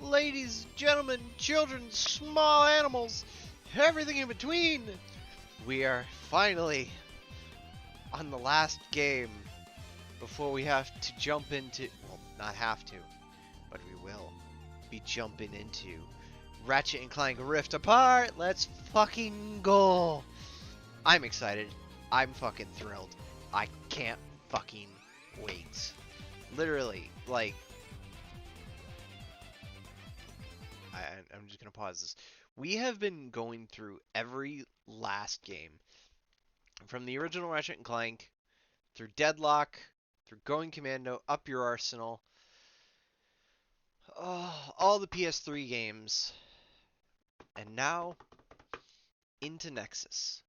Ladies, gentlemen, children, small animals, everything in between, we are finally on the last game before we have to jump into, well, not have to, but we will be jumping into Ratchet and Clank Rift Apart. Let's fucking go. I'm excited. I'm fucking thrilled. I can't fucking wait. Literally, like, I'm just going to pause this. We have been going through every last game. From the original Ratchet and Clank, through Deadlock, through Going Commando, Up Your Arsenal, all the PS3 games, and now into Nexus.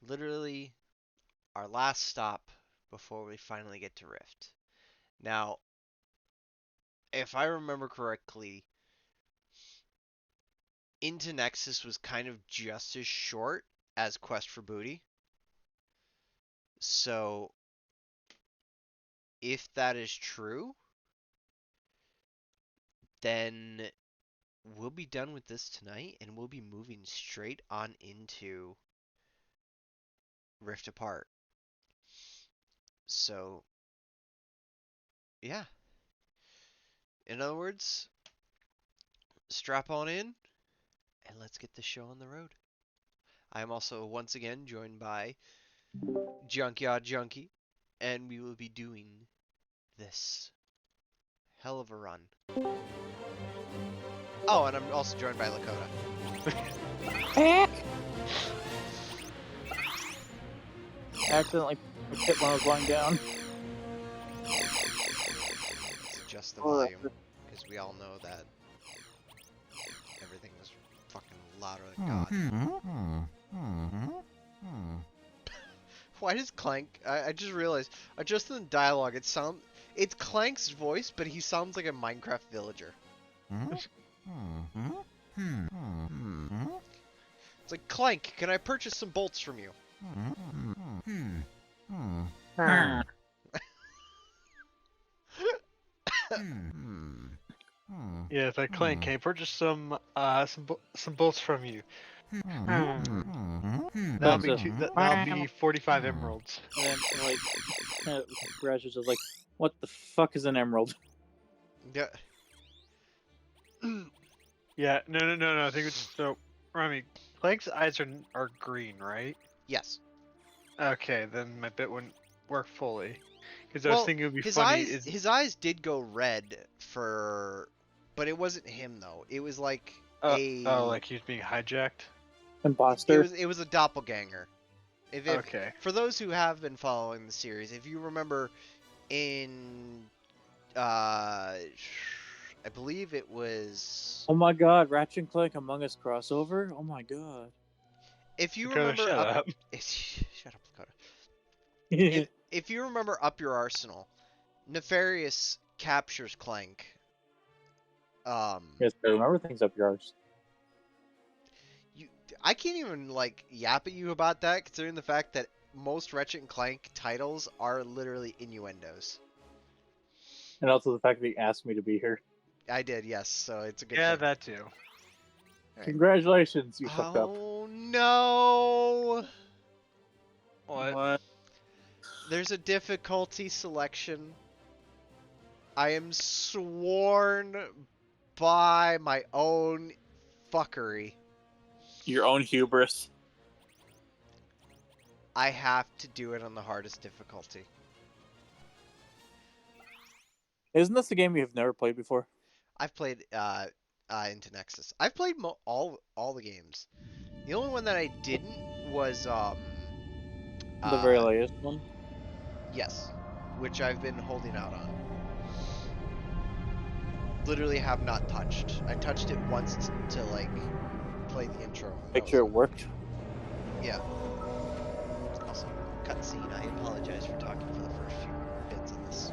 Literally our last stop before we finally get to Rift. Now, if I remember correctly, Into Nexus was kind of just as short as Quest for Booty. So, if that is true, then we'll be done with this tonight, and we'll be moving straight on into Rift Apart. So, yeah. In other words, strap on in, and let's get the show on the road. I am also once again joined by Junkyard Junkie, and we will be doing this hell of a run. Oh, and I'm also joined by Lakota. Accidentally hit when I was lying down. Let's adjust the volume, because we all know that everything was fucking louder than God. Why does Clank... I just realized, adjusting the dialogue, it's Clank's voice, but he sounds like a Minecraft villager. It's like, Clank, can I purchase some bolts from you? Yeah, it's like Clank, can I purchase some bolts from you? That'll be 45 emeralds. And then, like, Ratchet's just like, what the fuck is an emerald? Yeah. Yeah, no. I think it's so. Remy, Clank's eyes are green, right? Yes. Okay, then my bit wouldn't work fully. Because I was thinking it would be his funny. His eyes did go red but it wasn't him though. It was like like he was being hijacked. Imposter. It was a doppelganger. Okay. For those who have been following the series, if you remember in I believe it was. Oh my god, Ratchet and Clank Among Us crossover? Oh my god. If you Dakota, remember shut up, up. shut up, Dakota. If you remember Up Your Arsenal, Nefarious captures Clank. Yes, I remember things up yours. You, I can't even like yap at you about that, considering the fact that most Ratchet and Clank titles are literally innuendos. And also the fact that he asked me to be here. I did, yes, so it's a good Yeah, thing. that too. Right. Congratulations, you fucked up. Oh no! What? There's a difficulty selection. I am sworn by my own fuckery. Your own hubris. I have to do it on the hardest difficulty. Isn't this a game you've never played before? I've played into Nexus. I've played all the games. The only one that I didn't was The very latest one? yes, which I've been holding out on. Literally have not touched. I touched it once to like play the intro. Make sure it worked. Yeah. Also, cutscene. I apologize for talking for the first few bits of this.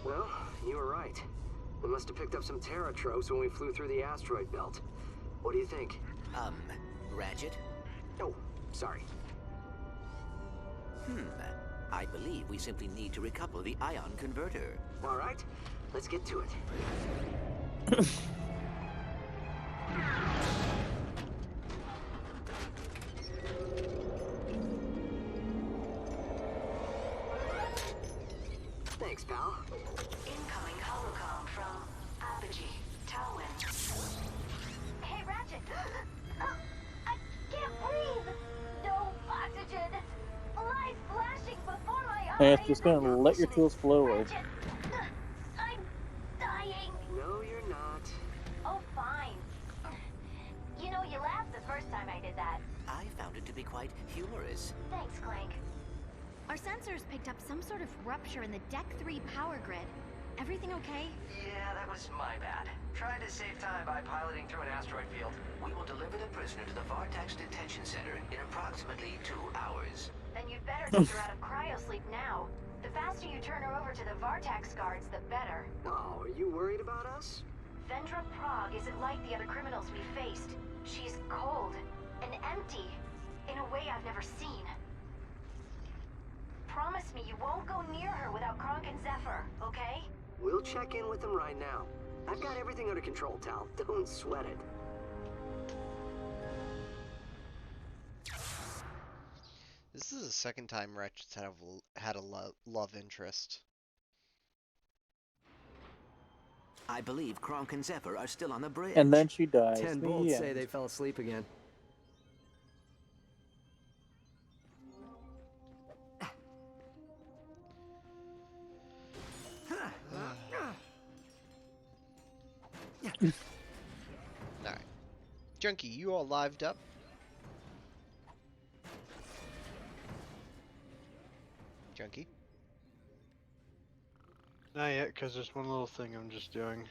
Well, you were right. We must have picked up some Terra tropes when we flew through the asteroid belt. What do you think? Ratchet? Oh, sorry. I believe we simply need to recouple the ion converter. All right, let's get to it. Thanks, pal. Incoming holocom from Apogee, Talwyn. Hey, Ratchet! I can't breathe! No oxygen! Light flashing before my eyes! And it's just gonna let your tools flow away. Ratchet! I'm dying! No, you're not. Oh, fine. You know, you laughed the first time I did that. I found it to be quite humorous. Thanks, Clank. Our sensors picked up some sort of rupture in the Deck 3 power grid. Everything okay? Yeah, that was my bad. Tried to save time by piloting through an asteroid field. We will deliver the prisoner to the Vartax Detention Center in approximately 2 hours. Then you'd better take her out of cryosleep now. The faster you turn her over to the Vartax guards, the better. Oh, are you worried about us? Vendra Prague isn't like the other criminals we faced. She's cold and empty in a way I've never seen. Promise me you won't go near her without Kronk and Zephyr, okay? We'll check in with them right now. I've got everything under control, Tal. Don't sweat it. This is the second time Ratchet's had a love interest. I believe Kronk and Zephyr are still on the bridge. And then she dies. 10 The bolts end. say they fell asleep again. Alright. Junkie, you all lived up? Junkie? Not yet, because there's one little thing I'm just doing.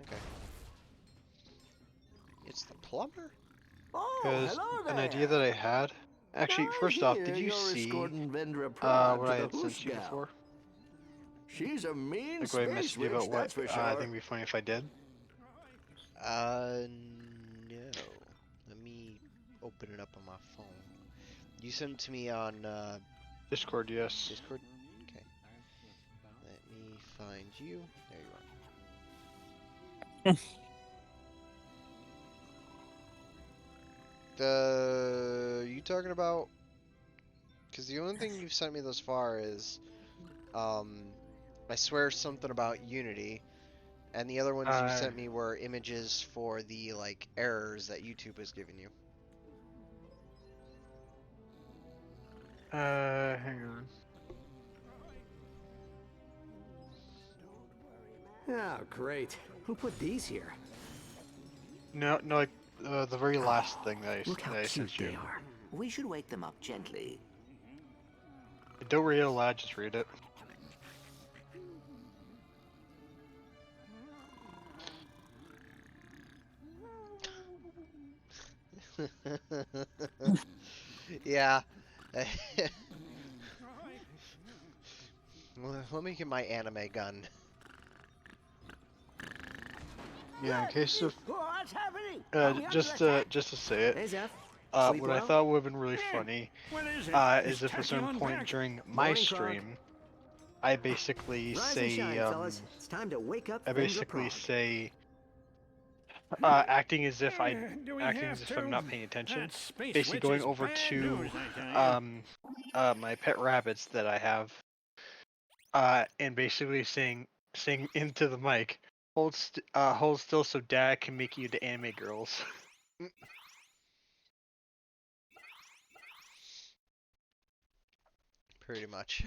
Okay. It's the plumber? Oh, Because hello there. an idea that I had. Actually, I first off, hear did you you're see escorting Vendra Prague what to I the had sent you Hoosh before? She's a mean Like what I space messaged you witch, about that's what for sure. I think would be funny if I did. No. Let me open it up on my phone. You sent it to me on Discord, yes. Discord? Okay. Let me find you. There you are. You talking about? Because the only thing you've sent me thus far is, I swear something about Unity, and the other ones you sent me were images for the like errors that YouTube has given you. Hang on. Oh, great. Who put these here? No, like the very last thing that Look how I cute sent you. they are. We should wake them up gently. Don't read it aloud, just read it. Yeah. Let me get my anime gun. Yeah, in case of What's happening? Are we under just attack? to say it, Hey, Zeph. Sleep what I well? thought would have been really funny What is it? is if at a certain point during my Morning, Krog. stream, I basically Rise say and shine, fellas. It's time to wake up I Vendra basically Prague. say acting as if I'm not paying attention. Basically going over to my pet rabbits that I have, and basically saying into the mic, hold still so Dad can make you the anime girls. Pretty much.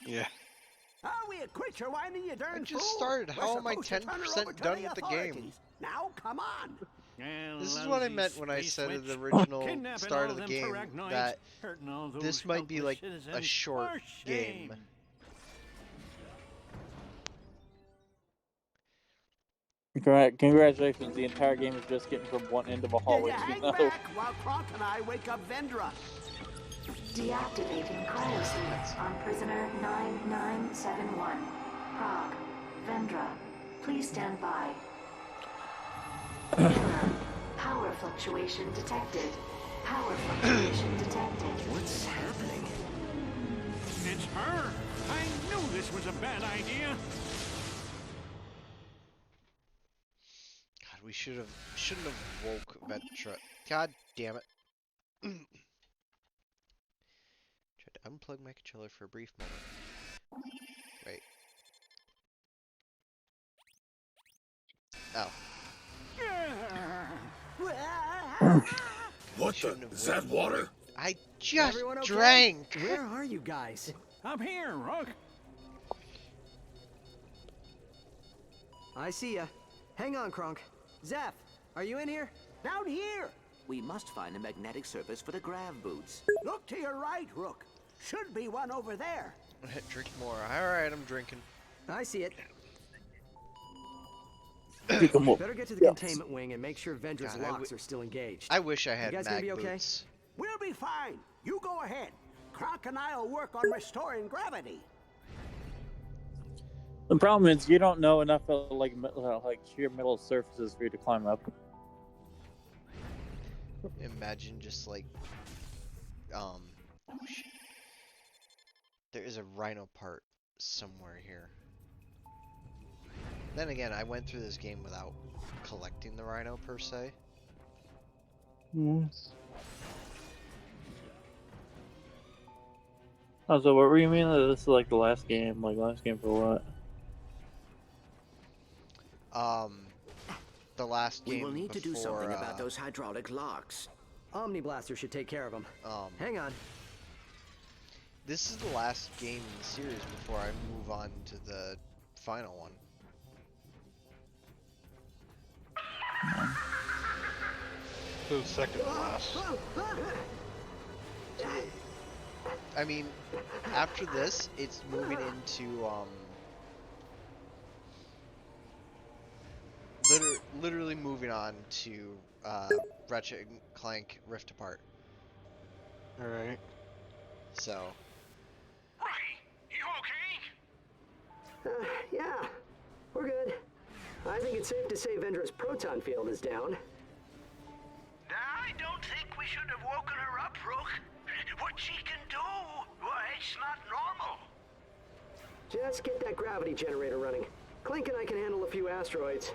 Yeah. Are we a creature whining, you darn I just fool? started. How We're am I supposed to turn her 10% over to done the with the game? authorities. Now, come on. This is what I meant when I said at the original start of the game that this might be like a short game. Congratulations, the entire game is just getting from one end of a hallway to Hang another. back while Kronk and I wake up Vendra. Deactivating cryosleep on prisoner 9971. Prague. Vendra. Please stand by. Error. Power fluctuation detected. Power fluctuation detected. What's happening? It's her! I knew this was a bad idea! God, we shouldn't have woke Vetra. God damn it. Tried to unplug my controller for a brief moment. Wait. Oh. What Is that water? I just Everyone okay? drank! Where are you guys? Up here, Rook! I see ya. Hang on, Kronk. Zeph, are you in here? Down here! We must find a magnetic surface for the grav boots. Look to your right, Rook. Should be one over there. Drink more. Alright, I'm drinking. I see it. Drink 'em up. Better get to the containment wing and make sure Vendra's God, locks are still engaged. I wish I had You guys gonna mag be okay? boots. We'll be fine. You go ahead. Kronk and I'll work on restoring gravity. The problem is you don't know enough of like sheer metal surfaces for you to climb up. Imagine just like, oh shit. There is a rhino part somewhere here. Then again, I went through this game without collecting the rhino per se. Oh, so what were you meaning that this is like the last game? Like last game for what? The last game We will need to do something before, about those hydraulic locks. Omni Blaster should take care of them. Hang on. This is the last game in the series before I move on to the final one. So second to last. I mean, after this, it's moving into, literally moving on to, Ratchet and Clank Rift Apart. Alright. So. Rocky, you okay? Yeah, we're good. I think it's safe to say Vendra's proton field is down. I don't think we should have woken her up, Rook. What she can do, why, it's not normal. Just get that gravity generator running. Clink and I can handle a few asteroids.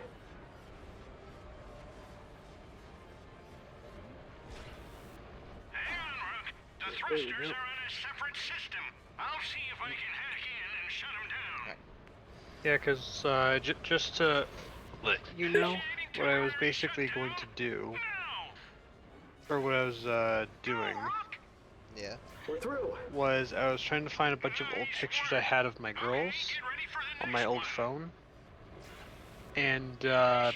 Hang on, Rook. The thrusters are in a separate system. I'll see if I can hack in and shut them down. Yeah, because just to let you know what I was basically going to do, or what I was doing, Yeah. We're through. was I was trying to find a bunch of old pictures I had of my girls on my old phone, and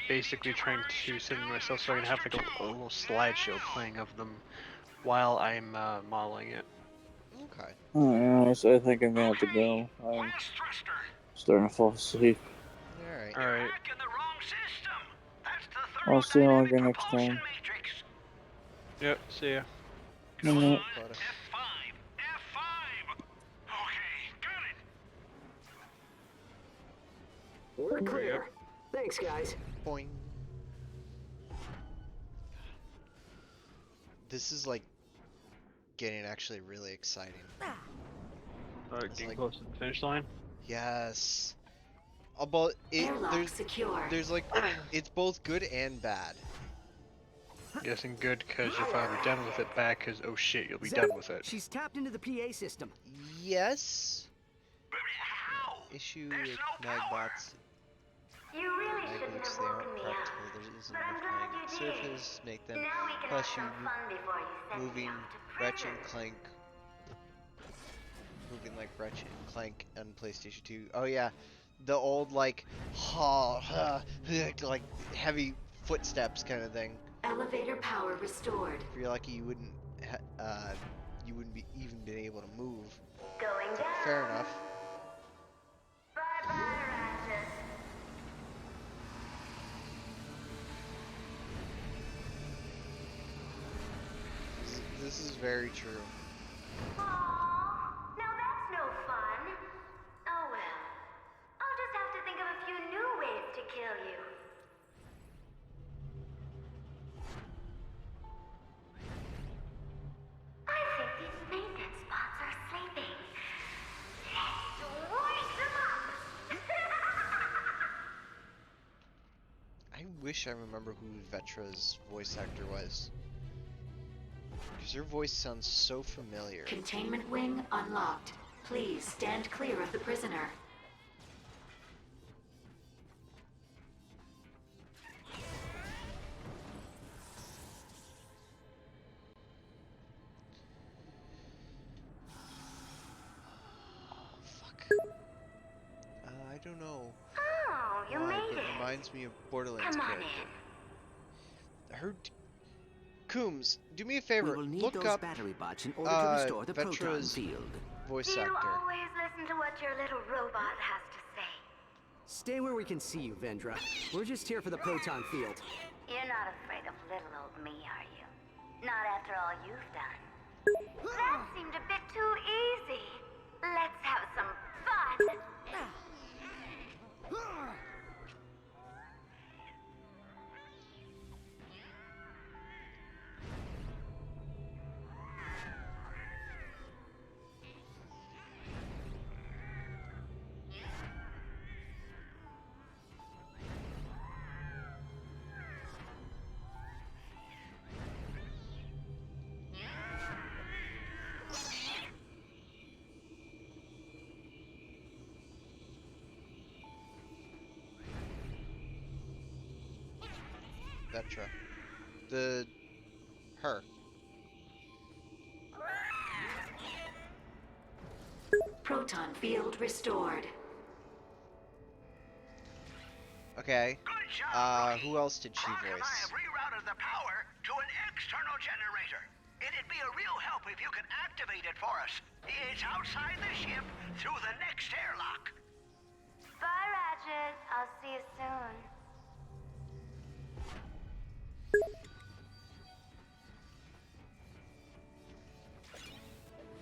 basically trying to send them myself so I can have like a little slideshow playing of them while I'm modeling it. Okay. Alright, so I think I'm gonna have to go. I'm Blast thruster. starting to fall asleep. Alright. All right. Back in the wrong system. That's the I'll see you all thermodynamic again next propulsion time. matrix. Yep. See ya. Come Good on, night. Got it. F5. F5. Okay, got it. We're clear. Thanks, guys. Boing. This is like getting actually really exciting. Getting like- close to the finish line. Yes. About it. Airlock secure. There's like, it's both good and bad. Guessing good because you'll finally be done with it. Bad because oh shit, you'll be Zeph, done with it. She's tapped into the PA system. Yes. How? Issue There's with no power. Magbots. You really Mag shouldn't nukes, have they woken aren't me up. practical. There isn't But I'm enough glad magnetic you did. surface to make them. Now we can Plus, have you some fun before you send me moving off to Ratchet prison. and Clank. Moving like Ratchet and Clank on PlayStation 2. Oh yeah, the old like, like heavy footsteps kind of thing. Elevator power restored. If you're lucky, you wouldn't be even been able to move. Going down. Fair enough. Bye-bye, Ratchet. This is very true. Aww, now that's no fun. Oh well. I'll just have to think of a few new ways to kill you. I think these maintenance bots are sleeping. Let's wake them up! I wish I remember who Vetra's voice actor was. Because her voice sounds so familiar. Containment wing unlocked. Please stand clear of the prisoner. Fuck. I don't know. Oh, you why, made but it it. reminds me of Borderlands Come on character. in. I heard. Coombs, do me a favor. We will need Look those up battery bots in order to restore the proton Vetra's field. voice You actor. always listen to what your little robot has to say. Stay where we can see you, Vendra. We're just here for the proton field. You're not afraid of little old me, are you? Not after all you've done. That seemed a bit too easy. Let's have some fun. Vetra. Her. Proton field restored. Okay. Good job, Rookie. Who else did she Clank and I voice? have rerouted the power to an external generator. It'd be a real help if you could activate it for us. It's outside the ship through the next airlock. Bye, Ratchet. I'll see you soon.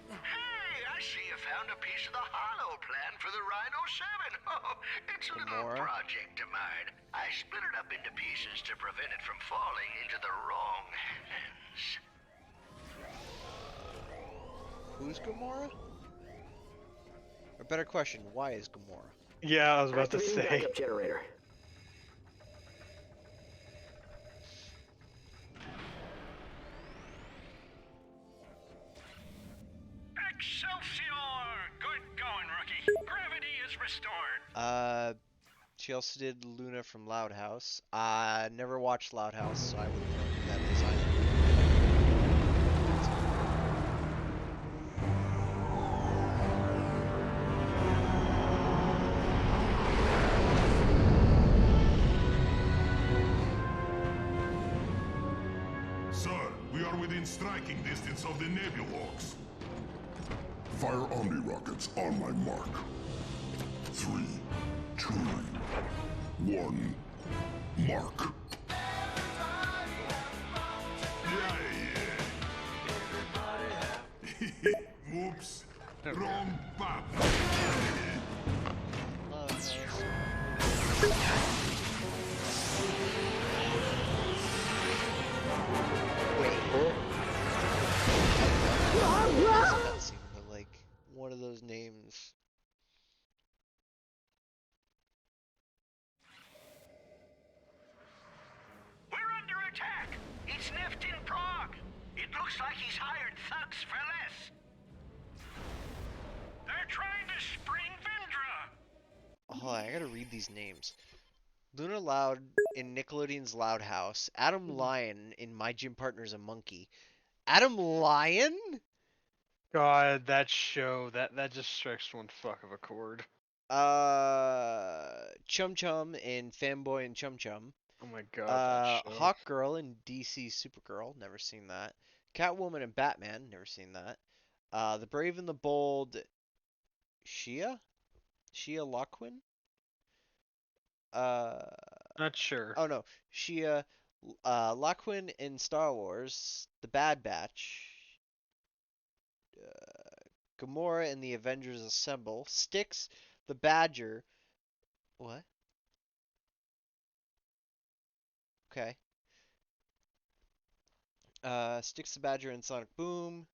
Hey, I see you found a piece of the hollow plan for the Rhino 7. Oh, it's a little Gamora? project of mine. I split it up into pieces to prevent it from falling into the wrong hands. Who's Gamora? Or better question, why is Gamora? Yeah, I was about to Activating say. backup generator. Excelsior! Good going, Rookie. Gravity is restored. She also did Luna from Loud House. Never watched Loud House, so I wouldn't know who that is either. Sir, we are within striking distance of the Nebulorks. Fire Omni rockets on my mark. 3, 2, 1, mark. Whoops. Wrong button. That seemed like one of those names. We're under attack. It's Neft in Prague. It looks like he's hired thugs for less. They're trying to spring Vendra. Oh, I gotta read these names. Luna Loud in Nickelodeon's Loud House. Adam Lyon in My Gym Partner's a Monkey. Adam Lyon? God, that show, that just strikes one fuck of a chord. Chum Chum in Fanboy and Chum Chum. Oh my god, that show. Hawk Girl in DC Supergirl, never seen that. Catwoman and Batman, never seen that. The Brave and the Bold, Shia Loquin? Not sure. Oh no, Shia Loquin in Star Wars, The Bad Batch. Gamora and the Avengers Assemble. Styx, the Badger. What? Okay. Styx the Badger in Sonic Boom.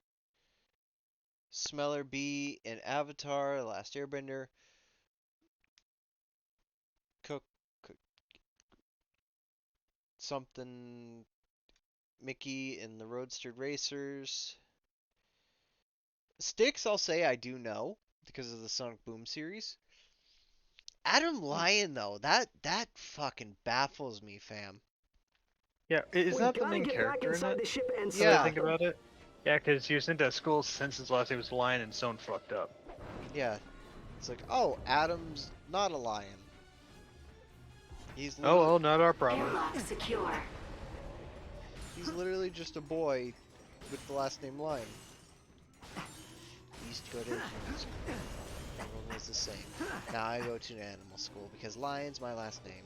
Smeller B in Avatar, The Last Airbender. Cook something Mickey in the Roadster Racers. Styx, I'll say I do know because of the Sonic Boom series. Adam Lyon though, that fucking baffles me, fam. Yeah, is that the main character in it? Yeah. I think about it. Yeah, because he was sent to school since his last name was Lion and someone fucked up. Yeah. It's like, oh, Adam's not a lion. He's Oh well, not our problem. Airlock secure. He's literally just a boy with the last name Lyon. Used to go to animal school. Everyone was the same. Now I go to an animal school because Lion's my last name.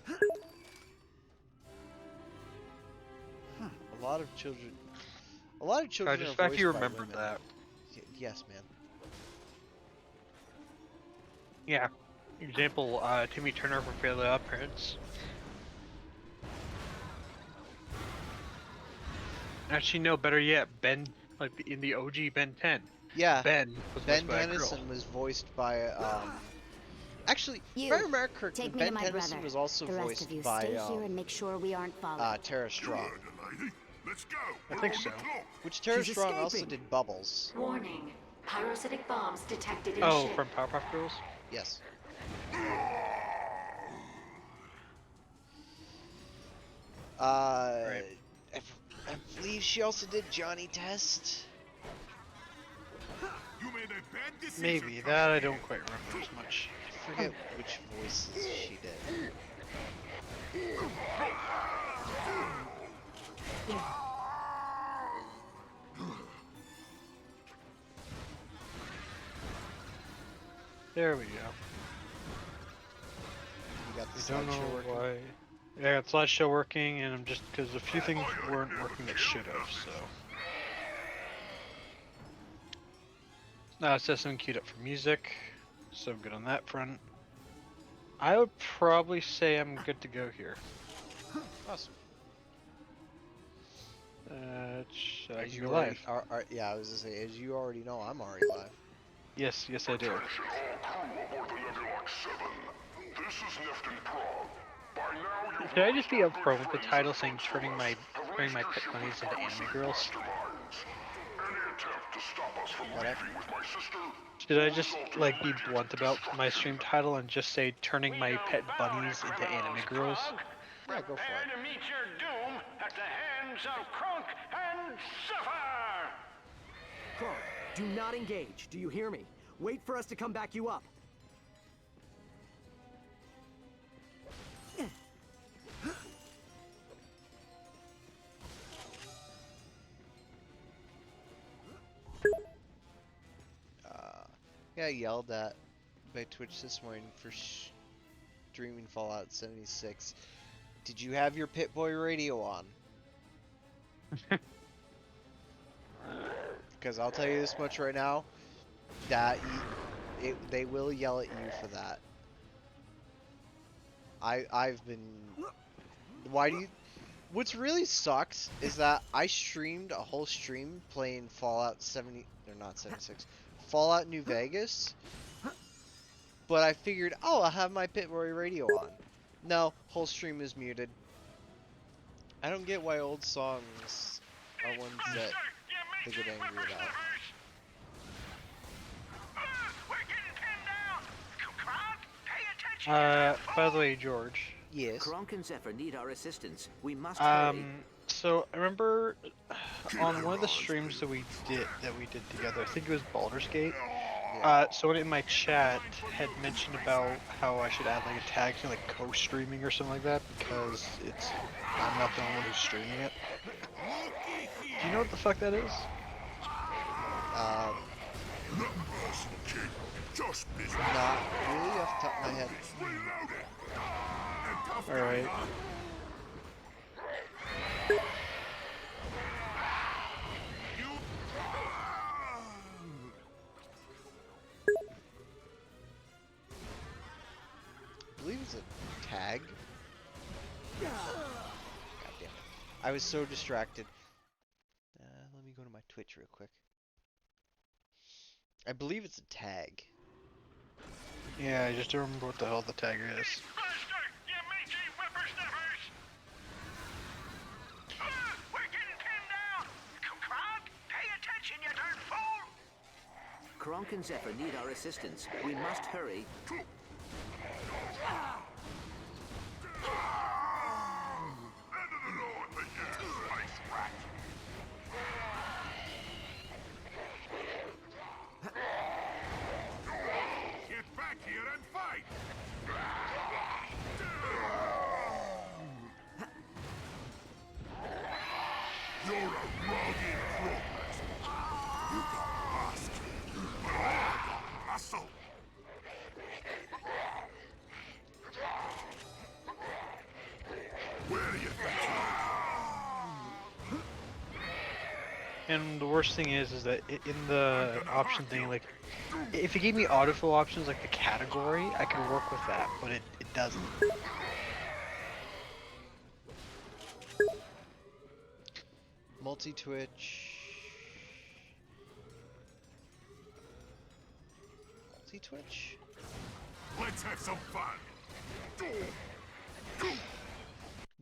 A lot of children. I just fact you remembered women. that. Yes, man. Yeah. Example, Timmy Turner from Fairly Odd Parents. Actually, no, better yet, Ben, like in the OG Ben 10. Yeah. Ben was Ben voiced by a girl. Tennyson was voiced by actually, You, if I remember correctly, take me Ben to my Tennyson brother. was also The rest voiced of you by stay here and make sure we aren't followed. Tara Strong. Let's go. I think so. Which Tara She's Strong also escaping. did Bubbles. Warning. Pyrocytic bombs detected in Oh, ship. from Powerpuff Girls? Yes. Right. I believe she also did Johnny Test. You made a bad decision. Maybe, that I don't quite remember as much. I forget which voices she did. There we go. You got the I don't know slideshow working. why. Yeah, I got slideshow working, and I'm just because a few things weren't working that should have. So system queued up for music, so I'm good on that front. I would probably say I'm good to go here. Awesome. Are As you you live? yeah, I was gonna say, as you already know, I'm already live. Yes, yes I do. Attention all crew aboard the Nebulok 7. This is Neft in Prague. By now you've Should I just be upfront with the title saying turning my pet bunnies into anime girls? any attempt to stop us from leaving with my sister. Should I just like be blunt about my stream title and just say turning my pet bunnies into anime girls? Yeah, go for Prepare it. to meet your doom at the hands of Kronk and Zephyr! Kronk, do not engage. Do you hear me? Wait for us to come back you up. got yelled at by Twitch this morning for streaming Fallout 76. Did you have your Pit-Boy radio on? Because I'll tell you this much right now, that they will yell at you for that. I've been... Why do you... What's really sucks is that I streamed a whole stream playing Fallout 70... Or not 76. Fallout New Vegas. But I figured, oh, I'll have my Pit-Boy radio on. No, whole stream is muted. I don't get why old songs are ones that they get angry about. By the way, George. Yes. Kronk and Zephyr need our assistance. We must hurry. So I remember on one of the streams that we did together, I think it was Baldur's Gate. Yeah. Someone in my chat had mentioned about how I should add like a tag to like co-streaming or something like that because I'm not the only one who's streaming it. Do you know what the fuck that is? Not really off the top of my head. Alright. I believe it's a tag. God damn it. I was so distracted. Let me go to my Twitch real quick. I believe it's a tag. Yeah, I just don't remember what the hell the tag is. Kronk and Zephyr need our assistance. We must hurry. Get back here and fight! You're a rugged progress. You got muscle, but I got muscle. Where do you think And the worst thing is that in the option thing, like, if it gave me autofill options like the category, I could work with that, but it doesn't. Multi-Twitch. Multi-Twitch? Let's have some fun.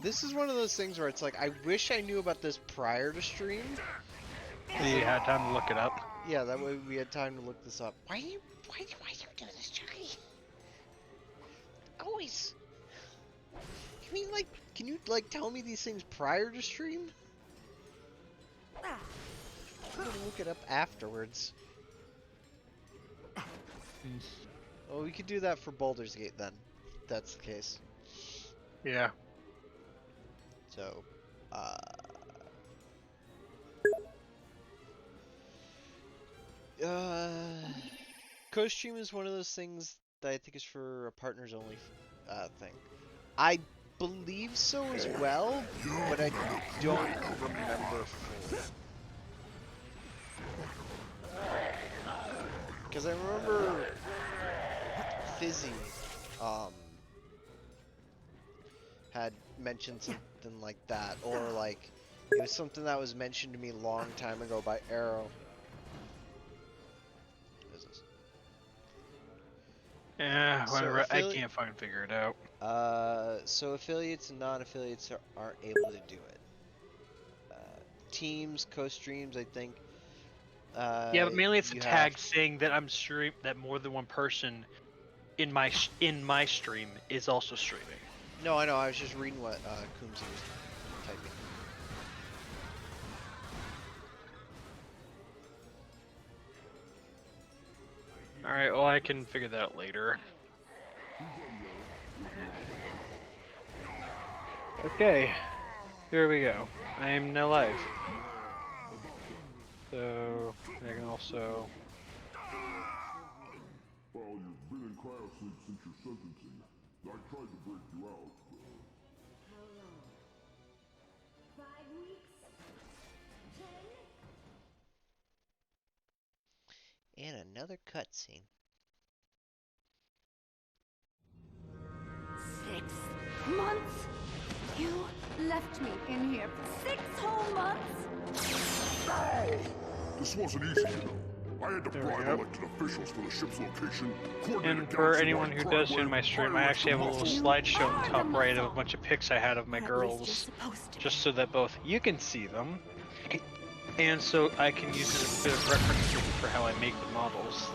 This is one of those things where it's like, I wish I knew about this prior to stream. You had time to look it up. Yeah, that way we had time to look this up. Why do you do this, Chucky? Always. Can you tell me these things prior to stream? I'm gonna look it up afterwards. Well, we could do that for Baldur's Gate then, if that's the case. Yeah. So, co-stream is one of those things that I think is for a partners only thing. I believe so as well, but I don't remember fully. Because I remember Fizzy had mentioned something like that, or like it was something that was mentioned to me a long time ago by Arrow. What is this? Yeah, whatever. So I can't fucking figure it out. So affiliates and non-affiliates aren't able to do it. Teams, co-streams, I think. Yeah, but mainly it's a tag saying that I'm that more than one person in my stream is also streaming. No, I know. I was just reading what Coombsy was typing. All right. Well, I can figure that out later. Okay. Here we go. I am now live. So I can also cryosleep since your sentencing. I tried to break you out, but... How long? 5 weeks? 10? And another cutscene. 6 months? You left me in here for 6 whole months? No! This wasn't easy, you know. I had to bribe elected officials for the ship's location, And for anyone who does see my stream, I actually have a little slideshow on the top right of a bunch of pics I had of my girls, just so that both you can see them, and so I can use it as a bit of reference for how I make the models.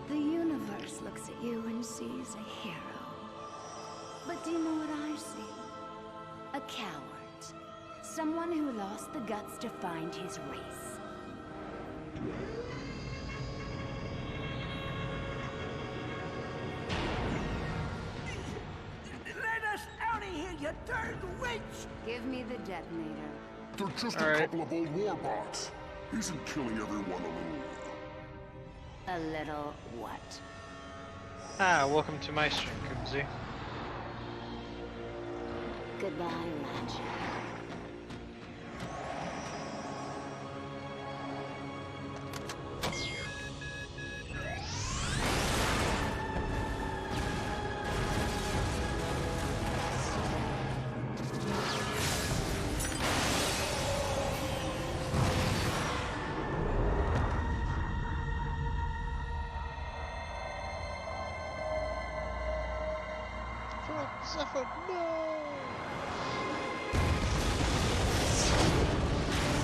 The universe looks at you and sees a hero. But do you know what I see? A coward. Someone who lost the guts to find his race. Let us out of here, you darn witch! Give me the detonator. They're just a couple of old war bots. Isn't killing everyone a little... A little what? Ah, welcome to my stream, Kumsey. Goodbye, Ratchet. Zephyr, no!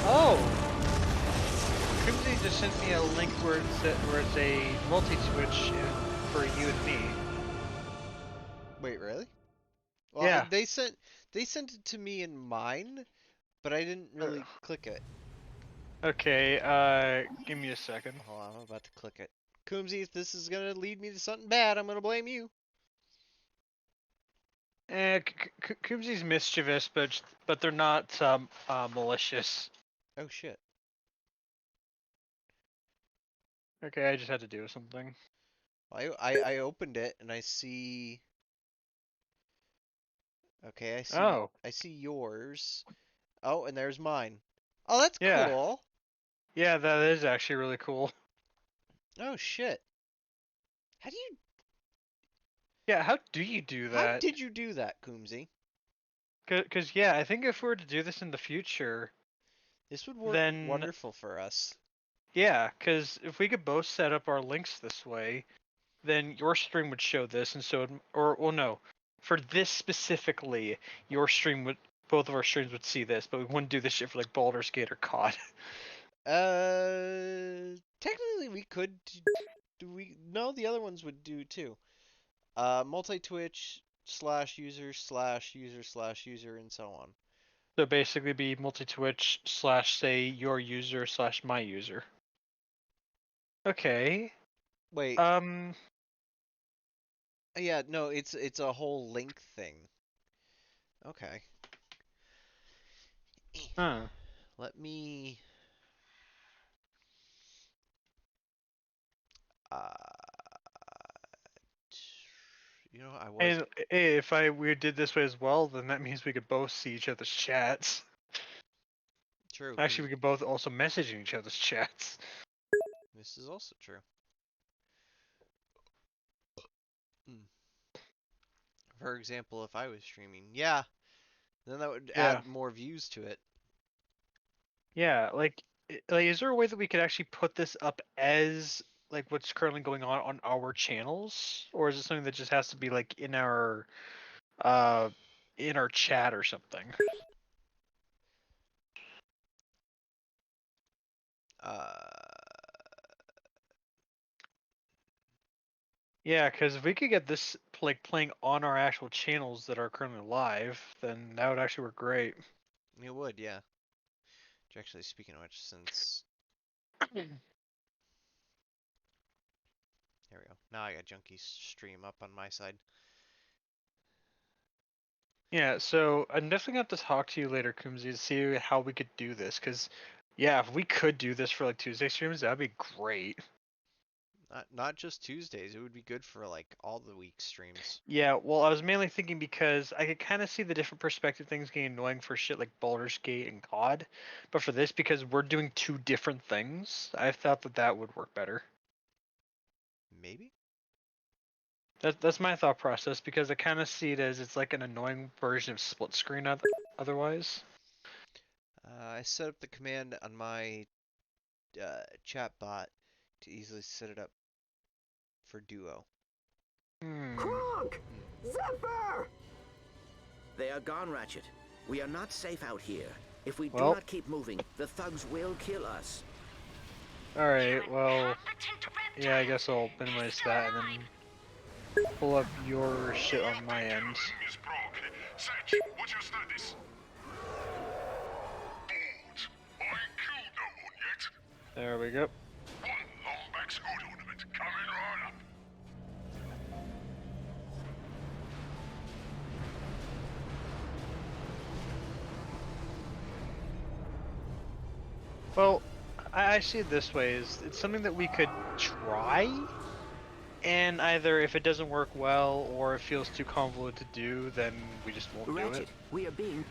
Oh! Kumsey just sent me a link where it's a multi-switch for you and me. Wait, really? Well, Yeah. They sent it to me in mine, but I didn't really click it. Okay, give me a second. Hold on, I'm about to click it. Kumsey, if this is gonna lead me to something bad, I'm gonna blame you. Kumsey's mischievous, but they're not malicious. Oh shit. Okay, I just had to do something. I opened it and I see. Okay, I see yours. Oh, and there's mine. Oh, that's cool. Yeah, that is actually really cool. Oh shit. How do you? Yeah, how do you do that? How did you do that, Kumsey? Cause yeah, I think if we were to do this in the future, this would work wonderful for us. Yeah, because if we could both set up our links this way, then your stream would show this, and so well no, for this specifically, your stream would both of our streams would see this, but we wouldn't do this shit for like Baldur's Gate or COD. Technically we could. No, the other ones would do too. Multi-Twitch /user/user/user and so on. So basically be multi-Twitch / say your user / my user. Okay. Wait. Yeah, no, it's a whole link thing. Okay. Huh. Let me you know, I was. And if we did this way as well, then that means we could both see each other's chats. True. Actually, we could both also message in each other's chats. This is also true. For example, if I was streaming, yeah, then that would add more views to it. Yeah, like, is there a way that we could actually put this up as like what's currently going on our channels, or is it something that just has to be like in our chat or something? Yeah, because if we could get this like playing on our actual channels that are currently live, then that would actually work great. It would, yeah. Actually, speaking of which, since here we go. Now I got Junkie's stream up on my side. Yeah, so I'm definitely gonna have to talk to you later, Kumsey, to see how we could do this. Cause, yeah, if we could do this for like Tuesday streams, that'd be great. Not just Tuesdays. It would be good for like all the week streams. Yeah, well, I was mainly thinking because I could kind of see the different perspective things getting annoying for shit like Baldur's Gate and COD, but for this, because we're doing two different things, I thought that would work better. Maybe. That's my thought process, because I kind of see it as it's like an annoying version of split screen otherwise. I set up the command on my chat bot to easily set it up for duo. Kronk! Zephyr! They are gone, Ratchet. We are not safe out here. If we do Well. not keep moving, the thugs will kill us. Alright, well, yeah, I guess I'll minimize that and then pull up your shit on my end. Is broke. Satch, what's your status? Bolt. I killed no one yet. There we go. One Longback's hood ornament coming right up. Well, I see it this way, is it's something that we could try, and either if it doesn't work well or it feels too convoluted to do, then we just won't do Ratchet, it. we are being...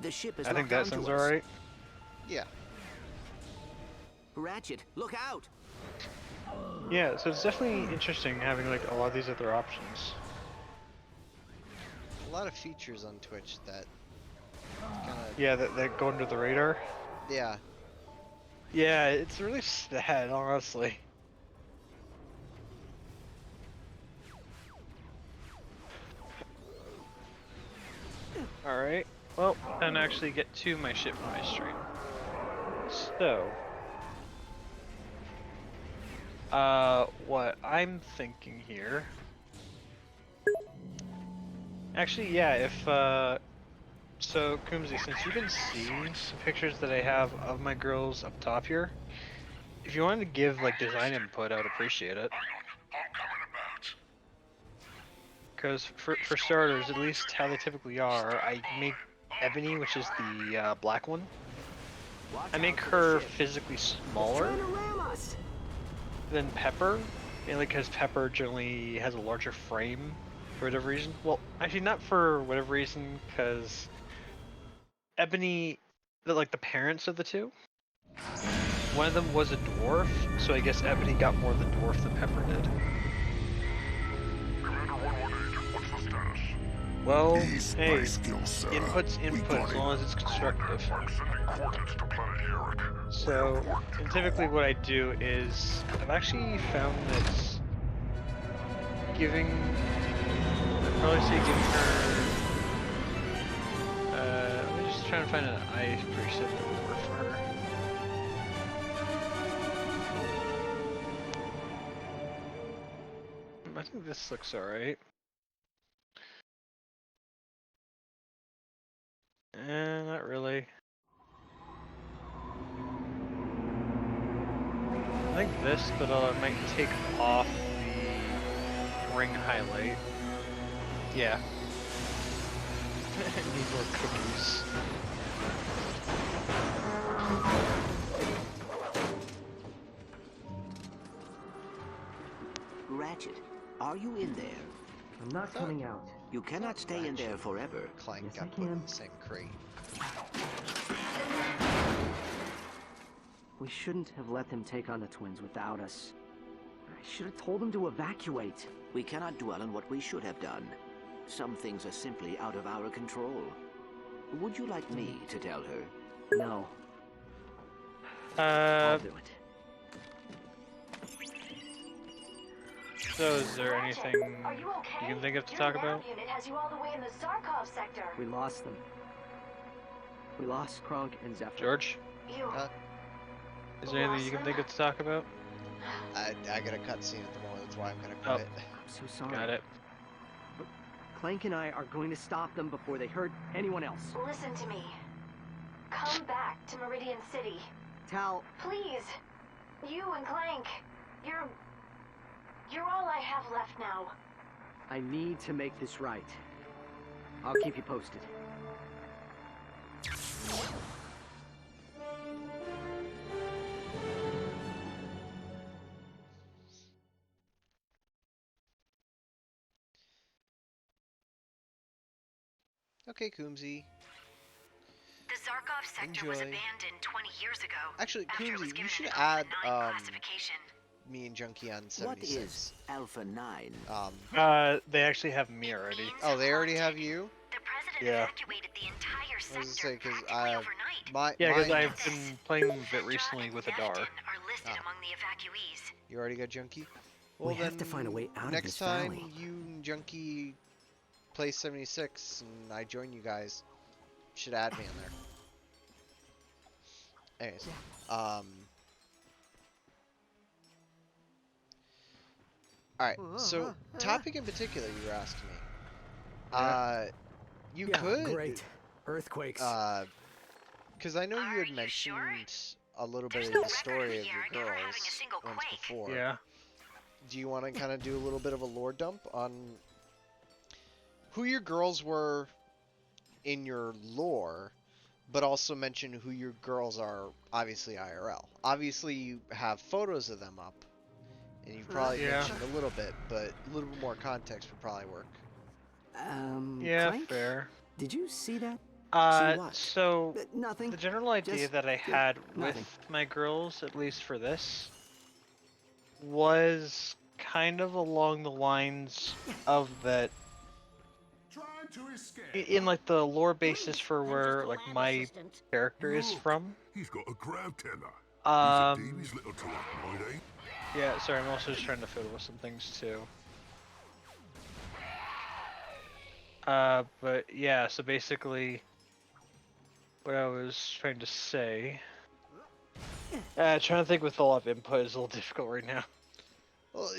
The ship is I think locked that onto sounds us. alright. Yeah. Ratchet, look out! Yeah, so it's definitely interesting having like a lot of these other options. A lot of features on Twitch that kind of. Yeah, that go under the radar. Yeah. Yeah, it's really sad, honestly. Alright, well, time to actually get to my shit for my stream. So, what I'm thinking here... Actually, yeah, if, so, Kumzi, since you can see the pictures that I have of my girls up top here, if you wanted to give, like, design input, I would appreciate it. Because, for starters, at least how they typically are, I make Ebony, which is the, black one, I make her physically smaller than Pepper, mainly because Pepper generally has a larger frame for whatever reason. Well, actually not for whatever reason, because Ebony, like the parents of the two, one of them was a dwarf, so I guess Ebony got more of the dwarf than Pepper did. Commander 118, what's the status? Well, Ease hey, my skill, sir. input's input as long as it's constructive. I'm sending coordinates to planet Herrick. So, and typically what I do is, I've actually found that giving, I'd probably say giving her, let me just try and find an eye preset that would work for her. I think this looks alright. Not really. I think this, but I might take off the ring highlight. Yeah. Need more cookies. Ratchet, are you in there? I'm not coming out. You cannot stay in there forever. Clank Yes, got I put in can. the same crate. We shouldn't have let them take on the twins without us. I should have told them to evacuate. We cannot dwell on what we should have done. Some things are simply out of our control. Would you like me to tell her? No. I'll do it. So is there anything you can think of to talk about? Unit has you all the way in the Sarkov sector. We lost them. We lost Kronk and Zephyr. George? Is there anything you can think of to talk about? I got a cutscene at the moment, that's why I'm gonna Oh. quit. I'm so sorry. Got it. But Clank and I are going to stop them before they hurt anyone else. Listen to me. Come back to Meridian City. Tal, Please. You and Clank. You're all I have left now. I need to make this right. I'll keep you posted. Okay, Coombsy. The Zarkov sector was abandoned 20 years ago. Actually, after it was Coombsy, you given should an add Alpha 9 classification. me and Junkie on What 76. is Alpha 9? They actually have me already. Oh, they already have you? The president Yeah. evacuated the entire I was sector gonna say, because overnight. Because mine- I've been playing a bit recently with Adar. Are listed among the evacuees. You already got Junkie? Well, We then have to find a way out of next this time valley. you and Junkie play 76 and I join you guys, you should add me in there. Anyways, alright, so topic in particular you were asking me. You could... Great. Earthquakes. Because I know you had mentioned a little bit of the story of your girls once before. Yeah. Do you want to kind of do a little bit of a lore dump on who your girls were in your lore, but also mention who your girls are, obviously IRL. Obviously you have photos of them up, and you've probably mentioned a little bit, but a little bit more context would probably work. Yeah, Clank? fair. Did you see that? So nothing. The general idea Just that I had nothing. with my girls, at least for this, was kind of along the lines of that in like the lore basis for where like my character is from. He's got a grab tiller. He's a little tilapioid, eh? Yeah, sorry, I'm also just trying to fiddle with some things too. But yeah, so basically what I was trying to say, trying to think with a lot of input is a little difficult right now. Well,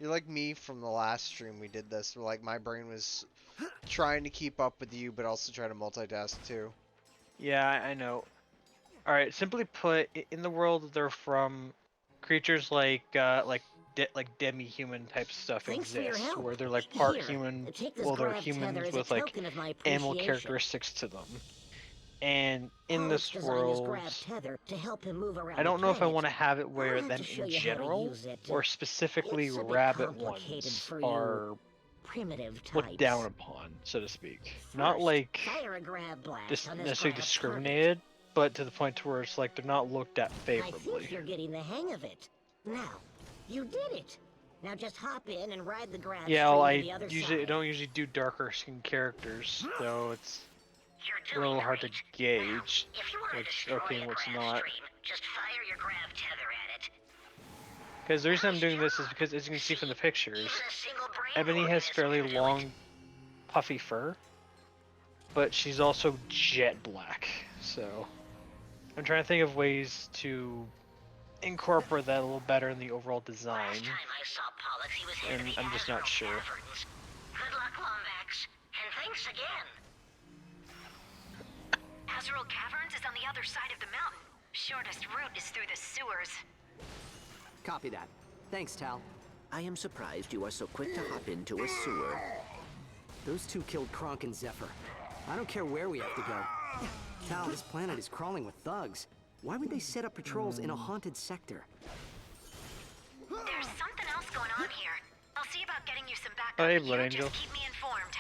you're like me from the last stream we did this, where like my brain was trying to keep up with you, but also trying to multitask too. Yeah, I know. Alright, simply put, in the world that they're from, creatures like demi-human type stuff exist, where they're like part human, well they're humans with like animal characteristics to them. And in this world, I don't know if I want to have it where them in general, or specifically rabbit ones, are looked down upon, so to speak. Not like necessarily discriminated, but to the point to where it's like they're not looked at I think favorably. you're getting the hang of it. Now, you did it. Now just hop in and ride the grab Yeah, stream well, to the other I side. don't usually do darker skinned characters, so it's a little hard to gauge what's okay and what's not. Just fire your grab tether at it. Because the reason I'm doing this is because, as you can see from the pictures, Ebony has fairly long, puffy fur, but she's also jet black. So I'm trying to think of ways to incorporate that a little better in the overall design, and I'm just not sure. Good luck, Lombax, and thanks again. Azrael Caverns is on the other side of the mountain. Shortest route is through the sewers. Copy that. Thanks, Tal. I am surprised you are so quick to hop into a sewer. Those two killed Kronk and Zephyr. I don't care where we have to go. Tal, this planet is crawling with thugs. Why would they set up patrols in a haunted sector? There's something else going on here. I'll see about getting you some backup. Oh, hey, Blood You Angel. just keep me informed.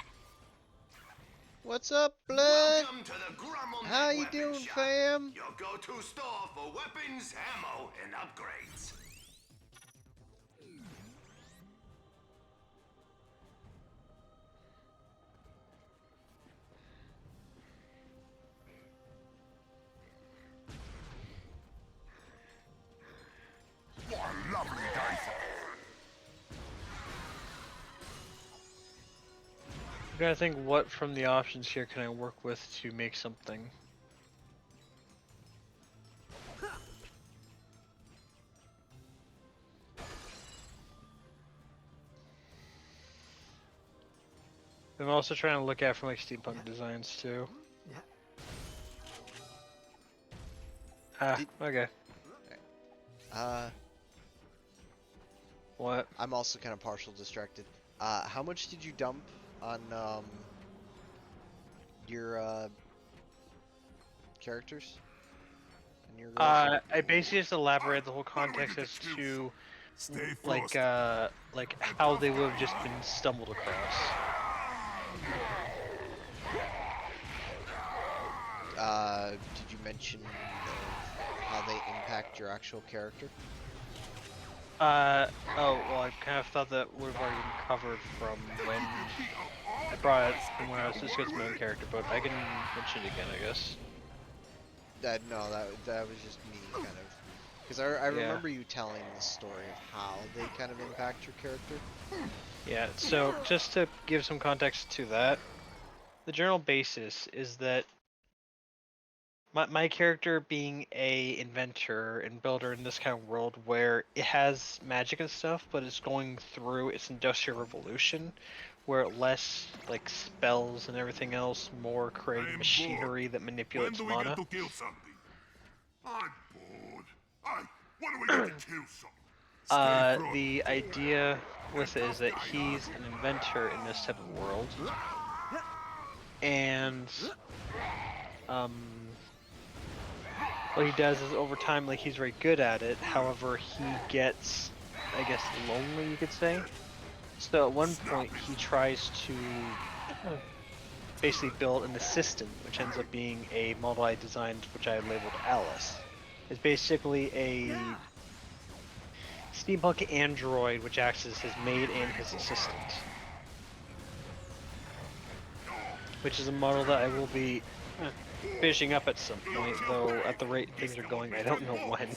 What's up, Blood? How you doing, fam? Your go-to store for weapons, ammo, and upgrades. What a lovely day for I'm trying to think what from the options here can I work with to make something. I'm also trying to look at from like steampunk designs too. Ah, okay. What? I'm also kind of partial distracted. How much did you dump on your characters? And your I basically just elaborate the whole context as to like how they would have just been stumbled across. mention of how they impact your actual character? Oh, well, I kind of thought that would have already been covered from when I brought it from when I was discussing my own character, but I can mention it again, I guess. No, that was just me, kind of. Because I remember you telling the story of how they kind of impact your character. Yeah, so just to give some context to that, the general basis is that my character being a inventor and builder in this kind of world where it has magic and stuff, but it's going through its industrial revolution, where less like spells and everything else, more creating machinery that manipulates When do we mana. get to kill something? I'm bored. When do we get to kill something? The idea with it is that he's an inventor in this type of world, and what he does is over time, like, he's very good at it. However, he gets, I guess, lonely, you could say. So at one point, he tries to basically build an assistant, which ends up being a model I designed, which I labeled Alice. It's basically a steampunk android, which acts as his maid and his assistant. Which is a model that I will be finishing up at some point, though at the rate things are going, I don't know when.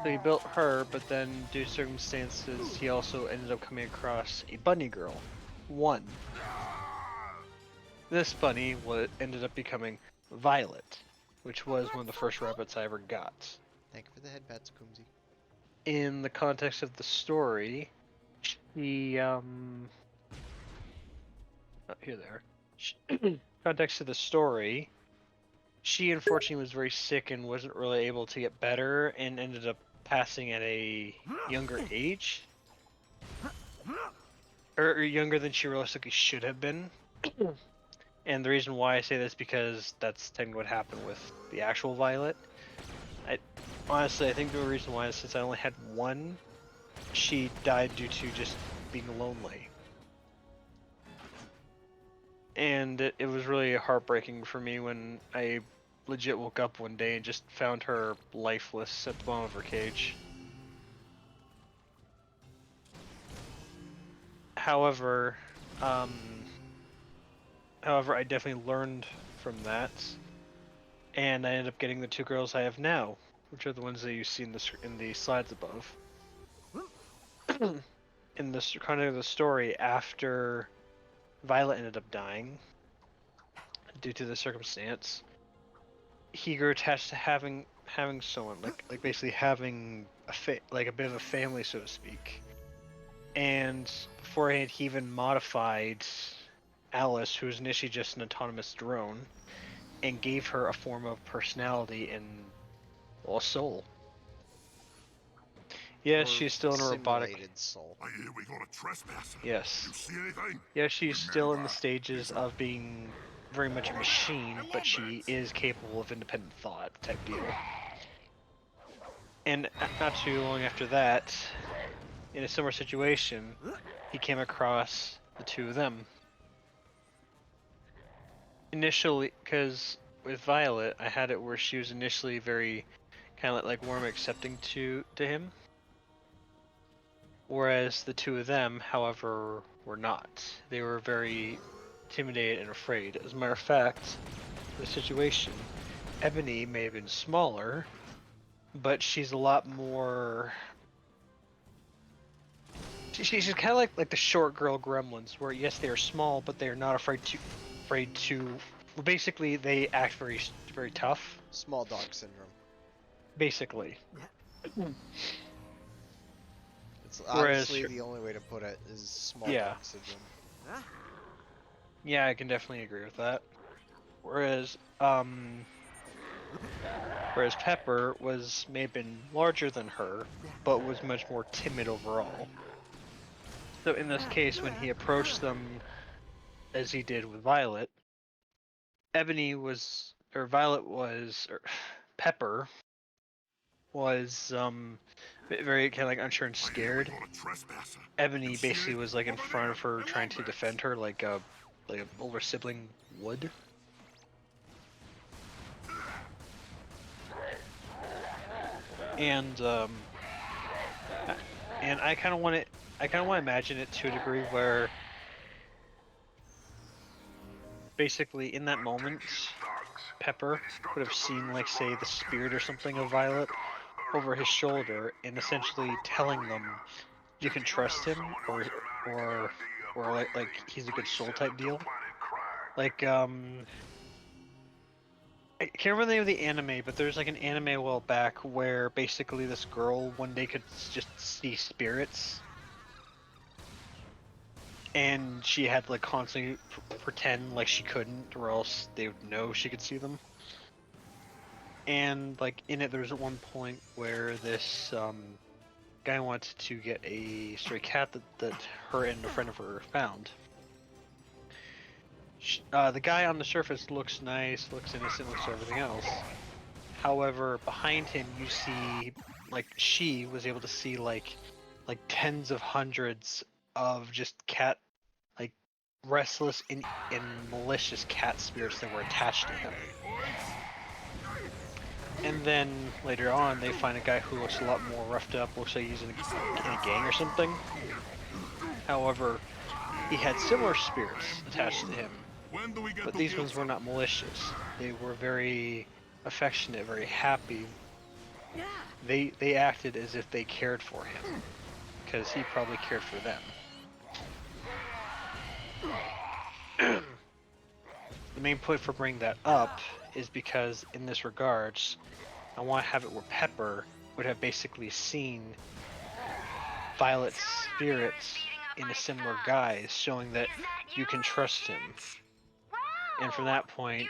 So he built her, but then due to circumstances, he also ended up coming across a bunny girl. One. This bunny ended up becoming Violet, which was one of the first rabbits I ever got. Thank you for the headbats, Kumzi. In the context of the story, she, here they are. Context of the story, she unfortunately was very sick and wasn't really able to get better and ended up passing at a younger age. Or younger than she realistically should have been. And the reason why I say this is because that's technically what happened with the actual Violet. Honestly, I think the reason why is since I only had one, she died due to just being lonely. And it was really heartbreaking for me when I legit woke up one day and just found her lifeless at the bottom of her cage. However, I definitely learned from that, and I ended up getting the two girls I have now, which are the ones that you see in the slides above. In this kind of the story, after Violet ended up dying due to the circumstance, he grew attached to having someone like basically having a bit of a family, so to speak. And beforehand, he even modified Alice, who was initially just an autonomous drone, and gave her a form of personality and a soul. Yes, she's still in a robotic soul. I hear we got a trespasser. Yes. You see anything? Yes, she's still in the stages of being very much a machine, but she is capable of independent thought type deal. And not too long after that, in a similar situation, he came across the two of them. Initially, because with Violet, I had it where she was initially very kind of like warm, accepting to him. Whereas the two of them, however, were not. They were very intimidated and afraid. As a matter of fact, the situation, Ebony may have been smaller, but she's a lot more. She's kind of like the short girl gremlins, where yes, they are small, but they are not afraid to. Well, basically, they act very tough. Small dog syndrome. Basically. It's honestly the only way to put it is small dog syndrome. Yeah, I can definitely agree with that. Whereas Pepper may have been larger than her, but was much more timid overall. So in this case, when he approached them, as he did with Violet, Pepper was very kind of like unsure and scared. Ebony basically was like in front of her trying to defend her like a an older sibling would. And I kind of want to imagine it to a degree where basically in that moment Pepper would have seen, like, say, the spirit or something of Violet over his shoulder and essentially telling them you can trust him, or like he's a good soul type deal. Like I can't remember the name of the anime, but there's like an anime a while back where basically this girl one day could just see spirits, and she had to like constantly pretend like she couldn't, or else they would know she could see them. And like in it, there's at one point where this guy wanted to get a stray cat that her and a friend of her found. The guy on the surface looks nice, looks innocent, looks everything else. However, behind him you see, like, she was able to see like tens of hundreds of just cat, like, restless and malicious cat spirits that were attached to him. And then later on, they find a guy who looks a lot more roughed up, looks like he's in a gang or something. However, he had similar spirits attached to him, but these ones were not malicious. They were very affectionate, very happy. They acted as if they cared for him, because he probably cared for them. The main point for bringing that up is because in this regards, I want to have it where Pepper would have basically seen Violet's spirits in a similar guise, showing that you can trust him. And from that point,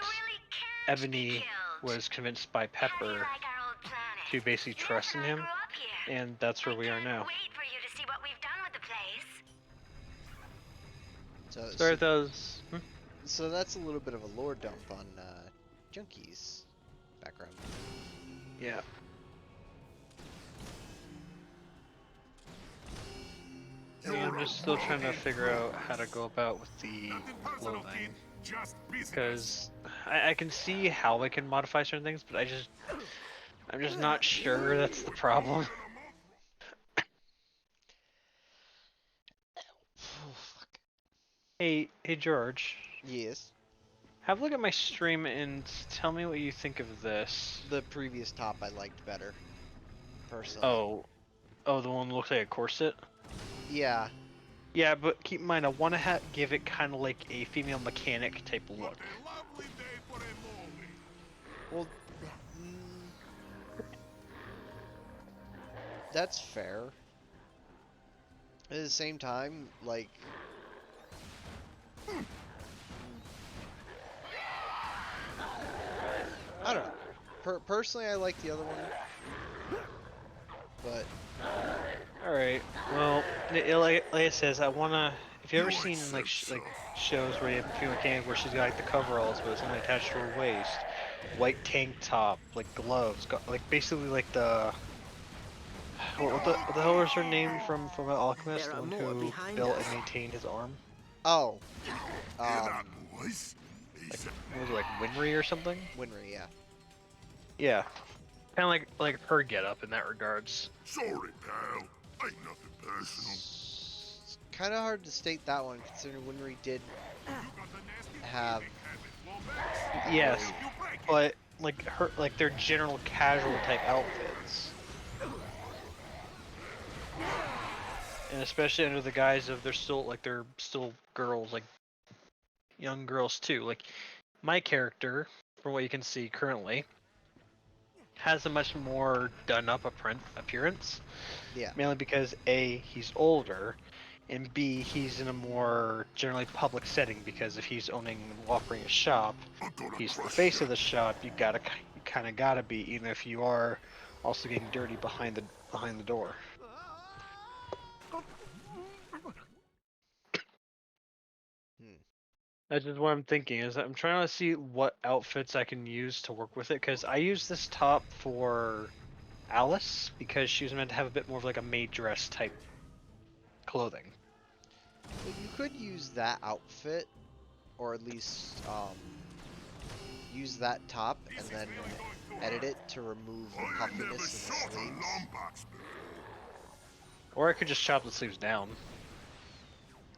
Ebony was convinced by Pepper to basically trust in him, and that's where we are now. So that's a little bit of a lore dump on Junkie's background. Yeah. I'm just still trying to figure out how to go about with the clothing, because I can see how I can modify certain things, but I'm just not sure that's the problem. Hey George. Yes. Have a look at my stream and tell me what you think of this. The previous top I liked better, personally. Oh, the one that looks like a corset? Yeah. Yeah, but keep in mind, I want to give it kind of like a female mechanic type look. Well, that's fair. At the same time, like, I don't know. Personally, I like the other one, but Alright, well, like it says, I wanna. If you ever seen like shows where you have a female mechanic where she's got like the coveralls, but it's only attached to her waist, white tank top, like gloves, like basically like the. What the hell was her name from an alchemist, the one who built and maintained his arm? Oh. Like, what was it, like Winry or something? Winry, yeah. Yeah. Kind of like her getup in that regards. Sorry, pal. Ain't nothing personal. It's kind of hard to state that one, considering Winry did have. Yes, but like their general casual type outfits, and especially under the guise of they're still girls, like young girls too. Like my character, from what you can see currently, has a much more done up appearance. Yeah. Mainly because A, he's older, and B, he's in a more generally public setting, because if he's owning and operating a shop, he's the face of the shop. You kind of gotta be, even if you are also getting dirty behind the door. That's just what I'm thinking, is I'm trying to see what outfits I can use to work with it, because I use this top for Alice, because she was meant to have a bit more of like a maid dress type clothing. Well, you could use that outfit, or at least use that top and then edit it to remove the puffiness in the sleeves. Or I could just chop the sleeves down.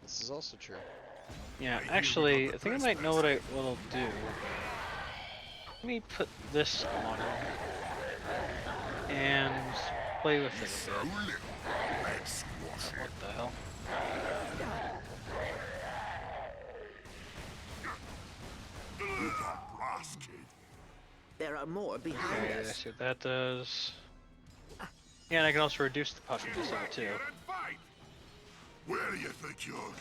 This is also true. Yeah, actually, I think I might know what I'll do. Let me put this on and play with it a bit. What the hell? There are more behind Okay, us. let's see what that does. Yeah, and I can also reduce the puffiness of it too. Where do you think you're going?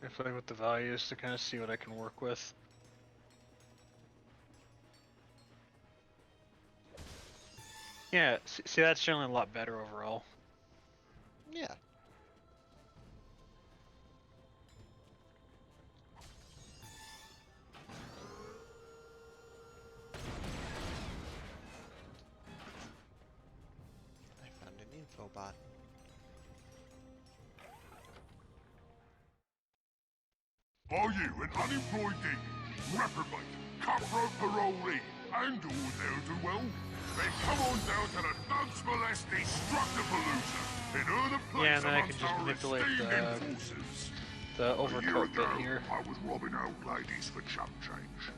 I play with the values to kind of see what I can work with. Yeah, see that's generally a lot better overall. Yeah. I found an info bot. Are you an unemployed dean, reprobate, cutthroat parolee, and all ne'er-do-well? Then come on down to the Thugs Molest Destructipalooza and earn a place Yeah, and then I can amongst just our manipulate esteemed enforcers. the overcoat bit here. I was robbing old ladies for chump change.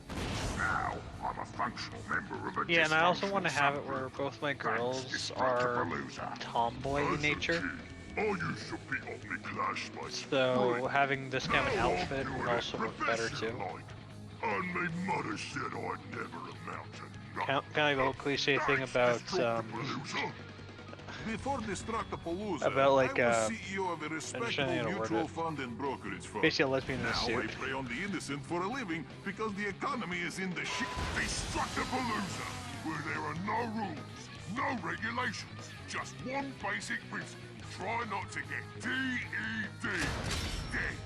Now, I'm a functional member of a Yeah, and I also want to dysfunctional have it where subgroup. both my Thanks, girls are Destructipalooza. tomboy in As a nature. kid, I used to beat up my classmates. So having this kind of an Now I'm outfit doing would it also work better too. professional-like. And my mother said I'd never amount to nothing. Kind of like the whole cliche thing about Before Destructipalooza, about like I was CEO of a I'm respectable trying to word mutual it. fund and brokerage firm. Basically a lesbian in a Now I suit. prey on the innocent for a living because the economy is in the shit. Destructipalooza, where there are no rules, no regulations, just one basic principle. Try not to get DED. Dead.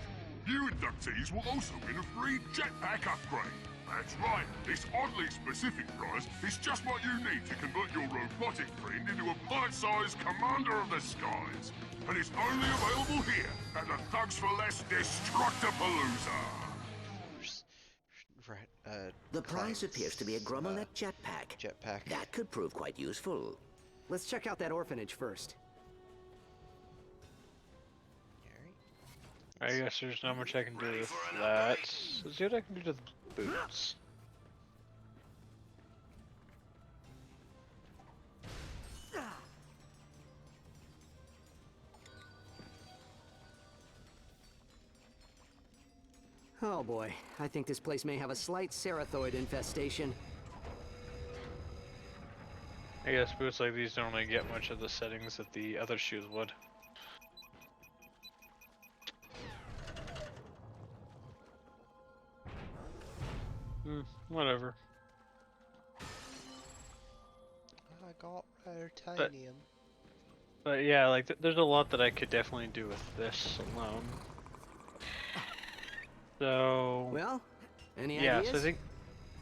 You inductees will also win a free jetpack upgrade. That's right, this oddly specific prize is just what you need to convert your robotic friend into a pint-sized commander of the skies. And it's only available here at the Thugs for Less Destructipalooza. Right, The prize appears to be a Grummelette jetpack. Jetpack. That could prove quite useful. Let's check out that orphanage first. I guess there's not much I can do with that. Let's see what I can do to the boots. Oh boy, I think this place may have a slight cerathoid infestation. I guess boots like these don't really get much of the settings that the other shoes would. Whatever. I got titanium. But yeah, like there's a lot that I could definitely do with this alone. So well, any yeah, ideas? so I think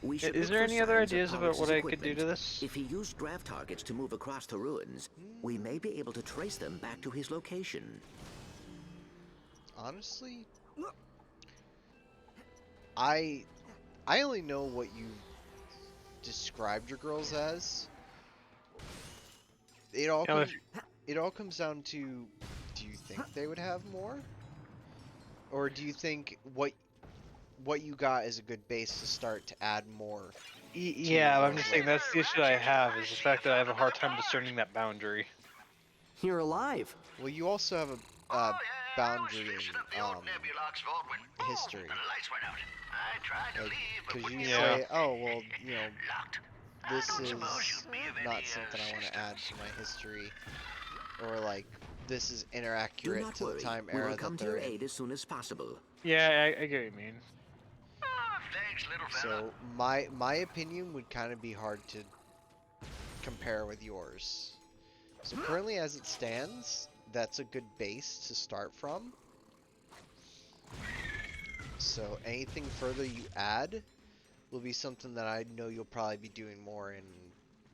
We should is look there for any other signs of ideas about what Pollus's I could do equipment. to this? If he used grav targets to move across the ruins, we may be able to trace them back to his location. Honestly, I only know what you described your girls as. It all comes down to, do you think they would have more, or do you think what you got is a good base to start to add more? Yeah, I'm just saying that's the issue I have, is the fact that I have a hard time discerning that boundary. You're alive. Well, you also have a boundary in history. Because you say, oh, well, you know, this is not something I want to add to my history, or like, this is inaccurate to the time era that come to they're your in. aid as soon as possible. Yeah, I get what you mean. So my opinion would kind of be hard to compare with yours. So currently as it stands, that's a good base to start from. So anything further you add will be something that I know you'll probably be doing more in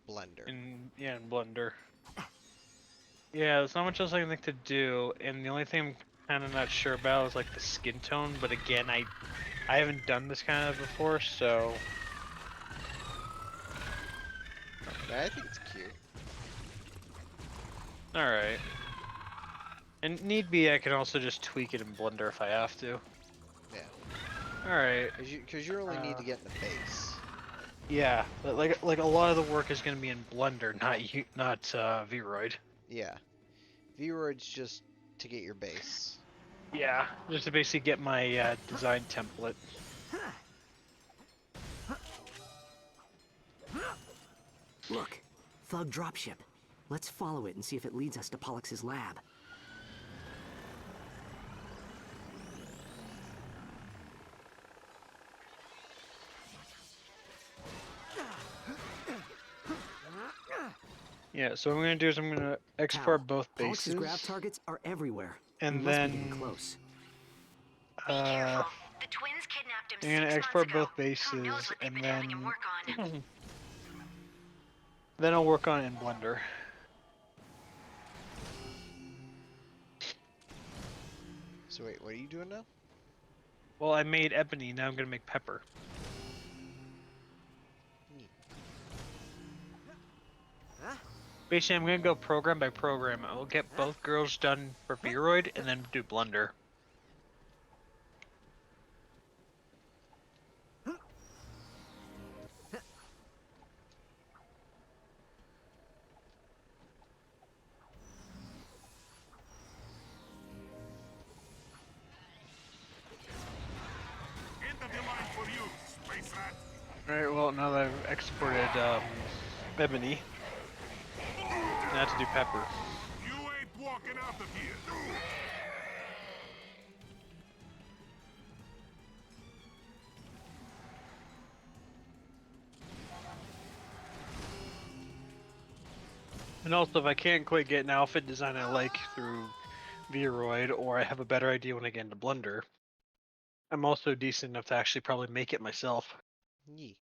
Blender. In Blender. Yeah, there's not much else I can think to do, and the only thing I'm kind of not sure about is like the skin tone. But again, I haven't done this kind of before, so. I think it's cute. All right. And need be, I can also just tweak it in Blender if I have to. Yeah. All right. Because you only need to get in the base. Yeah, but like a lot of the work is going to be in Blender, not Vroid. Yeah. Vroid's just to get your base. Yeah, just to basically get my design template. Look, Thug dropship. Let's follow it and see if it leads us to Pollux's lab. Yeah, so what I'm going to do is I'm going to export Cal, both Pollux's bases. grav targets are everywhere. And we then... must be getting close. Be careful. The twins kidnapped him I'm going to 6 export months ago. both bases, Who knows what they've and been then... having him work on. Then I'll work on it in Blender. So wait, what are you doing now? Well, I made ebony, now I'm going to make pepper. Basically, I'm going to go program by program. I will get both girls done for Vroid, and then do Blender. Alright, well, now that I've exported ebony, now I have to do pepper. You ain't walking out of here. And also, if I can't quite get an outfit design I like through Vroid, or I have a better idea when I get into Blender, I'm also decent enough to actually probably make it myself. Yee.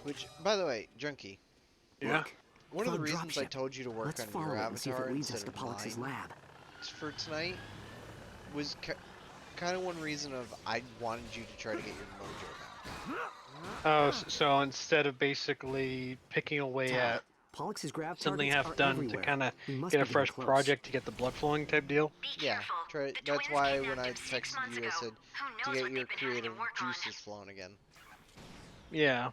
Which, by the way, Junkie. Yeah. Look, one of the Thug reasons I dropship. told you to work Let's on follow your it and see if avatar it leads us instead to of Pollux's mine lab. for tonight was kind of one reason of I wanted you to try to get your mojo back. Oh, so instead of basically picking away at Pollux's grav something targets I've are done everywhere. to kind of We must get a be getting fresh close. project to get the blood flowing type deal. Yeah, try. That's why when I texted you, I said to get your creative juices flowing again. Yeah.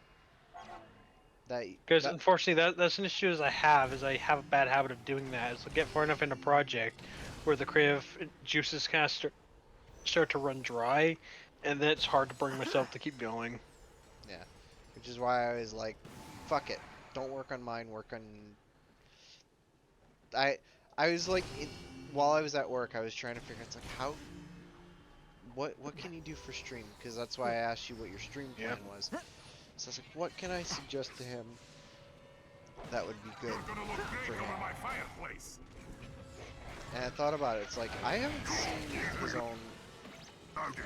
That Because unfortunately, that's an issue I have a bad habit of doing that. Is to get far enough in a project where the creative juices kind of start to run dry, and then it's hard to bring myself to keep going. Yeah, which is why I was like, fuck it, don't work on mine, work on... I was like, while I was at work, I was trying to figure out, it's like, how... What can you do for stream? Because that's why I asked you what your stream plan was. So I was like, what can I suggest to him that would be good for him? And I thought about it, it's like, I haven't seen his own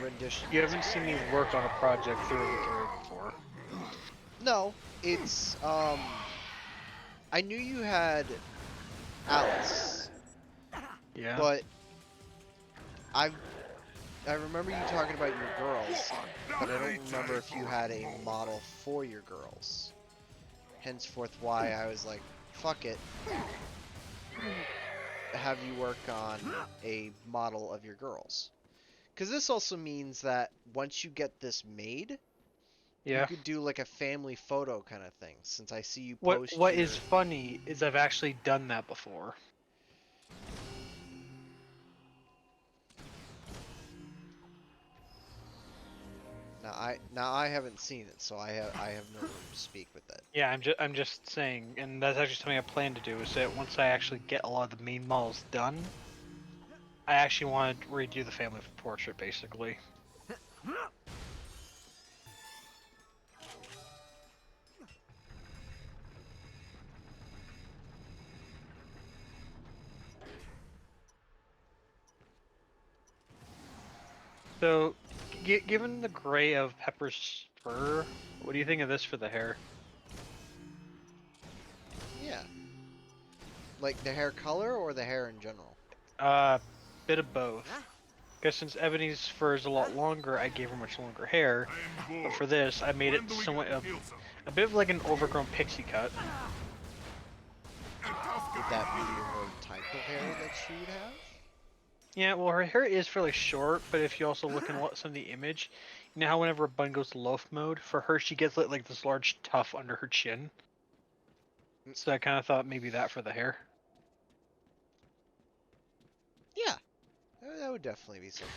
rendition. You haven't seen me work on a project through and through before. No, it's, I knew you had Alice. Yeah. But I remember you talking about your girls, but I don't remember if you had a model for your girls. Henceforth why I was like, fuck it. Have you work on a model of your girls. Because this also means that once you get this made, you could do like a family photo kind of thing, since I see you post What is funny is I've actually done that before. Now I haven't seen it, so I have no room to speak with that. Yeah, I'm just saying, and that's actually something I plan to do. Is that once I actually get a lot of the main models done, I actually want to redo the family portrait, basically. So, given the gray of Pepper's fur, what do you think of this for the hair? Yeah. Like the hair color or the hair in general? Bit of both. Because since Ebony's fur is a lot longer, I gave her much longer hair. But for this, I made it somewhat a bit of like an overgrown pixie cut. Would that be her type of hair that she would have? Yeah, well, her hair is fairly short, but if you also look in some of the image, you know how whenever a bun goes to loaf mode, for her she gets like this large tuft under her chin. So I kind of thought maybe that for the hair. Yeah, that would definitely be something.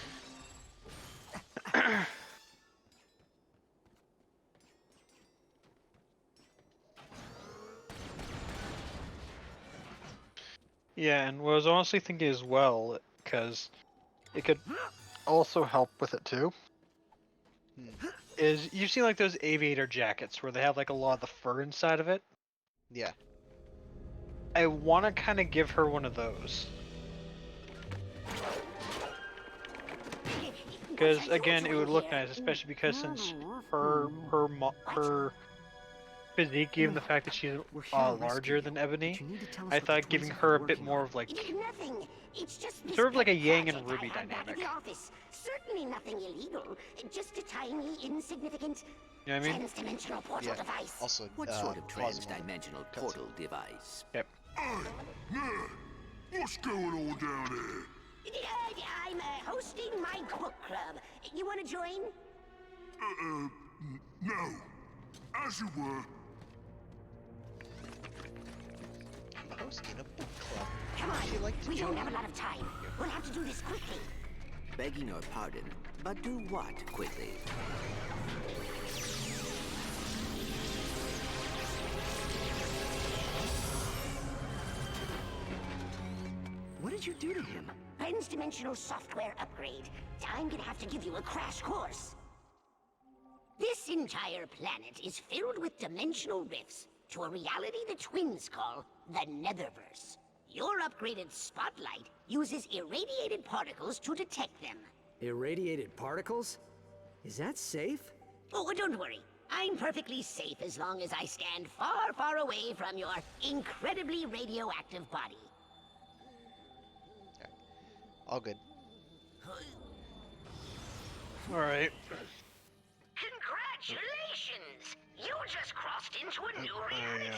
Yeah, and what I was honestly thinking as well, because it could also help with it too, is you've seen like those aviator jackets where they have like a lot of the fur inside of it? Yeah. I want to kind of give her one of those. Because again, it would look nice, especially because since her physique, given the fact that she's larger than Ebony, I thought giving her a bit more of like Nothing. It's just sort of like a Yang and project Ruby I have back at dynamic. the office. Certainly nothing illegal. Just a tiny, insignificant You know what I mean? trans-dimensional portal device. Also, What sort of trans-dimensional portal device? Yep. What's going on down there? I'm hosting my book club. You want to join? No. As you were. I'm hosting a book club. Come on, Would you like to we join? don't have a lot of time. We'll have to do this quickly. Begging your pardon, but do what quickly? What did you do to him? Trans-dimensional software upgrade. I'm gonna have to give you a crash course. This entire planet is filled with dimensional rifts to a reality the twins call the Netherverse. Your upgraded spotlight uses irradiated particles to detect them. Irradiated particles? Is that safe? Oh, don't worry. I'm perfectly safe as long as I stand far, far away from your incredibly radioactive body. All good. Alright. Congratulations! You just crossed into a new reality.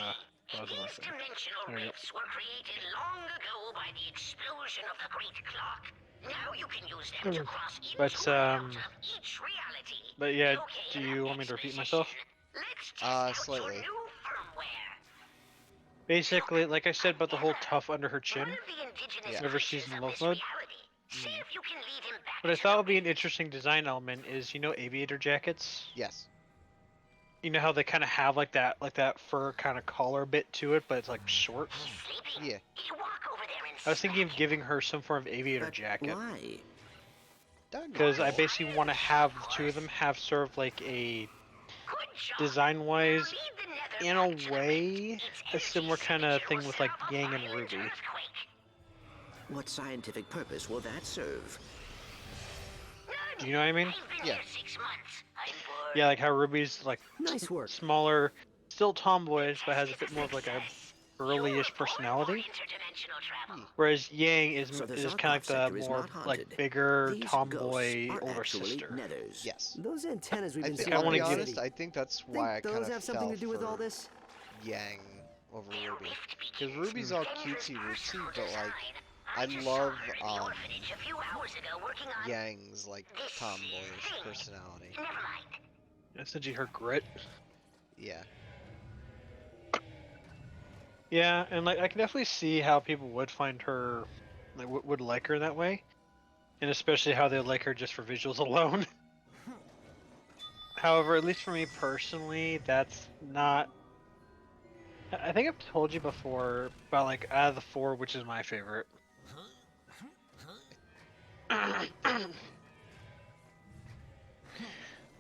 These dimensional rifts were created long ago by the explosion of the Great Clock. Now you can use them to cross into But each reality. but yeah, do you want me to repeat myself? Slightly. Basically, like I said about the whole tuft under her chin, whenever she's in loaf mode. What I thought would be an interesting design element is, you know, aviator jackets. Yes. You know how they kind of have like that fur kind of collar bit to it, but it's like short. Yeah. I was thinking of giving her some form of aviator jacket. Why? Because I basically want to have the two of them have sort of like a design-wise, in a way, a similar kind of thing with like Yang and Ruby. What scientific purpose will that serve? Do you know what I mean? Yeah. Yeah, like how Ruby's like Nice work. smaller, still tomboyish, but has a bit more of like a girly-ish personality. Whereas Yang is kind of like the more like bigger tomboy older sister. Nethers. Yes. Those antennas we've I been think, seeing. I'll be in the honest, city. I think that's why I kind those of have something fell to do with for all this? Yang over Ruby. Because Ruby's all cutesy rootsy, but like, I love Yang's like tomboyish personality. Essentially her grit. Yeah. Yeah, and like I can definitely see how people would find her, like would like her that way, and especially how they like her just for visuals alone. However, at least for me personally, that's not. I think I've told you before about like out of the four, which is my favorite.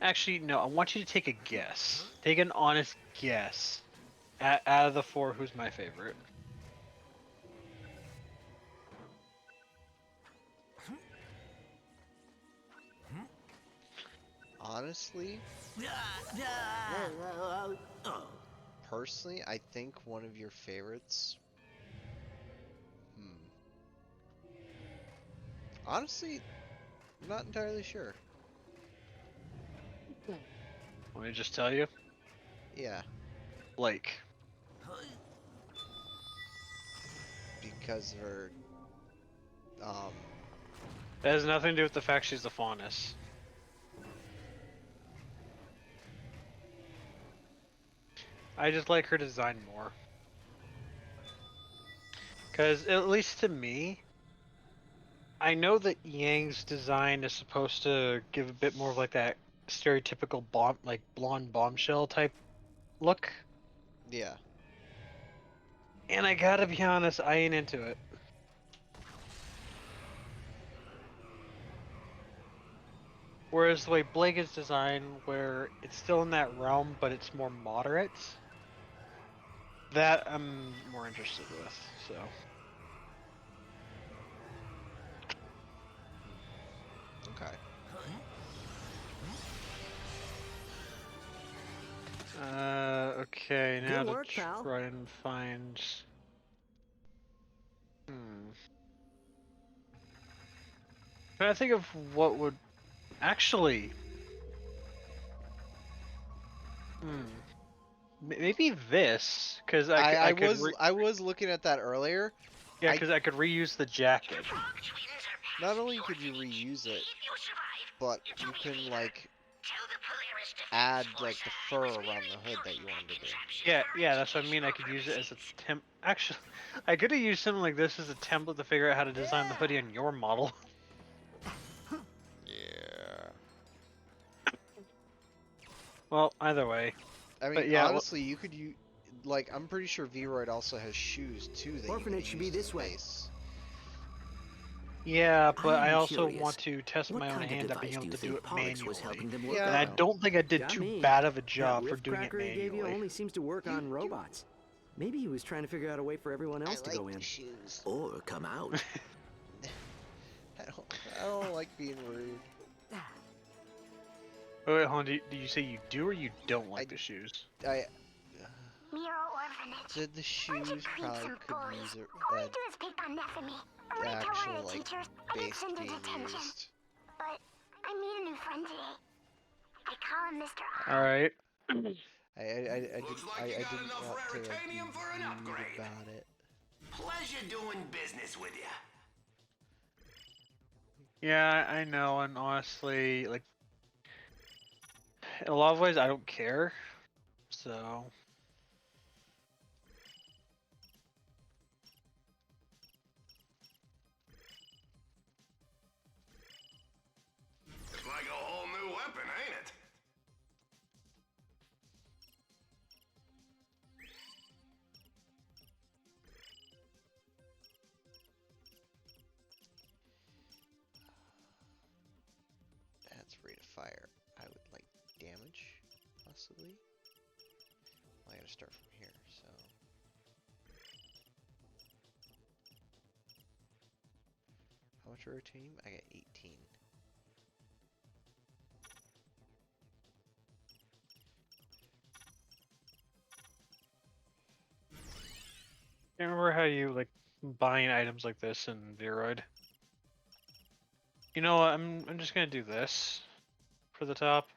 Actually, no. I want you to take a guess. Take an honest guess. Out of the four, who's my favorite? honestly, personally, I think one of your favorites. Honestly, I'm not entirely sure. Want me to just tell you? Yeah, Blake. because of her. That has nothing to do with the fact she's the faunus. I just like her design more. Because, at least to me, I know that Yang's design is supposed to give a bit more of like that stereotypical blonde bombshell type look. Yeah. And I gotta be honest, I ain't into it. Whereas the way Blake is designed, where it's still in that realm, but it's more moderate, that I'm more interested with, so. Okay. Okay, now Good work, to pal. try and find... Trying to think of what would... Actually... Maybe this, because I was looking at that earlier. Yeah, because I could reuse the jacket. Not only could you reuse it, but you can like add like the fur around the hood that you wanted to do. Yeah, that's what I mean. I could use it as a Actually, I could have used something like this as a template to figure out how to design the hoodie on your model. Yeah. Well, either way. I mean, yeah, honestly, you could use, like, I'm pretty sure V-Roid also has shoes too that Orphanage should be this way. Yeah, but I also curious. want to test What my own kind of hand at device being do able you to do think it Pollux manually. was helping them work And on? I don't think I did Got too me. bad of a That job for whiff doing it cracker he gave you manually. only seems to work on robots. Maybe he was trying to figure out a way for everyone else to go in. Shoes. Or come out. I don't like being rude. Oh, wait, hold on. Do you say you do or you don't like the shoes? The shoes probably could use it. All I do is pick on Neff and me. When I tell Actual, Ratchet like, teachers, I get base sent being into detention. used. But I made a new friend today. I call him Mr. All right. I didn't want to like, be rude about it. Pleasure doing business with you. Yeah, I know, and honestly, like, in a lot of ways, I don't care. So. It's like a whole new weapon, ain't it? That's rate of fire. I would like damage, possibly. Well, I gotta start from here, so. How much are team? I got 18. I remember how you like buying items like this in Viroid. You know what? I'm just gonna do this for the top.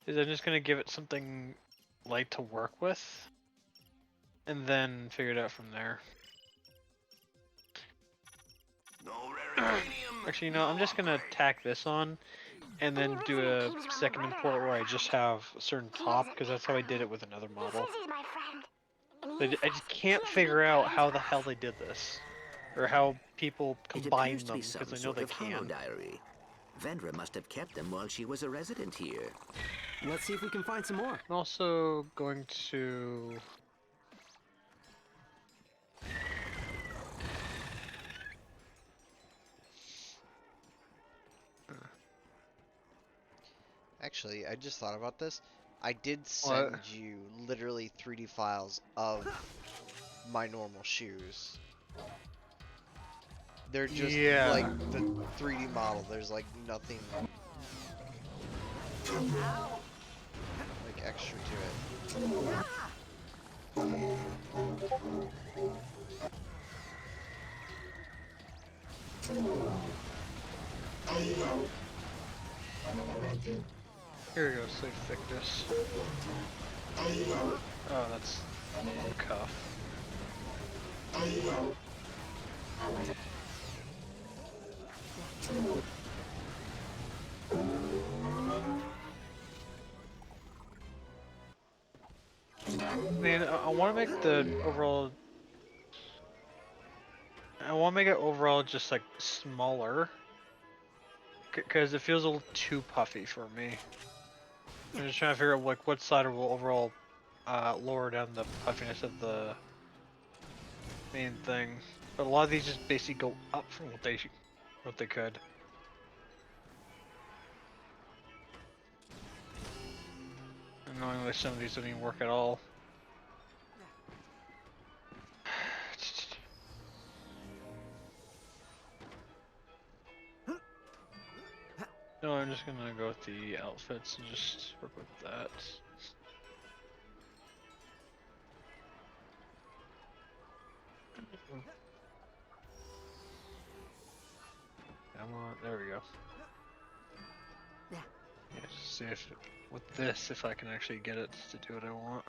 Is I'm just gonna give it something light to work with, and then figure it out from there. Actually, you know, I'm just gonna tack this on, and then do a second import where I just have a certain top, because that's how I did it with another model. But I just can't figure out how the hell they did this, or how people combine them, because I know they can. Diary. Vendra must have kept them while she was a resident here. Let's see if we can find some more. I'm also going to... Actually, I just thought about this. I did send you literally 3D files of my normal shoes. They're just like the 3D model. There's like nothing. like extra to it. Here we go, sleeve thickness. Oh, that's cuff. Man, I want to make the overall. I want to make it overall just like smaller, because it feels a little too puffy for me. I'm just trying to figure out like what side will overall lower down the puffiness of the main thing. But a lot of these just basically go up from what they could. Annoyingly, some of these don't even work at all. No, I'm just gonna go with the outfits and just work with that. Come on, there we go. Yeah, just see if with this, if I can actually get it to do what I want.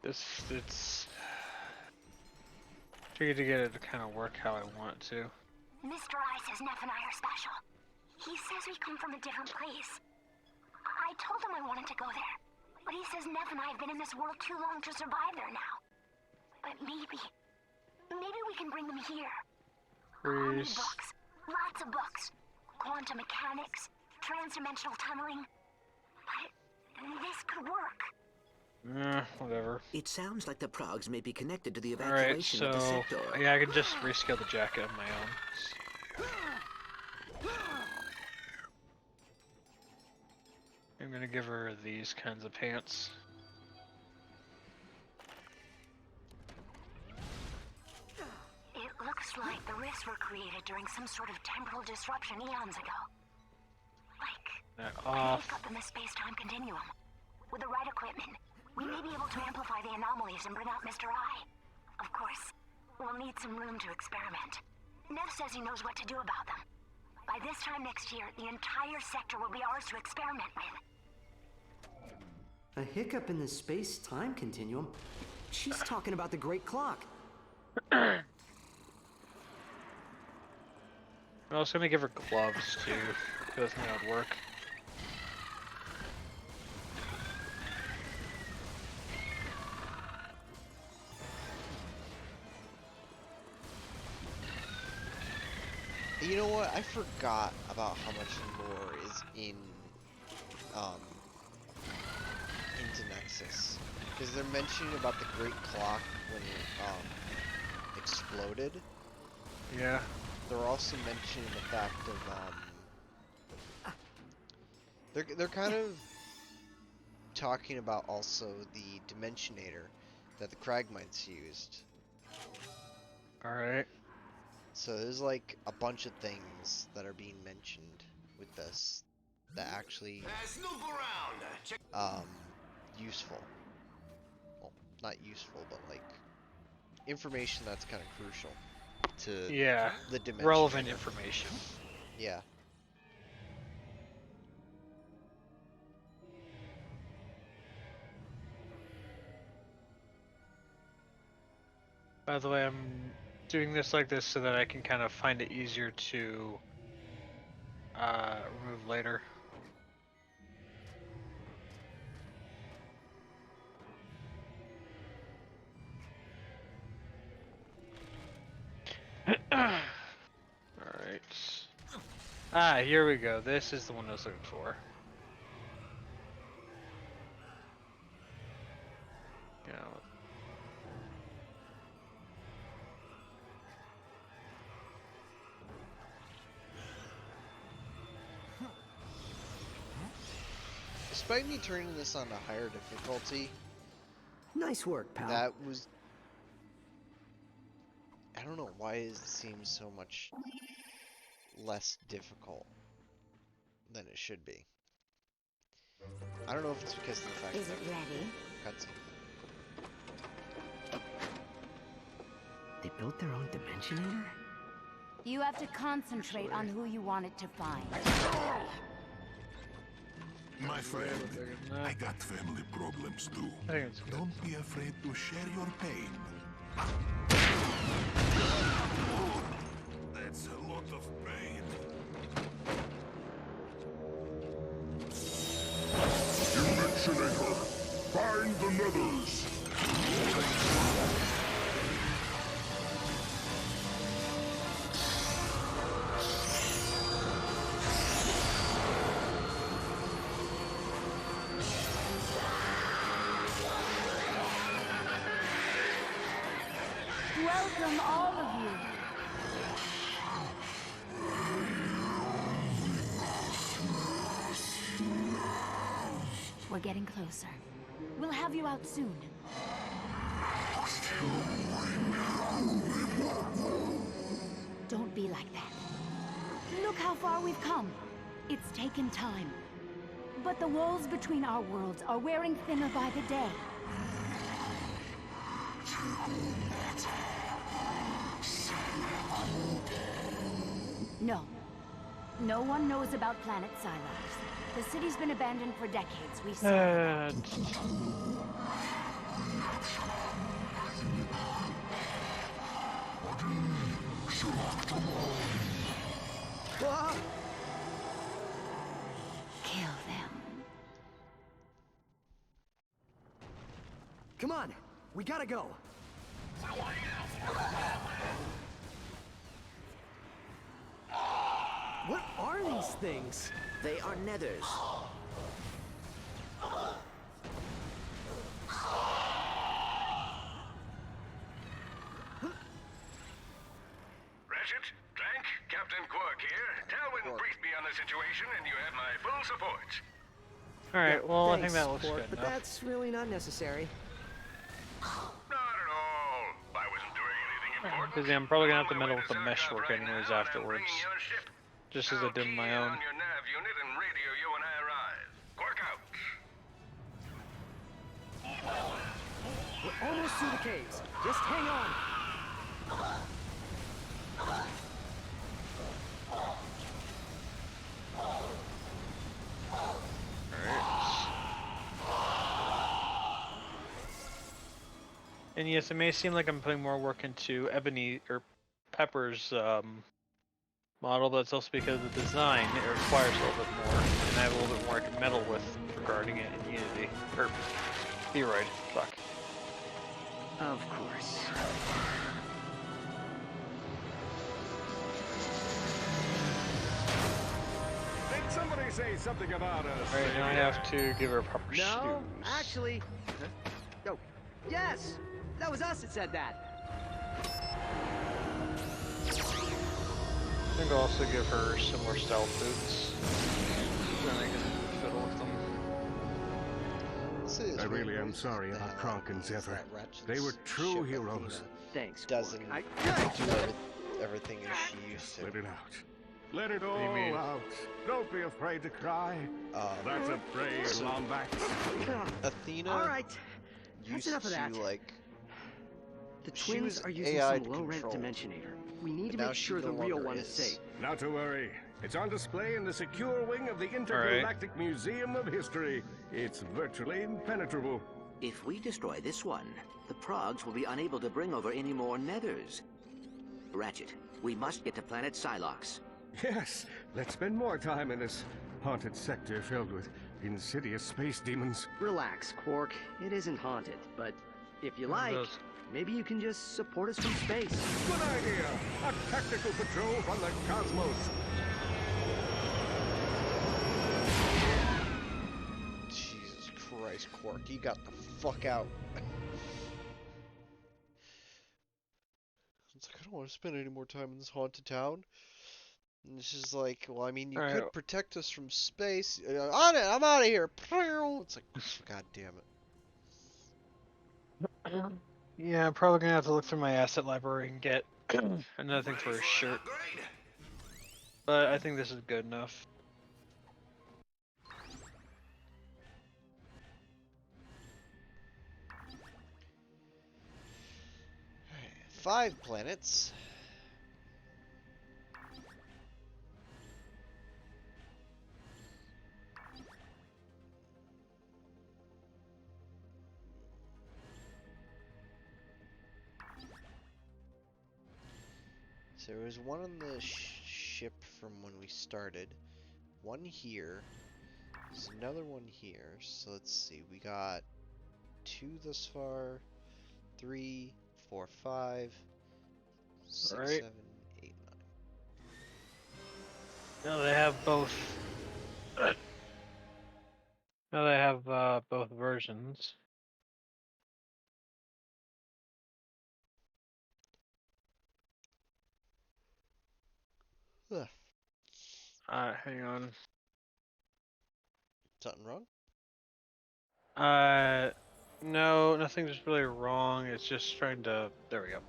It's tricky to get it to kind of work how I want it to. Mr. I says Neff and I are special. He says we come from a different place. I told him I wanted to go there, but he says Neff and I have been in this world too long to survive there now. But maybe we can bring them here. I'll need books, lots of books. Quantum mechanics, transdimensional tunneling. But this could work. Whatever. It sounds like the progs may be connected to the Alright, evacuation of the so sector. yeah, I can just rescale the jacket on my own. I'm gonna give her these kinds of pants. It looks like the rifts were created during some sort of temporal disruption eons ago. Like, off. up in the space-time continuum. With the right equipment, we may be able to amplify the anomalies and bring out Mr. I. Of course, we'll need some room to experiment. Neff says he knows what to do about them. By this time next year, the entire sector will be ours to experiment with. A hiccup in the space-time continuum? She's talking about the Great Clock. I'm also gonna give her gloves too, because I think that would work. You know what? I forgot about how much lore is into Nexus, because they're mentioning about the Great Clock when it exploded. Yeah. They're also mentioning the fact of they're kind of talking about also the Dimensionator that the Cragmites used. All right. So there's like a bunch of things that are being mentioned with this that actually useful. Well, not useful, but like information that's kind of crucial to the dimension. Relevant information. Yeah. By the way, I'm doing this like this so that I can kind of find it easier to remove later. Alright. Ah, here we go. This is the one I was looking for. Yeah. Despite me turning this on to higher difficulty, nice work, pal. That was don't know why it seems so much less difficult than it should be. I don't know if it's because of the fact Is it ready? Cutscene. They built their own Dimensionator? You have to concentrate on who you want it to find. My friend, I got family problems too. Don't be afraid to share your pain. That's a lot of pain. Dimensionator, find the nethers. Welcome, all of you. We're getting closer. We'll have you out soon. Don't be like that. Look how far we've come. It's taken time. But the walls between our worlds are wearing thinner by the day. No. No one knows about planet Silox. The city's been abandoned for decades. We saw Kill them. Come on, we gotta go. What are these things? They are nethers. Ratchet, Clank, Captain Quark here. Talwyn briefed me on the situation, and you have my full support. Alright, well, Thanks, I think that looks Quark, good but enough. that's really not necessary. Not at all. I wasn't doing anything important. Because I'm probably gonna have to meddle with the mesh work anyways afterwards. Just as I did in my own. On your nav unit and radio you when I arrive. Quark out. We're almost through the caves. Just hang on. And yes, it may seem like I'm putting more work into Ebony or Pepper's model, but it's also because of the design. It requires a little bit more, and I have a little bit more I can meddle with regarding it in Unity. Or Theroid. Fuck. Of course. Did somebody say something about us? Alright, now I have to give her proper shoes. No, actually. Oh, yes! That was us that said that. I think I'll also give her some more stealth boots. Then I can fiddle with them. I really am sorry about Kronk and Zephyr. They were true heroes. Thanks, Doesn't do everything as she used to. Let it out. Let it all out. Don't be afraid to cry. That's a brave Lombax. Athena All right. That's used enough of that. to, like, The she twins was are using AI some low-rent controlled. Dimensionator. We need to But now make she sure no the real longer one is safe. Not to worry. It's on display in the secure wing of the Intergalactic Museum of History. It's virtually impenetrable. If we destroy this one, the Progs will be unable to bring over any more nethers. Ratchet, we must get to planet Silox. Yes, let's spend more time in this haunted sector filled with insidious space demons. Relax, Quark. It isn't haunted, but if you like, maybe you can just support us from space. Good idea! A tactical patrol from the cosmos. Jesus Christ, Quark, you got the fuck out. It's like, I don't want to spend any more time in this haunted town. And it's just like, well, I mean, you could protect us from space. On it, I'm out of here. It's like, God damn it. Yeah, I'm probably gonna have to look through my asset library and get another thing for a shirt. But I think this is good enough. Alright, 5 planets. So there was one on the ship from when we started. One here. There's another one here. So let's see. We got 2 thus far. 3, 4, 5, 6, Right. 7, 8, 9. Now they have both. Now they have both versions. Ugh. Hang on. Something wrong? No, nothing's really wrong. It's just trying to. There we go.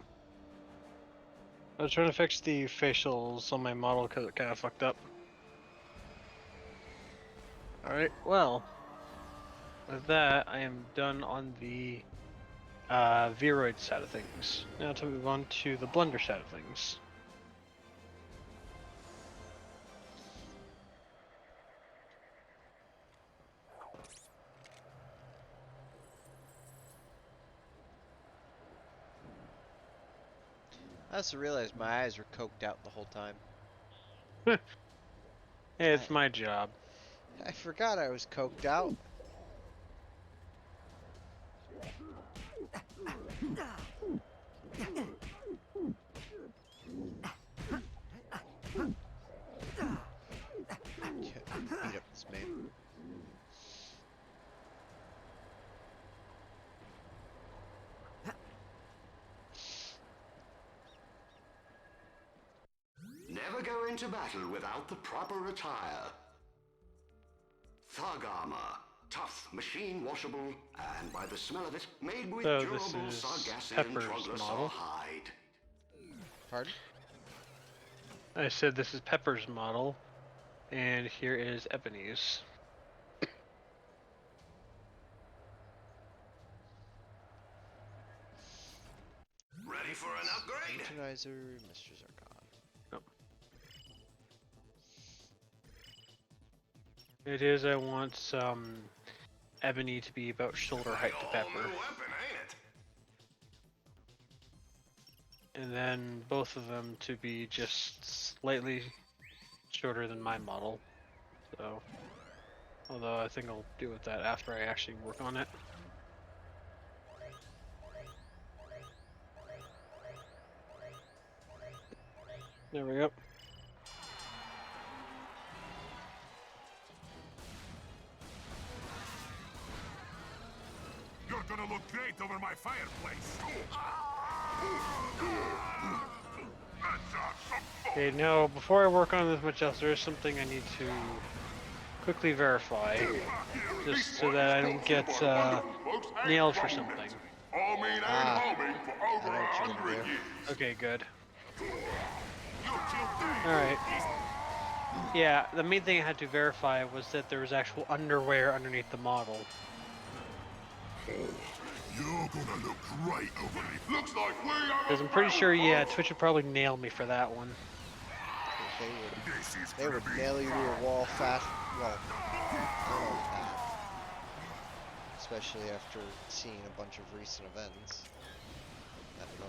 I was trying to fix the facials on my model because it kind of fucked up. Alright, well. With that, I am done on the Viroid side of things. Now to move on to the Blender side of things. I also realized my eyes were coked out the whole time. Hey, it's my job. I forgot I was coked out. Beat up this man. Never go into battle without the proper attire. Thug armor. Tough, machine washable, and by the smell of it, made with So durable this is sargassum and Pepper's troglodyte model. hide. Pardon? I said this is Pepper's model, and here is Ebony's. Ready for an upgrade? Patronizer, Mr. Zarkon. Nope. It is, I want some Ebony to be about shoulder height to Pepper. Weapon, ain't it? And then both of them to be just slightly shorter than my model. So, although I think I'll deal with that after I actually work on it. There we go. You're gonna look great over my fireplace. Okay, now before I work on this much else, there is something I need to quickly verify, just so that I don't get nailed for something. Okay, good. Alright. Yeah, the main thing I had to verify was that there was actual underwear underneath the model. You're gonna look great over me. Looks like we have Because I'm pretty sure, yeah, Twitch would probably nail me for that one. They would nail you to a wall fast. Well, especially after seeing a bunch of recent events.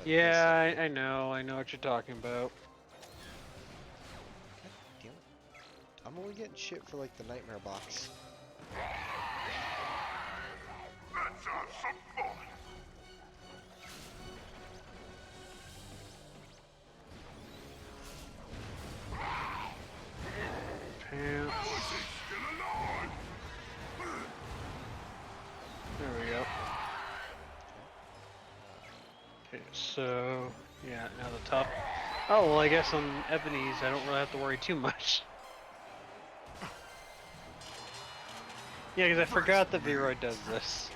Yeah, I know what you're talking about. God damn it. I'm only getting shit for like the nightmare box. Let's have some fun. Pants. There we go. Okay, so yeah, now the top. Oh well, I guess on Ebony's I don't really have to worry too much. Yeah, because I forgot that Viroid does this.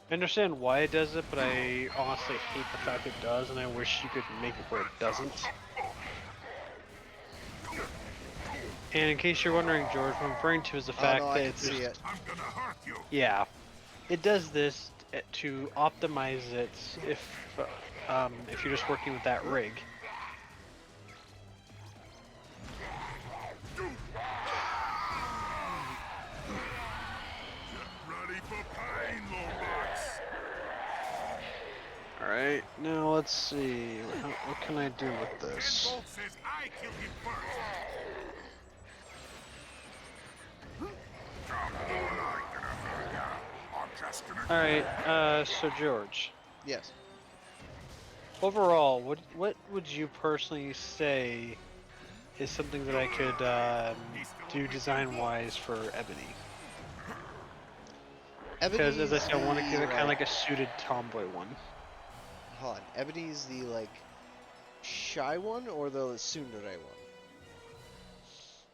I understand why it does it, but I honestly hate the fact it does, and I wish you could make it where it doesn't. And in case you're wondering, George, what I'm referring to is the fact no, that I can see it. Yeah, it does this to optimize it if you're just working with that rig. Ready for pain, Lombax. Alright, now let's see. What can I do with this? Bolt says I killed him first. Come on, I ain't gonna hurt ya. I'm just gonna. Alright, so George. Yes. Overall, what would you personally say is something that I could do design-wise for Ebony? Because as I said, I want to give it kind of like a suited tomboy one. Hold on, Ebony's the like shy one or the tsundere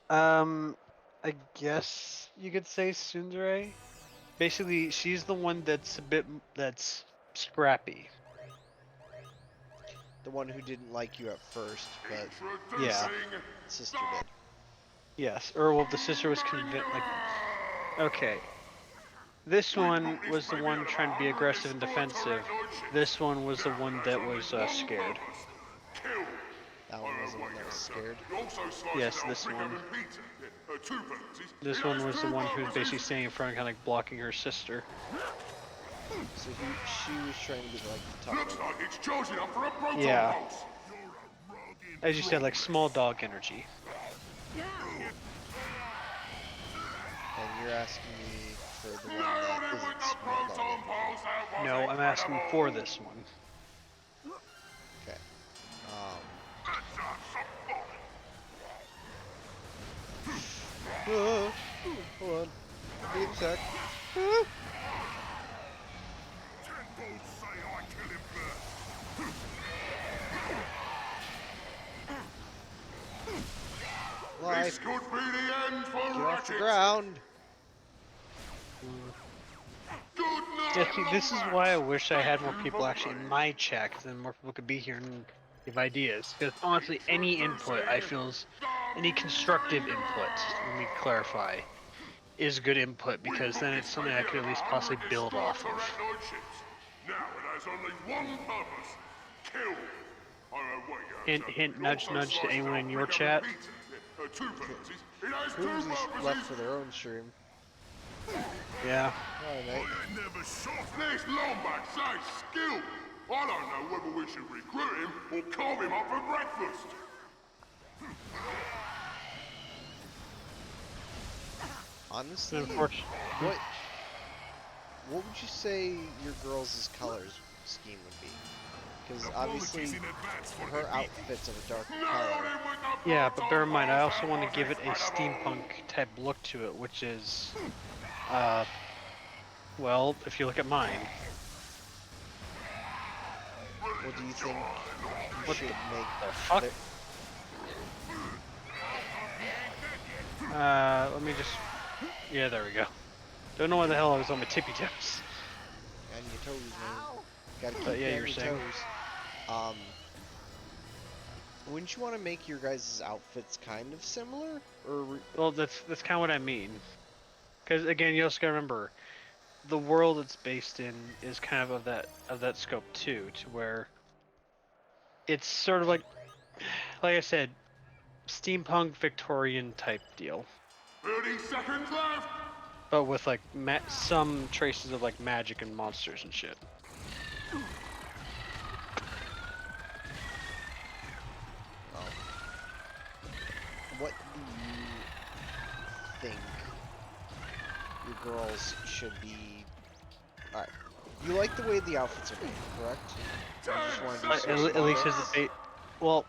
one? I guess you could say tsundere. Basically, she's the one that's scrappy. The one who didn't like you at first, but yeah, sister did. Yes, or well, the sister was convinced. Like, okay, this one was the one trying to be aggressive and defensive. This one was the one that was scared. That one was the one that was scared? Yes, this one. This one was the one who was basically standing in front and kind of like blocking her sister. So she was trying to be like the tougher one. Yeah. As you said, like small dog energy. And you're asking me for the one that isn't small dog energy. No, I'm asking for this one. Okay. Hold on. Be a sec. This could be the end for Get Ratchet. off the ground. Yeah, see, this is why I wish I had more people actually in my chat, because then more people could be here and give ideas. Because honestly, any input I feel is any constructive input. Let me clarify. Is good input because then it's something I could at least possibly build off of. Now it has only one purpose: kill. Hint, hint, nudge, nudge to anyone in your chat. Who's left for their own stream? Yeah. Alright, mate. Never shot this Lombax says skill. I don't know whether we should recruit him or carve him up for breakfast. Honestly, what would you say your girls' colors scheme would be? Because obviously her outfit's of a dark color. Yeah, but bear in mind, I also want to give it a steampunk type look to it, which is, well, if you look at mine. What do you think you should make the fuck? Let me just... Yeah, there we go. Don't know why the hell I was on my tippy toes. And your toes, man. Gotta keep yeah, your you're saying. toes. Wouldn't you want to make your guys' outfits kind of similar? Or well, that's kind of what I mean. Because again, you also gotta remember, the world it's based in is kind of that scope too, to where it's sort of like I said, steampunk Victorian type deal. 30 seconds left. But with like some traces of like magic and monsters and shit. Well, what do you think your girls should be? Alright, you like the way the outfits are made, correct? At least as a bait. Well,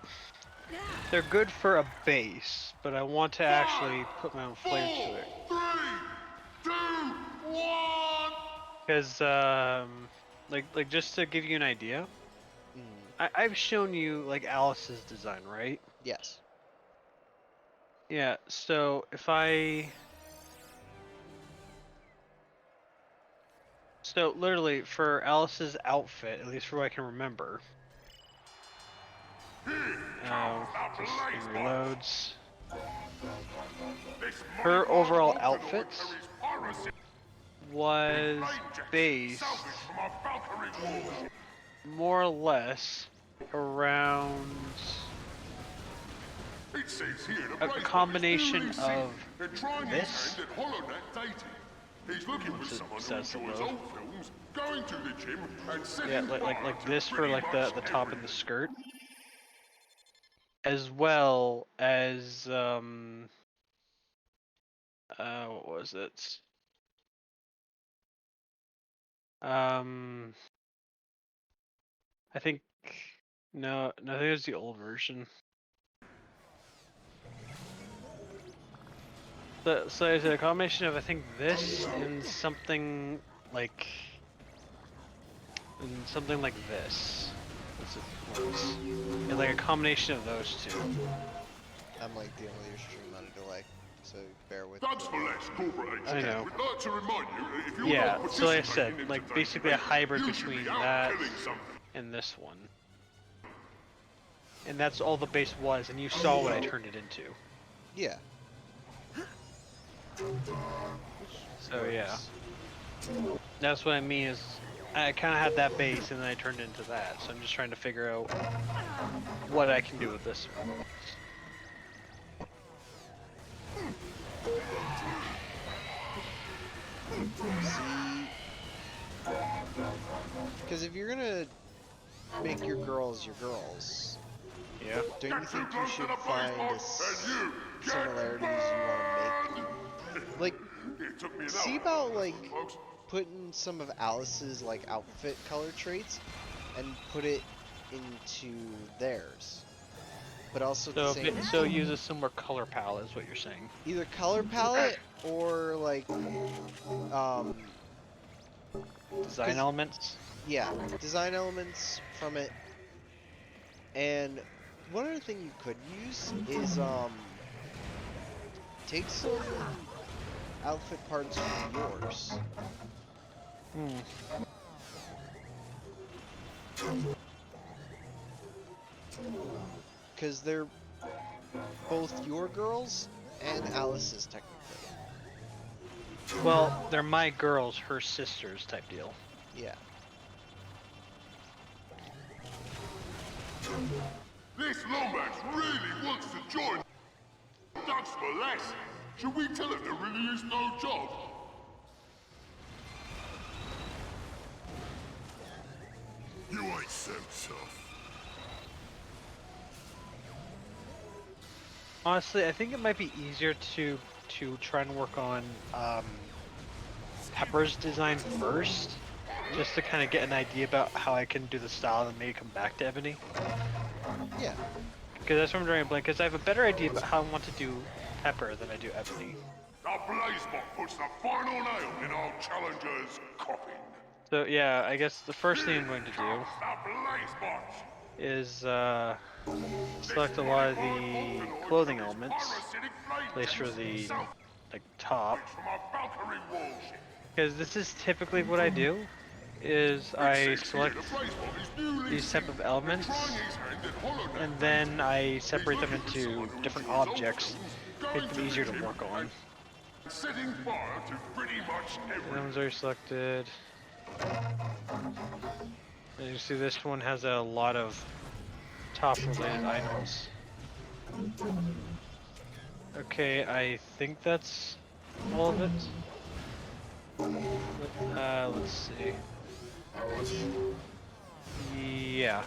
they're good for a base, but I want to actually put my own flair to it. 3, 2, 1. Because, like just to give you an idea, I've shown you like Alice's design, right? Yes. Yeah. So if I So literally, for Alice's outfit, at least for what I can remember, this thing reloads. Her overall outfit was based more or less around a combination of this. He's looking for someone who enjoys old films, going to the gym, and setting like this for like the top and the skirt, as well as what was it? I think no, I think it was the old version. So it's a combination of I think this and something like this. Yeah, like a combination of those two. I'm like the only stream on a delay, so bear with That's for less corporation. I know. We'd like to remind you, if you're Yeah, not so like I said, participating in like today's basically a event, hybrid you should be between out that killing something. and this one. And that's all the base was, and you saw what I turned it into. Yeah. So yeah. That's what I mean is, I kind of had that base and then I turned it into that. So I'm just trying to figure out what I can do with this one. See, because if you're gonna make your girls, yeah, don't you think you should find similarities you want to make? Like, see about like putting some of Alice's like outfit color traits and put it into theirs, but also at the same so use a similar color palette is what you're saying. Either color palette or like design elements. Yeah, design elements from it. And one other thing you could use is take some outfit parts from yours. Because they're both your girls and Alice's technically. Well, they're my girls, her sisters type deal. Yeah. This Lomax really wants to join. That's for less. Should we tell him there really is no job? You ain't so tough. Honestly, I think it might be easier to try and work on Pepper's design first, just to kind of get an idea about how I can do the style and maybe come back to Ebony. Yeah. Because that's what I'm drawing a blank, because I have a better idea about how I want to do Pepper than I do Ebony. The Blazebot puts the final nail in our challenger's coffin. So yeah, I guess the first thing I'm going to do is select a lot of the clothing elements, place for the like top, because this is typically what I do. Is I select these type of elements, and then I separate them into different objects, make them easier to work on. Setting fire to pretty much everything. That one's already selected. As you see, this one has a lot of top-related items. Okay, I think that's all of it. Let's see. Yeah.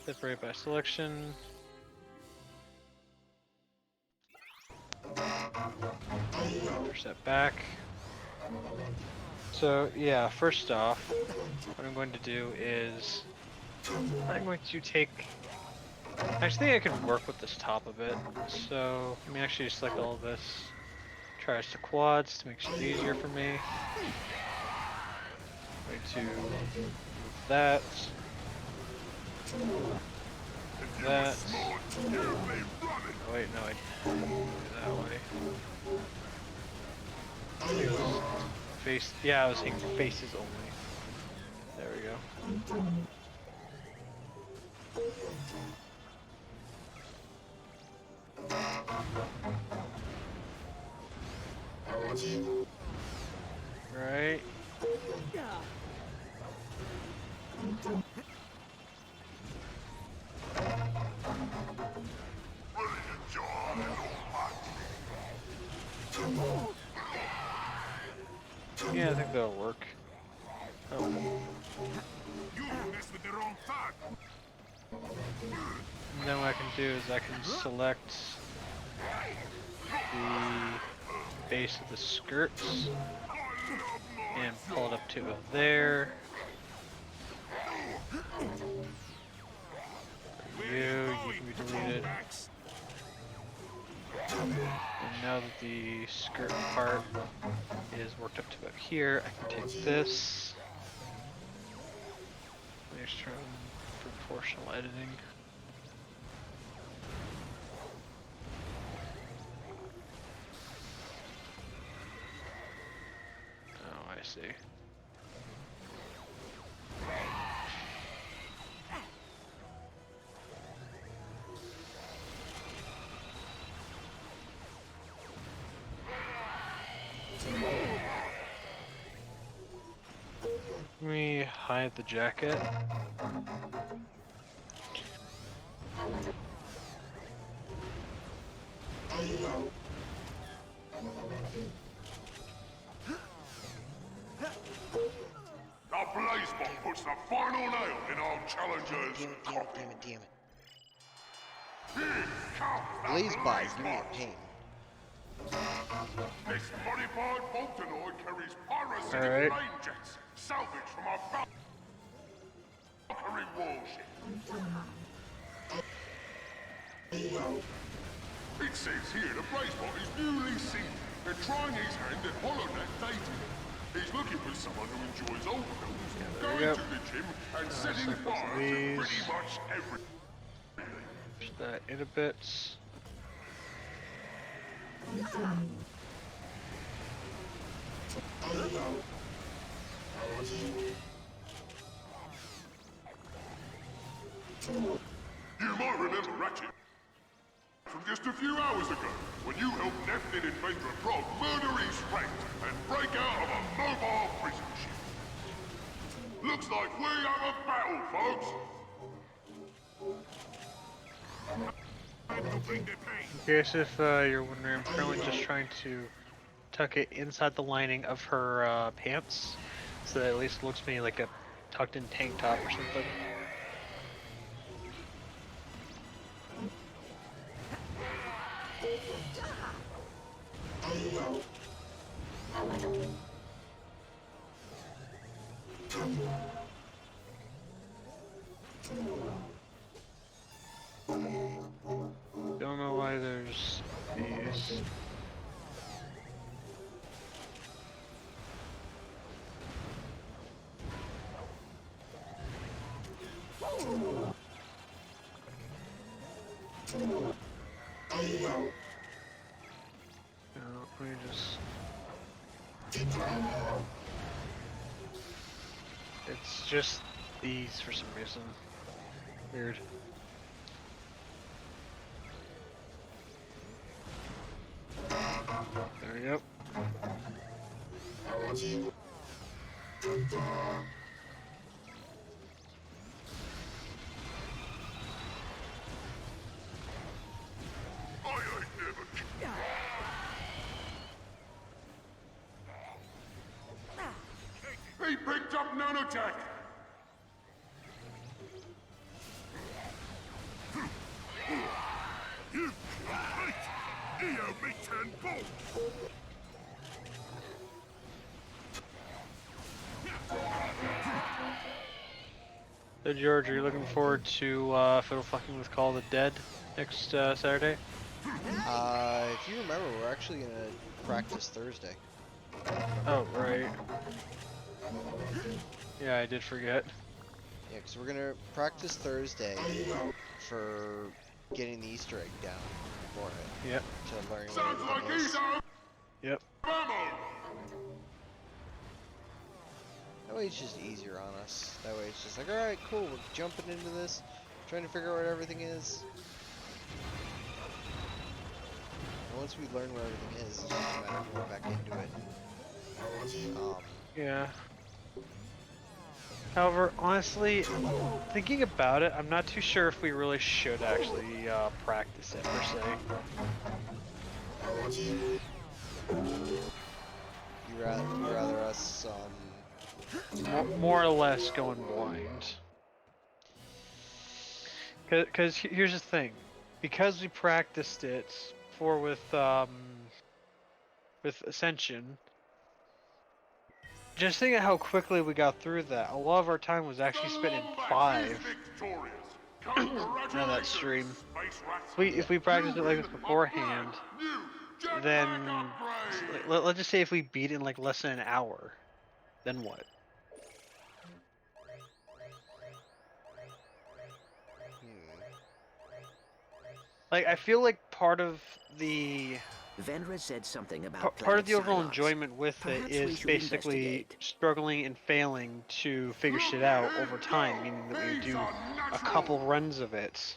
Separate by selection. Push that back. So yeah, first off, what I'm going to do is I'm going to take. I actually think I can work with this top a bit. So let me actually select all of this. Try to quads to make it easier for me. Going to move that. That. Oh wait, no, I didn't do it that way. It was face. Yeah, I was saying faces only. There we go. Right. Yeah, I think that'll work. Oh. You mess with the wrong thug. And then what I can do is I can select the base of the skirts and pull it up to there. You can be deleted. And now that the skirt part is worked up to about here, I can take this. Let's try proportional editing. Oh, I see. Let me hide the jacket. Now Blazebot puts the final nail in our challenger's coffin. Damn it. Here comes the Blazebot is giving me a pain. This modified Volcanoid carries pyrocytic Alright. flame jets, salvaged from our Valkyrie warship. It says here the Blazebot is newly single and trying his hand at HoloNet dating. He's looking for someone who enjoys old films, going to the gym, and setting fire to pretty much everything. Push that in a bit. You might remember Ratchet from just a few hours ago, when you helped Neptune Invader Prog murder his friend and break out of a mobile prison ship. Looks like we have a battle, folks! In case if you're wondering, I'm currently just trying to tuck it inside the lining of her pants, so that at least looks to me like a tucked in tank top or something. Don't know why there's these. Let me just... It's just these for some reason. Weird. There we go. He picked up nanotech! You right! You owe me 10 bolts! So George, are you looking forward to Fiddle Fucking with Call of the Dead next Saturday? If you remember, we're actually gonna practice Thursday. Oh, right. Yeah, I did forget. Yeah, because we're gonna practice Thursday for getting the Easter egg down. for it. Yep. To learn what everything is. Yep. That way it's just easier on us. That way it's just like, alright, cool, we're jumping into this, trying to figure out what everything is. And once we learn what everything is, it's just a matter of going back into it. Yeah. However, honestly, thinking about it, I'm not too sure if we really should actually practice it per se. You rather us more or less going blind. Because here's the thing, because we practiced it before with Ascension. Just think of how quickly we got through that. A lot of our time was actually spent in 5. Now that stream. If we practiced it like this beforehand, then let's just say if we beat it in like less than an hour, then what? Like I feel like part of the Vendra said something about part of the overall Psylocke. enjoyment with Perhaps it we is should basically investigate. struggling and failing to figure shit out over time, meaning that we do a couple runs of it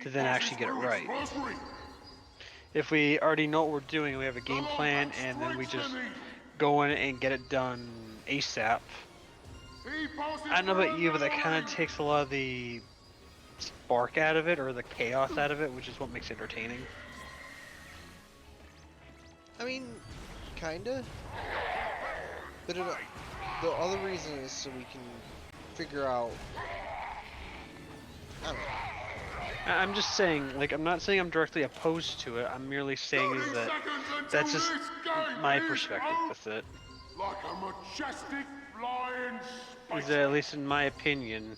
to then actually get it right. If we already know what we're doing, we have a game plan, and then we just go in and get it done ASAP. I don't know about you, but that kind of takes a lot of the spark out of it, or the chaos out of it, which is what makes it entertaining. I mean, kinda. But the other reason is so we can figure out. I don't know. I'm just saying, like, I'm not saying I'm directly opposed to it. I'm merely saying is that that's just my perspective with it. Like a majestic flying Is that, at least in my opinion,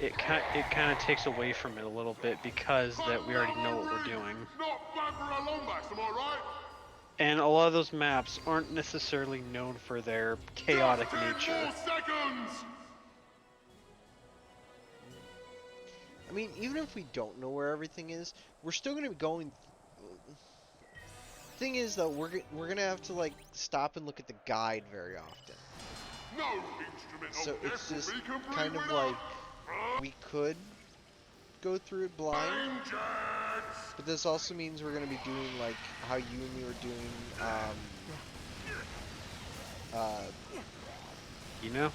it kind of takes away from it a little bit because that we already know what we're doing. Not bad for a lombax, am I right? And a lot of those maps aren't necessarily known for their chaotic nature. I mean, even if we don't know where everything is, we're still gonna be going. Thing is, though, we're gonna have to like stop and look at the guide very often. No instrument So of it's death just will be complete kind of without- like we could go through it blind, but this also means we're gonna be doing like how you and me were doing. Kino.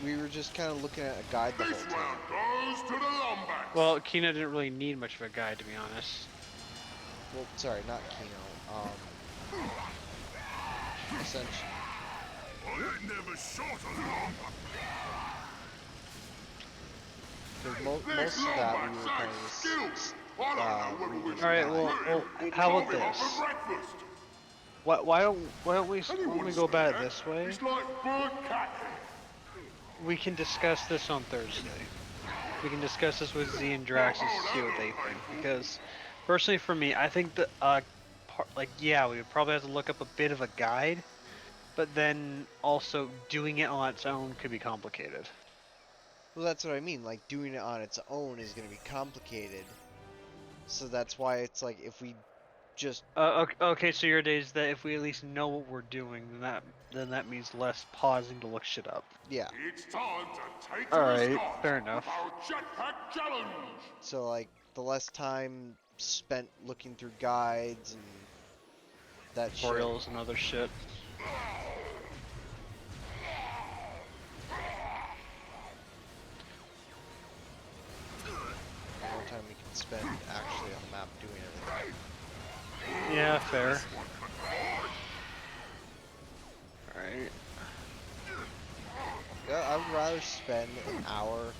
We were just kind of looking at a guide the whole time. Goes to the lombax. Well, Kino didn't really need much of a guide, to be honest. Well, sorry, not Kino. Ascension. I ain't never shot a lombax. Because most of that we were kind of just. Alright, well, how about this? Why don't we go about it this way? We can discuss this on Thursday. We can discuss this with Z and Drax and see what they think. Because, personally for me, I think that, yeah, we would probably have to look up a bit of a guide, but then also doing it on its own could be complicated. Well, that's what I mean. Like, doing it on its own is going to be complicated. So that's why it's like, if we just... okay, so your day is that if we at least know what we're doing, then that means less pausing to look shit up. Yeah. It's time to take Alright, fair enough. our jetpack challenge. So, like, the less time spent looking through guides and that tutorials shit. and other shit. The more time we can spend actually on the map doing everything. Yeah, fair. Alright. Yeah, I would rather spend an hour,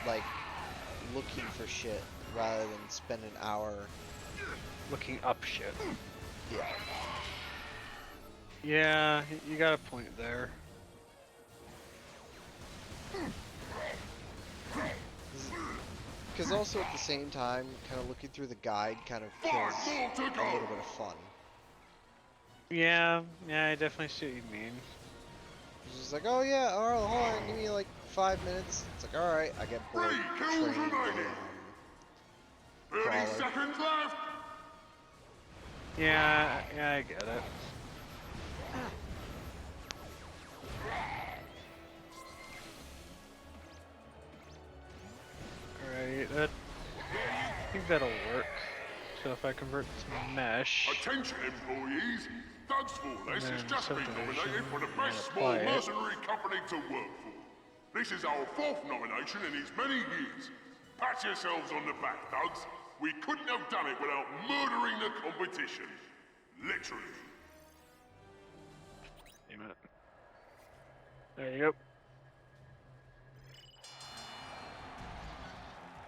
like, looking for shit, rather than spend an hour... looking up shit. Yeah. Yeah, you got a point there. Because also at the same time, kind of looking through the guide kind of kills a little bit of fun. Yeah, I definitely see what you mean. It's just like, oh yeah, alright, hold on, give me like 5 minutes. It's like, alright, I get bored training smaller. seconds left. Yeah, I get it. Alright, I think that'll work. So if I convert to mesh... Attention employees, Thugs for Less has just been subdivision, nominated for the and best apply small it. mercenary company to work for. This is our 4th nomination in as many years. Pat yourselves on the back, Thugs. We couldn't have done it without murdering the competition. Literally. Damn it. There you go.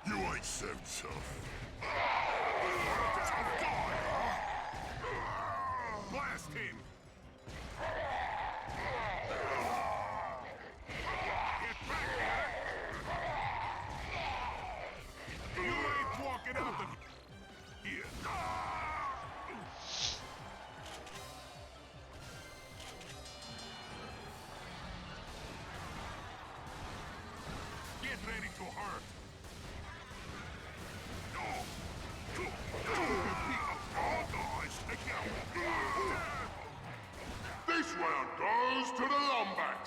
You ain't so tough. Blast him! Get back here! You ain't walking out of here! Get ready to hurt! This round goes to the Lombax.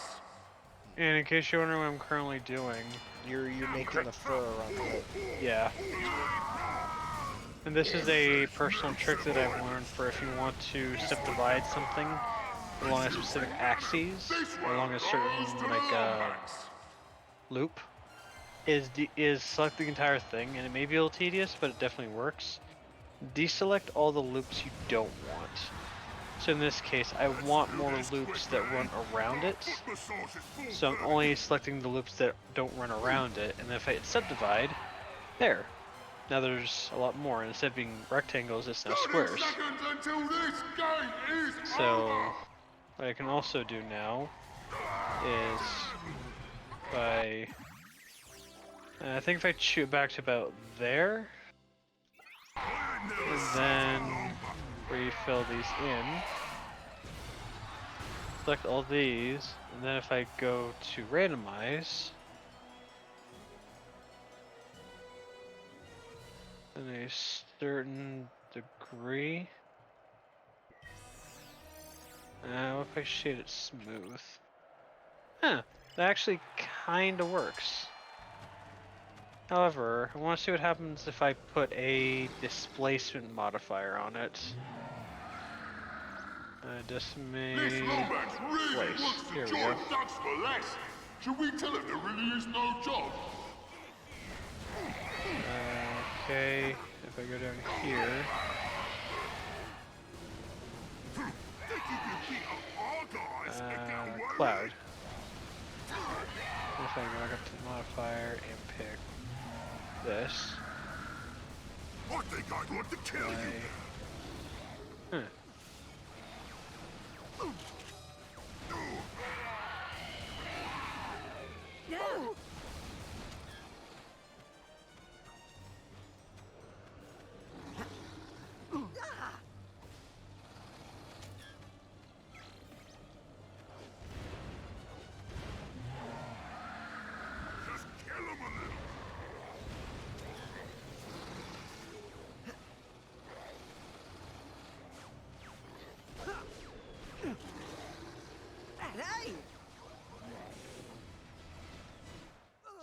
And in case you're wondering what I'm currently doing, You're making the fur around it. yeah. And this is a personal trick that I've learned for if you want to subdivide something along a specific axis, or along a certain loop, is select the entire thing, and it may be a little tedious, but it definitely works. Deselect all the loops you don't want. So in this case, I want more loops that run around it, so I'm only selecting the loops that don't run around it, and if I hit subdivide, there. Now there's a lot more, and instead of being rectangles, it's now squares. So, what I can also do now is, I think if I shoot back to about there, and then refill these in, select all these, and then if I go to randomize, in a certain degree, what if I shade it smooth? Huh, that actually kinda works. However, I want to see what happens if I put a displacement modifier on it. Decimate place. Here we go. Should we tell him there really is no job? Okay, if I go down here. Cloud. If I go up to the modifier and pick this. I think I'd want to kill you. Huh.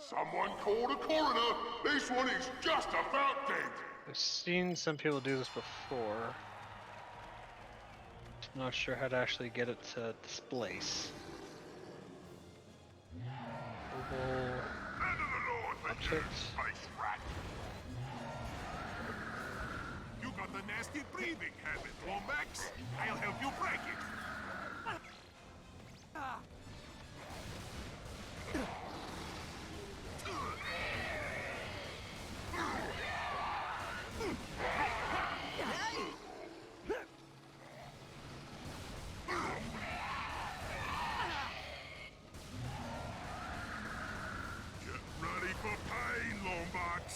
Someone called a coroner. This one is just about dead. I've seen some people do this before. I'm not sure how to actually get it to displace. Ratchet. You got the nasty breathing habit, Wombax. I'll help you break it. Get ready for pain, Lombax.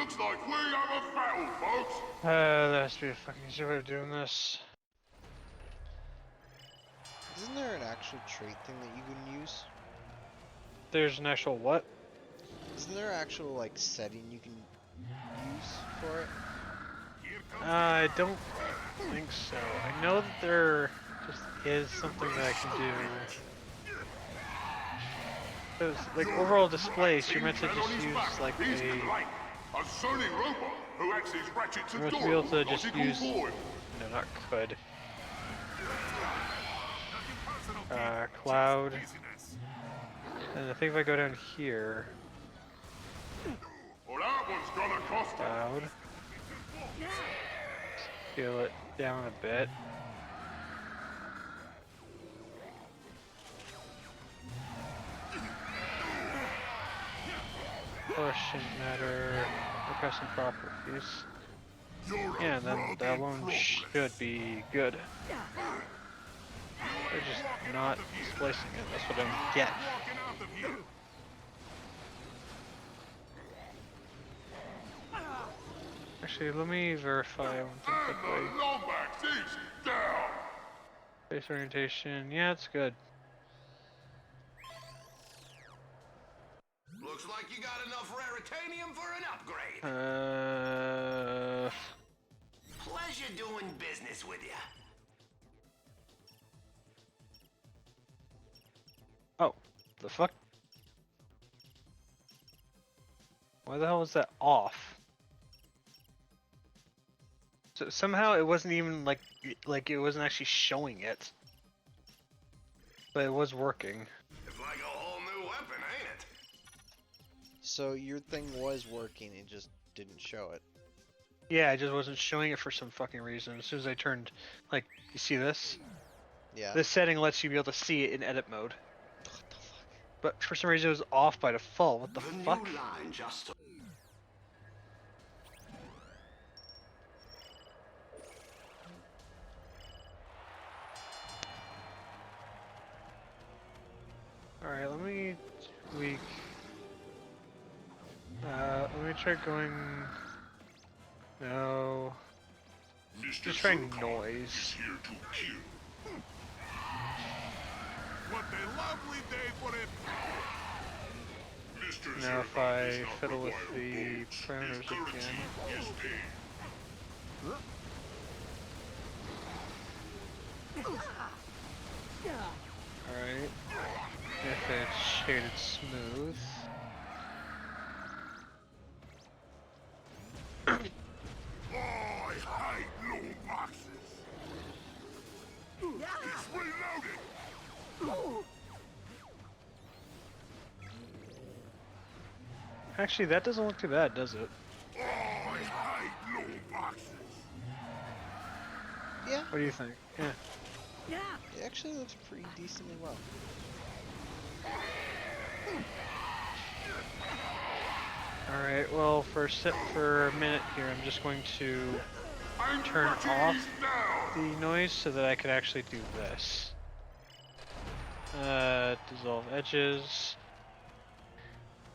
Looks like we have a battle, folks. There has to be a fucking easier way of doing this. Isn't there an actual trait thing that you can use? There's an actual what? Isn't there an actual like setting you can use for it? I don't think so. I know that there just is something that I can do. Because, like, overall displays, you're meant to just use, like, a sonic robot who acts as Ratchet's you're meant to be able to just use... No, not could. Cloud. And I think if I go down here... Well, that one's gonna cost Cloud. Scale it down a bit. Shouldn't matter. Look at some properties. Yeah, then that one should be good. They're just not splicing it. That's what I'm getting. Actually, let me verify one thing quickly. Face orientation. Yeah, it's good. Looks like you got enough raritanium for an upgrade. Pleasure doing business with you. Oh, the fuck? Why the hell was that off? So somehow it wasn't even like it wasn't actually showing it. But it was working. It's like a whole new weapon, ain't it? So your thing was working, it just didn't show it. Yeah, I just wasn't showing it for some fucking reason. As soon as I turned, like, you see this? Yeah. This setting lets you be able to see it in edit mode. What the fuck? But for some reason it was off by default. What the fuck? New line just... Alright, let me tweak. Let me try going... No... Just try noise. What a lovely day for it. Now if I fiddle with the parameters again... Alright. If it's shaded smooth. I hate little boxes. It's reloaded. Actually, that doesn't look too bad, does it? I hate little boxes. Yeah. What do you think? Yeah. It actually looks pretty decently well. Alright, well, for a minute here, I'm just going to turn off the noise so that I can actually do this. Dissolve edges.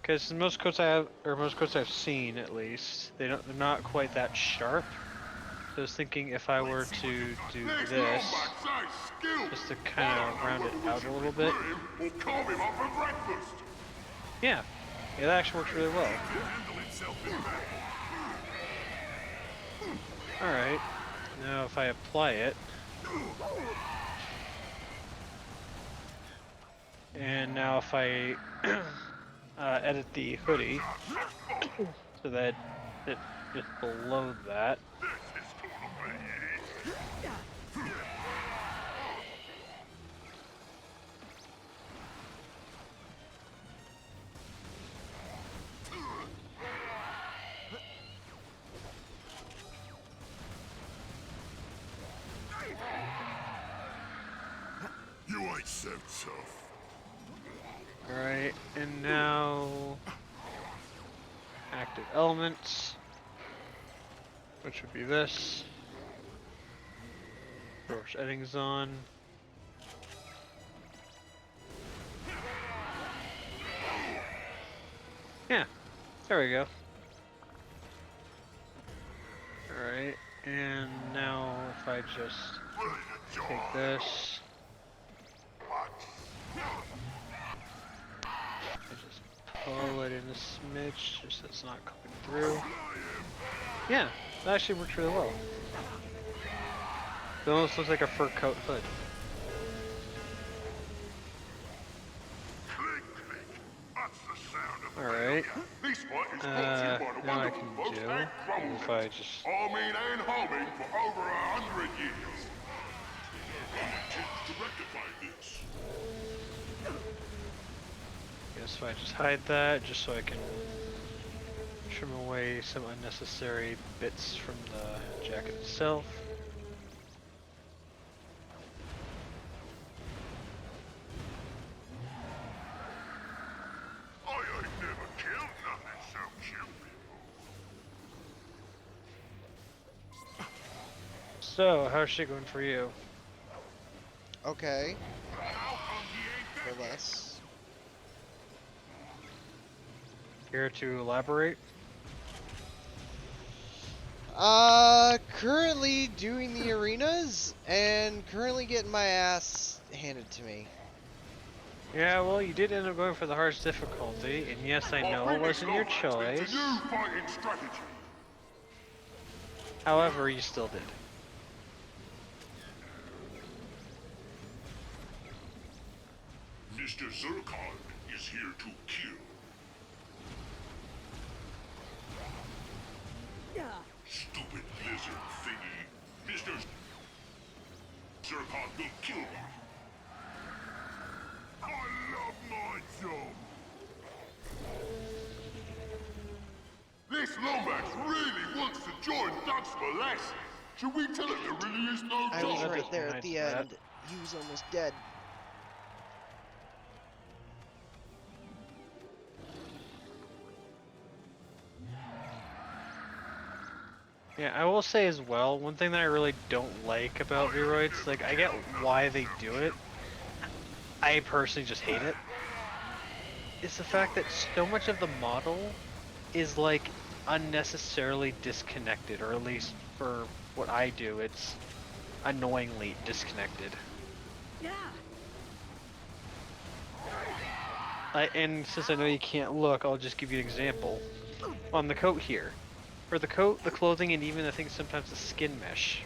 Because most coats I have, or most coats I've seen at least, they're not quite that sharp. So I was thinking if I were to do this, just to kind of round it out a little bit. Yeah, that actually works really well. Alright, now if I apply it, and now if I edit the hoodie, so that it is below that. You ain't so tough. Alright, and now active elements, which would be this. Brush settings on. Yeah, there we go. Alright, and now if I just take this, I just pull it in a smidge, just so it's not coming through. Yeah, that actually works really well. It almost looks like a fur coat hood. Alright. Now I can do if I just Arming and homing for over 100 years. To rectify this. guess if I just hide that just so I can trim away some unnecessary bits from the jacket itself. I ain't never killed nothing so cute. So, how's shit going for you? Okay. For less. Care to elaborate? Currently doing the arenas and currently getting my ass handed to me. Yeah, well, you did end up going for the hardest difficulty, and yes, I know it wasn't your choice. However, you still did. Mr. Zurkon is here to kill. Stupid lizard thingy. Mr. Zurkon will kill you. I love my job. This Lomax really wants to join Doug's Molasses. Should we tell him there really is no I was dog? right there at the end. He was almost dead. Yeah, I will say as well, one thing that I really don't like about Leroy's, like, I get why they do it. I personally just hate it. It's the fact that so much of the model is, like, unnecessarily disconnected, or at least for what I do, it's annoyingly disconnected. Yeah. And since I know you can't look, I'll just give you an example. On the coat here. For the coat, the clothing, and even I think sometimes the skin mesh.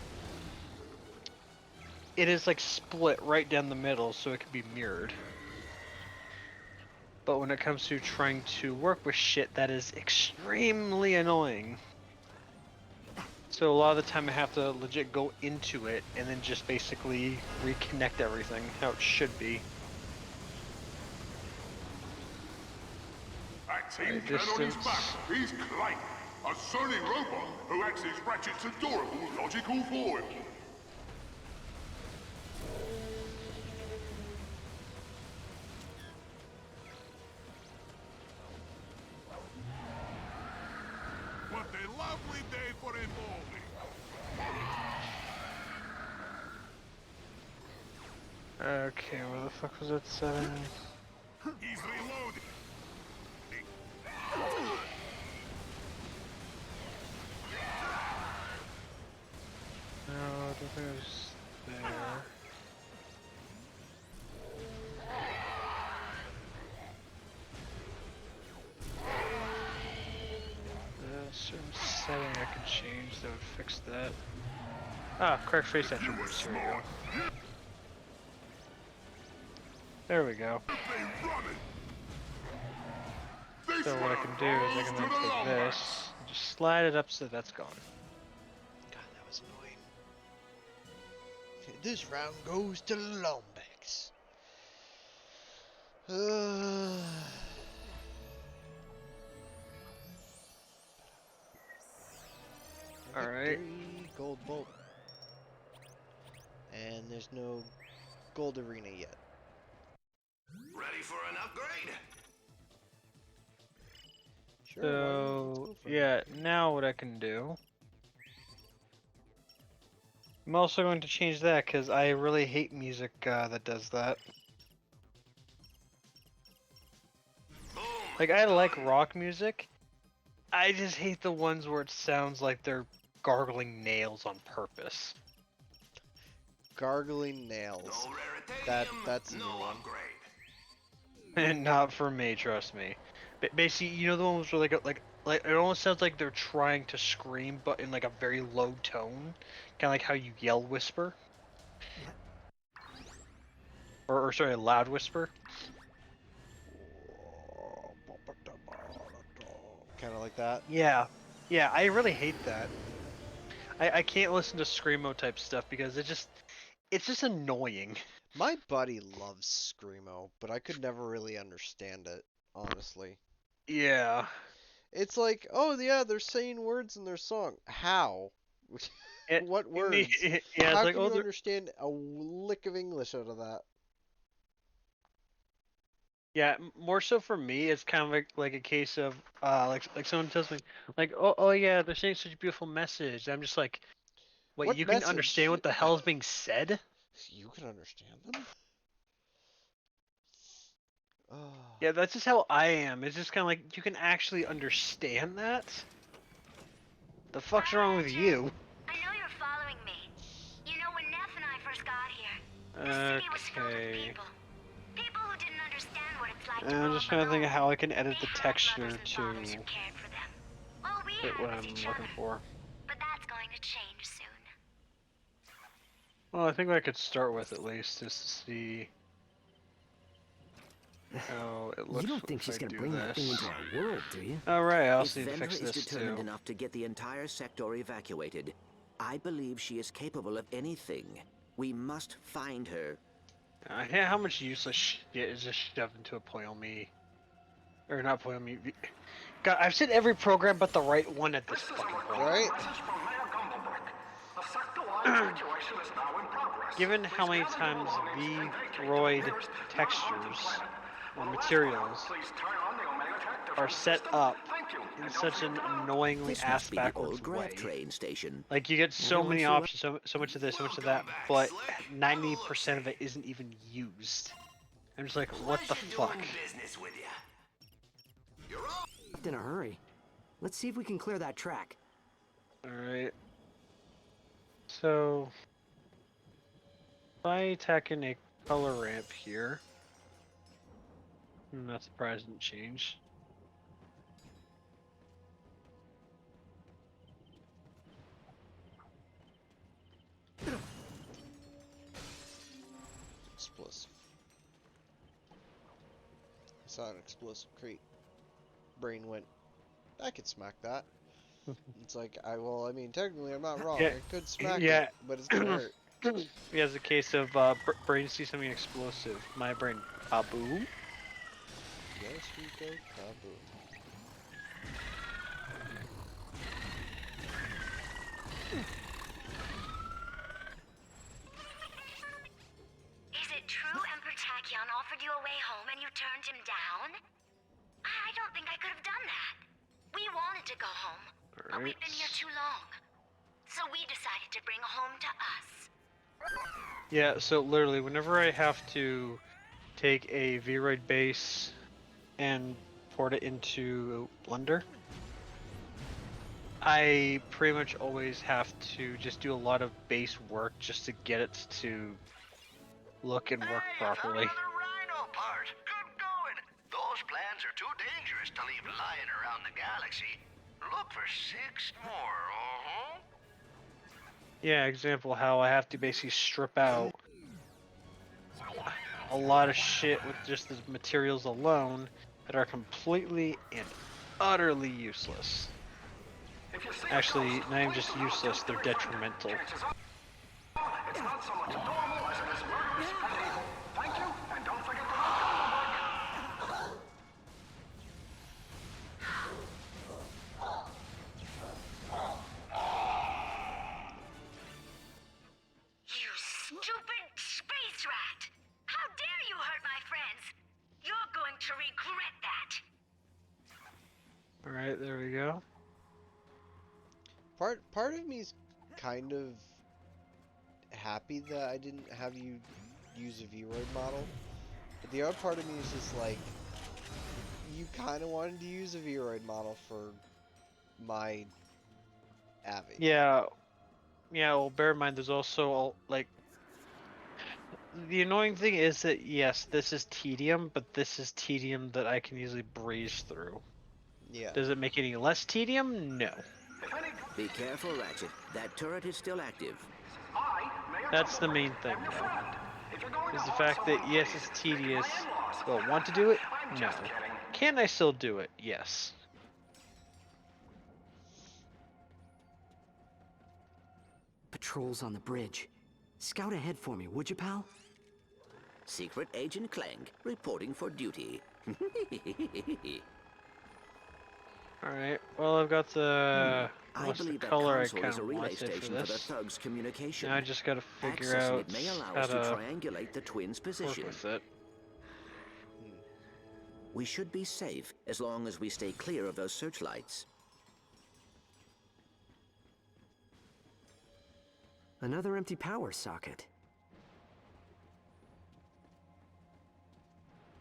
It is like split right down the middle so it can be mirrored. But when it comes to trying to work with shit, that is extremely annoying. So a lot of the time I have to legit go into it and then just basically reconnect everything how it should be. That tin can on his back is Clank, a sonic robot who acts as Ratchet's adorable logical foil. What a lovely day for evolving. Okay, where the fuck was that setting? He's reloading. No, I don't think it was there. Certain setting I can change that would fix that. Ah, correct face attributes. Here we go. There we go. So what I can do is I can then take this and just slide it up so that's gone. God, that was annoying. Okay, this round goes to Lombex. Alright. Gold bolt. And there's no gold arena yet. Ready for an upgrade? Sure, So, yeah, now what I can do. I'm also going to change that because I really hate music that does that. Like, I like rock music. I just hate the ones where it sounds like they're gargling nails on purpose. Gargling nails. That's a new one. And not for me, trust me. Basically, you know the ones where like it almost sounds like they're trying to scream, but in like a very low tone, kind of like how you yell whisper. Yeah. Or sorry, a loud whisper. Kind of like that. Yeah, yeah. I really hate that. I can't listen to screamo type stuff because it's just annoying. My buddy loves screamo, but I could never really understand it, honestly. Yeah. It's like, oh yeah, they're saying words in their song. How? What words? Yeah, How like, can you understand a lick of English out of that? Yeah, more so for me, it's kind of like a case of like someone tells me like, oh yeah, they're saying such a beautiful message. I'm just like, wait, What you can message? understand what the hell is being said? You can understand them? Oh. Yeah, that's just how I am. It's just kind of like you can actually understand that. The fuck's wrong with you? I know you're following me. You know, when Neff and I first got here, the city was filled with people. People who didn't understand what it's like to grow I'm up just trying to think of alone. how I can edit the They had texture mothers and to fathers who cared for them. Well, we fit had what with I'm each looking other. for. But that's going to change soon. Well, I think what I could start with at least is to see how it looks. You don't think she's gonna bring that thing into our world, do you? Alright, I If also need to Venra fix is this determined too. enough to get the entire sector evacuated, I believe she is capable of anything. We must find her. Yeah, how much useless shit is just shoved into a Poil-Me? Or not Poil-Me. God, I've said every program but the right one at this fucking point. Right? Given how many times V-Roid textures or materials are set up in such an annoyingly This must be the ass-backwards old grav way. train station. Like, you get so Everyone many sure options, so much of this, so much of that, but 90% of it isn't even used. I'm just like, what the fuck? In a hurry. Let's see if we can clear that track. Alright. So, if I tack in a color ramp here, I'm not surprised it didn't change. Explosive. I saw an explosive crate. Brain went, I could smack that. It's like, I mean, technically I'm not wrong. Yeah, I could smack yeah. it, but it's gonna hurt. Yeah, it's a case of brain see something explosive. My brain, boom. Yes, we go kaboom. Is it true Emperor Tachyon offered you a way home and you turned him down? I don't think I could have done that. We wanted to go home, but we've been here too long. So we decided to bring home to us. Yeah, so literally, whenever I have to take a V-Roid base and port it into Blender, I pretty much always have to just do a lot of base work just to get it to look and work properly. Rhino part. Good going. Those plans are too dangerous to leave lying around the galaxy. Look for 6 more, Yeah, example how I have to basically strip out a lot of shit with just the materials alone that are completely and utterly useless. Actually, not even just useless, they're detrimental. It's not so much adorable as it is murderous and evil. Thank you, and don't forget to You stupid space rat! How dare you hurt my friends! You're going to regret that! Alright, there we go. Part of me is kind of happy that I didn't have you use a V-Roid model, but the other part of me is just like, you kind of wanted to use a V-Roid model for my Abby. Yeah. Yeah, well, bear in mind, there's also, like... The annoying thing is that, yes, this is tedium, but this is tedium that I can easily breeze through. Yeah. Does it make it any less tedium? No. Be careful, Ratchet. That turret is still active. That's the main thing, though. Is the fact that, yes, it's tedious. Do I want to do it? No. Can I still do it? Yes. Patrols on the bridge. Scout ahead for me, would you, pal? Secret Agent Clank, reporting for duty. Alright, well, I've got the... I What's the believe that color I console kind is a of relay want to say for station for the this. thugs' communication. Now I just gotta figure Accessing out it may allow how us to to triangulate the twins' position. work with it. We should be safe as long as we stay clear of those searchlights. Another empty power socket.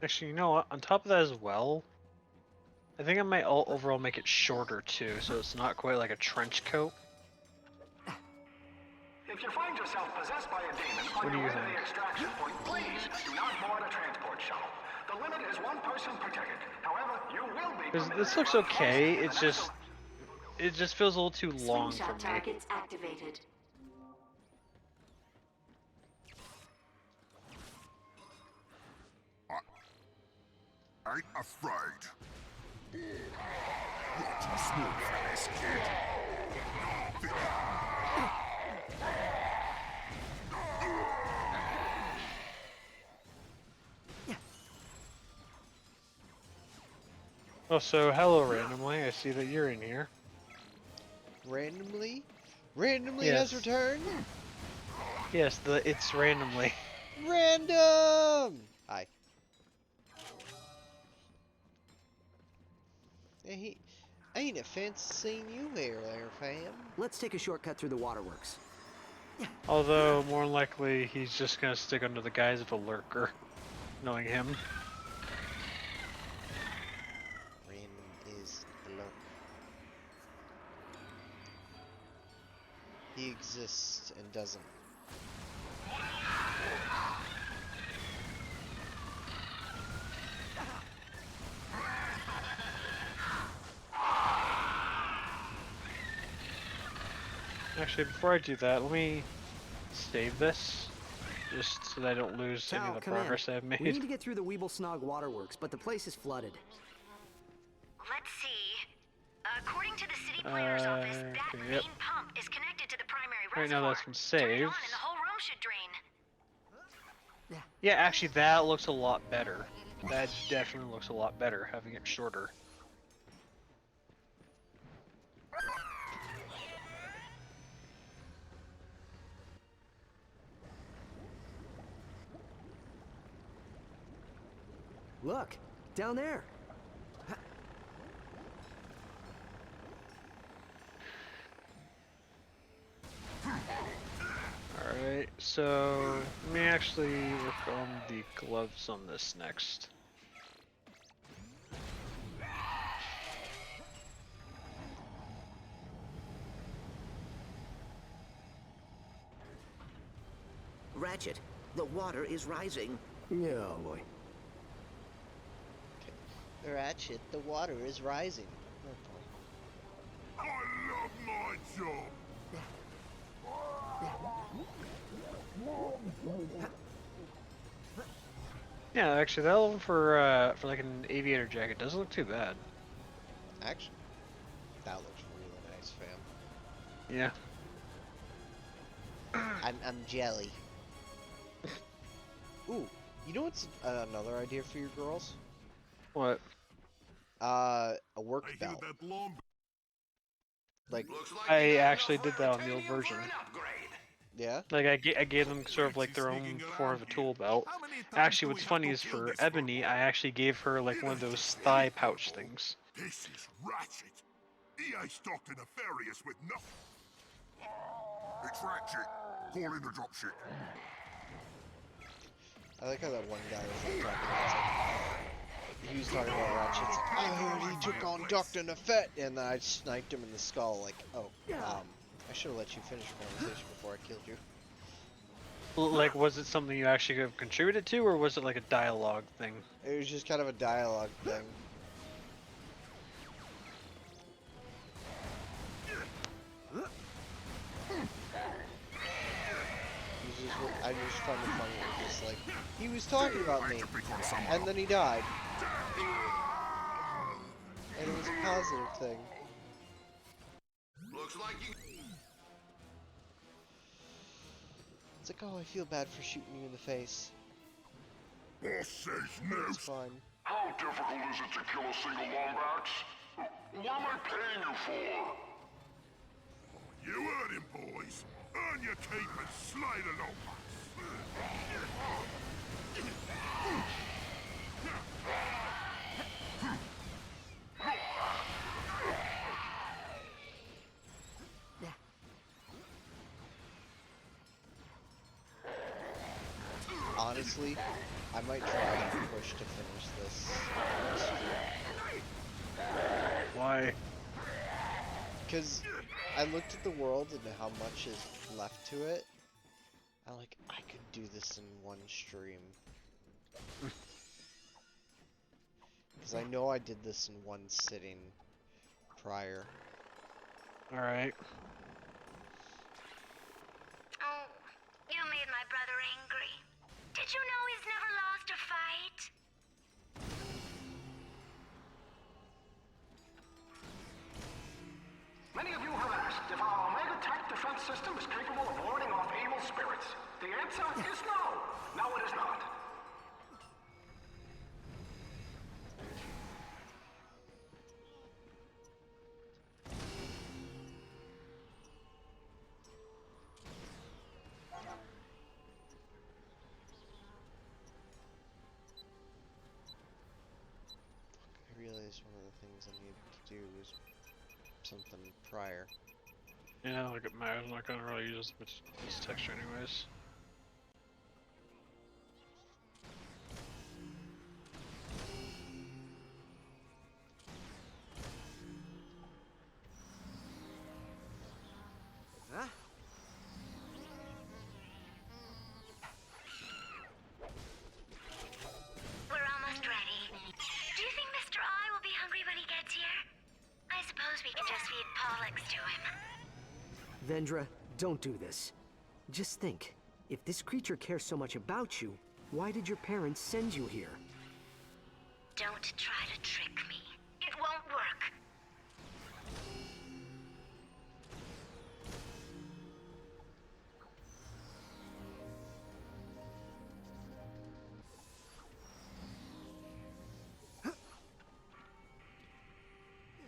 Actually, you know what? On top of that as well, I think I might overall make it shorter too, so it's not quite like a trench coat. If you find yourself possessed by a demon What on do your you way to think? the extraction point, please do not board a transport shuttle. The limit is one person per ticket. However, you will be permitted This looks to run okay. close It just feels a little too long for Slingshot me. targets activated. Ain't afraid. You're too small for this, kid. Oh, so hello randomly. I see that you're in here. Randomly? Randomly Yes. has returned? Yes, it's randomly. Random! Hi. Ain't a fancy seeing you here there, fam. Let's take a shortcut through the waterworks. Although, more than likely, he's just gonna stick under the guise of a lurker, knowing him. Random is the lurker. He exists and doesn't. Actually, before I do that, let me save this, just so that I don't lose any of the come in. progress I've made. We need to get through the Weeblesnog waterworks, but the place is flooded. Let's see. According to the city planner's office, that okay, main pump is connected to the primary Right now reservoir. that's been Turn it saved. on and the whole room should drain. Yeah, actually that looks a lot better. That definitely looks a lot better, having it shorter. Look, down there. Alright, so let me actually work on the gloves on this next. Ratchet, the water is rising. Yeah, oh boy. Ratchet, the water is rising. I love my job. Yeah, actually that one for like an aviator jacket doesn't look too bad. Actually, that looks really nice, fam. Yeah. I'm jelly. Ooh, you know what's another idea for your girls? What? A work belt. Like I actually did that on the old version. Yeah? Like I gave them sort of like their own form of a tool belt. Actually, what's funny is for Ebony, I actually gave her like one of those thigh pouch things. This is Ratchet. He ain't stocked a nefarious with nothing. It's Ratchet. Call in the dropship. I like how that one guy was like talking about he was talking about Ratchet. It's like, I heard he took on Dr. Nefet, and then I sniped him in the skull. Like, oh, I should have let you finish the conversation before I killed you. Like, was it something you actually have contributed to, or was it like a dialogue thing? It was just kind of a dialogue thing. I just found it funny. It was just like, he was talking about me, and then he died. And it was a positive thing. Looks like you... It's like, oh, I feel bad for shooting you in the face. Boss says no. It's fine. How difficult is it to kill a single Lombax? What am I paying you for? You heard him, boys. Earn your keep and slay the Lombax. Honestly, I might try and push to finish this stream. Why? Because I looked at the world and how much is left to it. I'm like, I could do this in one stream. Because I know I did this in one sitting prior. Alright. Oh, you made my brother angry. Did you know he's never lost a fight? Many of you have asked if our Omega Tech defense system is capable of warding off evil spirits. The answer is no. No, it is not. I realized one of the things I needed to do was something prior. Yeah, look at I'm not gonna really use this texture anyways. Huh? We're almost ready. Do you think Mr. I will be hungry when he gets here? I suppose we can just feed Pollux to him. Vendra, don't do this. Just think, if this creature cares so much about you, why did your parents send you here? Don't try to trick me. It won't work.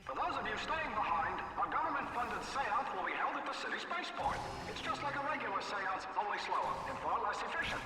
For those of you staying behind, a government-funded seance will be held at the city spaceport. It's just like a regular seance, only slower and far less efficient.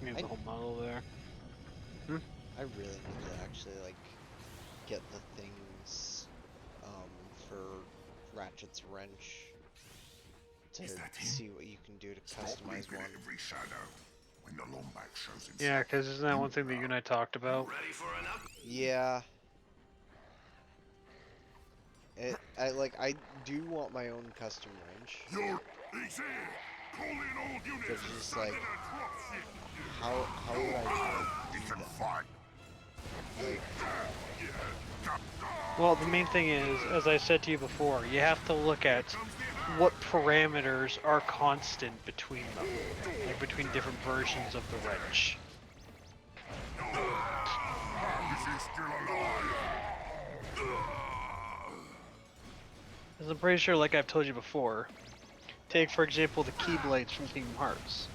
Need the whole model there. I really need to actually like get the things for Ratchet's wrench to see what you can do to customize one. Every shadow when the Lombax shows himself. Yeah, because isn't that one thing that you and I talked about? Yeah. I do want my own custom wrench. He's here. Call in all units. But it's just like, how would I do that? Like, Well, the main thing is, as I said to you before, you have to look at what parameters are constant between them, like between different versions of the wrench. Because I'm pretty sure, like I've told you before, Take, for example, the Keyblades from Kingdom Hearts.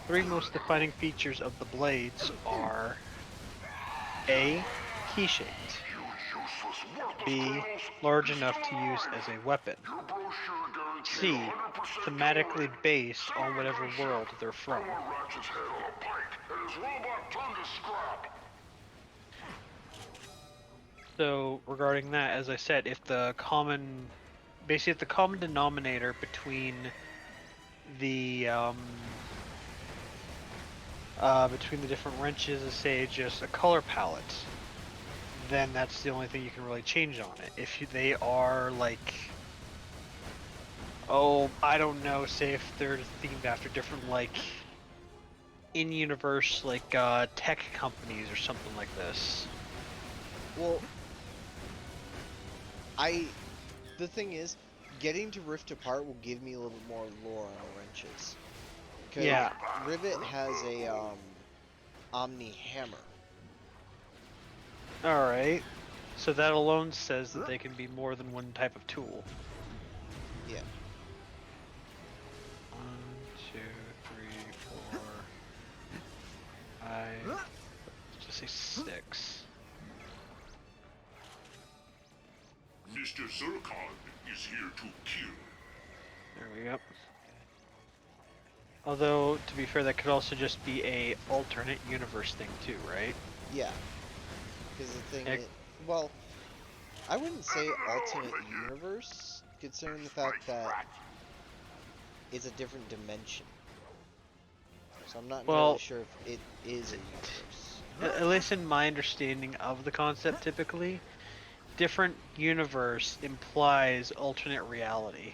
Three most defining features of the blades are A. Key-shaped. B. Large enough to use as a weapon. C. Thematically based on whatever world they're from. So, regarding that, as I said, if the common denominator between the different wrenches is, say, just a color palette, then that's the only thing you can really change on it. If they are like, oh, I don't know, say if they're themed after different like in-universe like tech companies or something like this. Well, the thing is, getting to Rift Apart will give me a little bit more lore on the wrenches. Yeah. Rivet has a Omni hammer. Alright. So that alone says that they can be more than one type of tool. Yeah. 1, 2, 3, 4, 5. Let's just say 6. Mr. Zircon is here to kill. There we go. Although, to be fair, that could also just be a alternate universe thing too, right? Yeah. Because the thing is, well, I wouldn't say alternate universe, considering the fact that it's a different dimension. So I'm not entirely sure if it is a universe. At least in my understanding of the concept, typically, different universe implies alternate reality.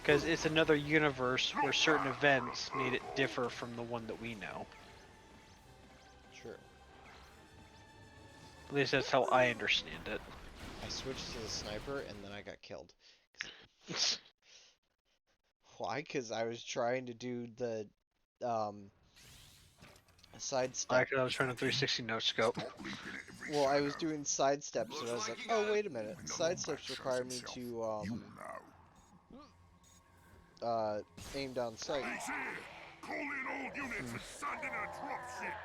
Because it's another universe where certain events made it differ from the one that we know. Sure. At least that's how I understand it. I switched to the sniper and then I got killed. Why? Because I was trying to do the sidestep. I was trying to 360 no scope. Well, I was doing sidesteps and I was like, oh wait a minute, sidesteps require me to aim down sight. Call in all units and send in a dropship.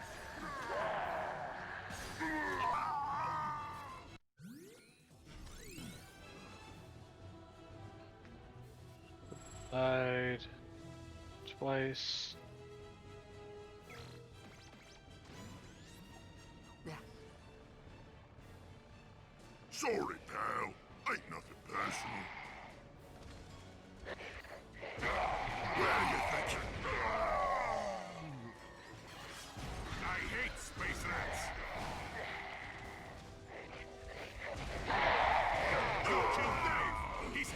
Died twice. Sorry, pal. Ain't nothing personal. Where are you thinking? I hate space rats. Go kill Dave. He's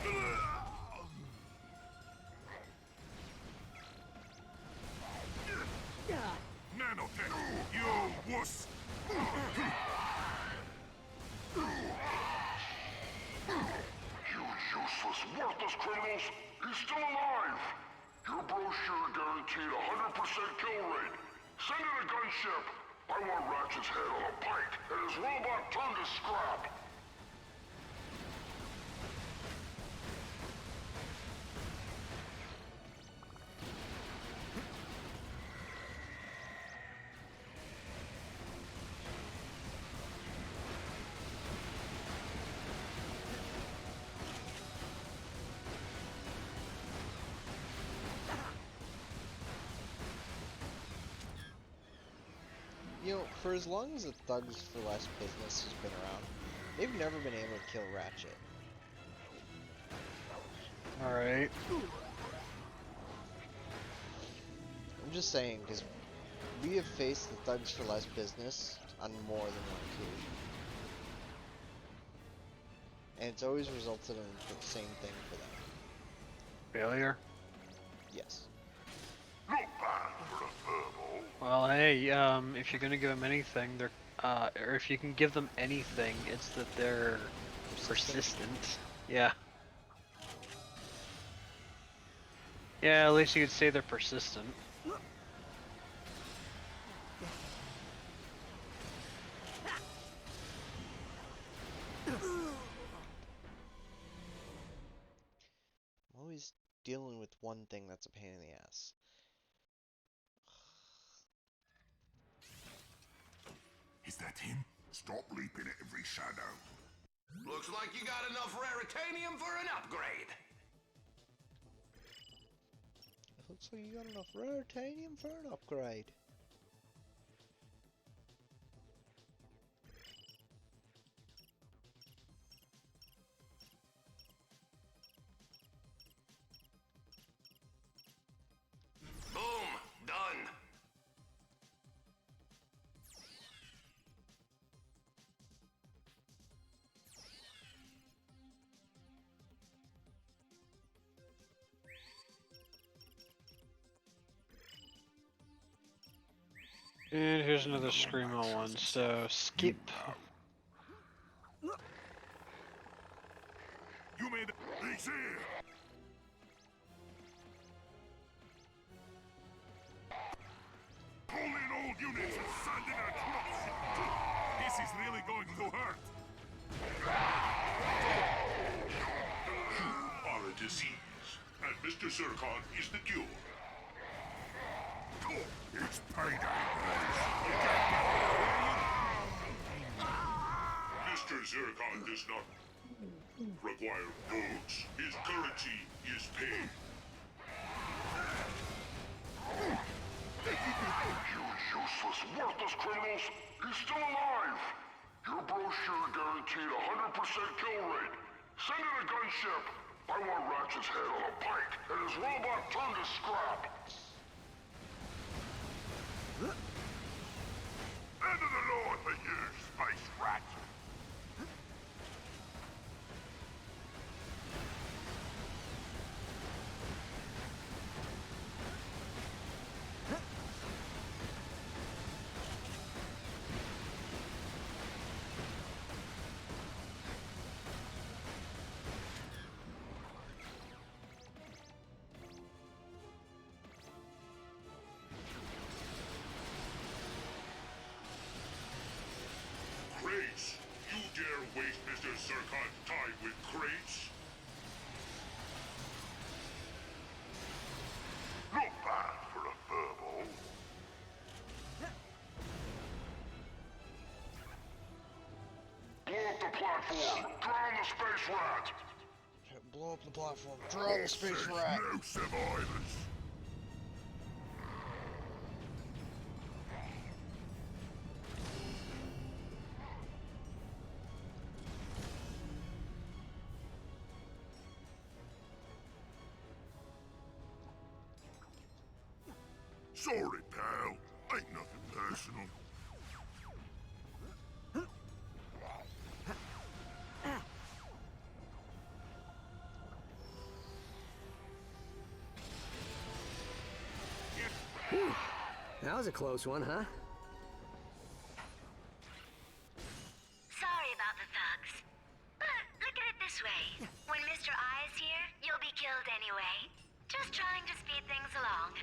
Nanotech, you wuss. You useless, worthless criminals! He's still alive! Your brochure guaranteed 100% kill rate. Send in a gunship. I want Ratchet's head on a pike and his robot turned to scrap. You know, for as long as the Thugs for Less business has been around, they've never been able to kill Ratchet. Alright. I'm just saying, because we have faced the Thugs for Less business on more than one occasion. And it's always resulted in the same thing for them. Failure? Yes. Not bad for a furball. Well, hey, if you're gonna give them anything, they're, or if you can give them anything, it's that they're persistent. Yeah. Yeah, at least you could say they're persistent. I'm always dealing with one thing that's a pain in the ass. Is that him? Stop leaping at every shadow. Looks like you got enough raritanium for an upgrade. It looks like you got enough raritanium for an upgrade. Boom! Done. And here's another Screamo one, so skip. You made it. He's here. Call in all units and send in our troops. This is really going to hurt. You are a disease, and Mr. Zircon is the cure. It's payday, boys. Mr. Zircon does not require votes. His currency is paid. You useless, worthless criminals! He's still alive! Your brochure guaranteed 100% kill rate. Send in a gunship. I want Ratchet's head on a pike and his robot turned to scrap. End of the Lord for you, space rat! Crates! You dare waste Mr. Zircon's time with crates? Not bad for a furball. Blow up the platform! Drown the space rat! Blow up the platform. Drown the space rat! No survivors! Sorry, pal. Ain't nothing personal. Whew. That was a close one, huh? Sorry about the thugs. But look at it this way. When Mr. I is here, you'll be killed anyway. Just trying to speed things along.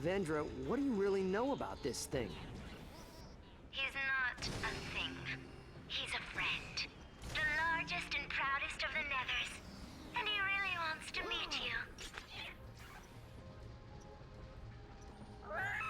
Vendra, what do you really know about this thing? He's not a thing. He's a friend. The largest and proudest of the Nethers. And he really wants to meet you. Right.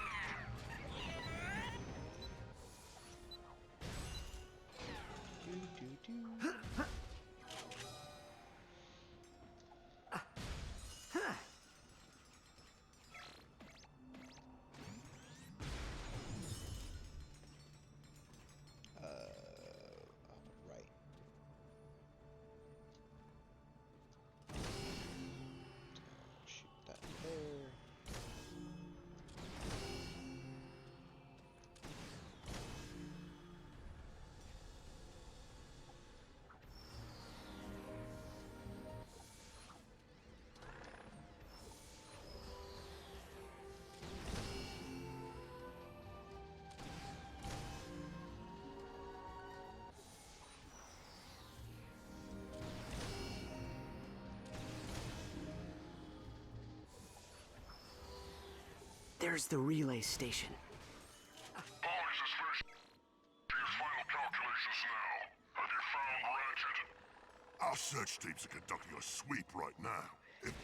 Shoot that there. There's the relay station. Boys, it's finished. Do your final calculations now. Have you found Ratchet? Our search teams are conducting a sweep right now. If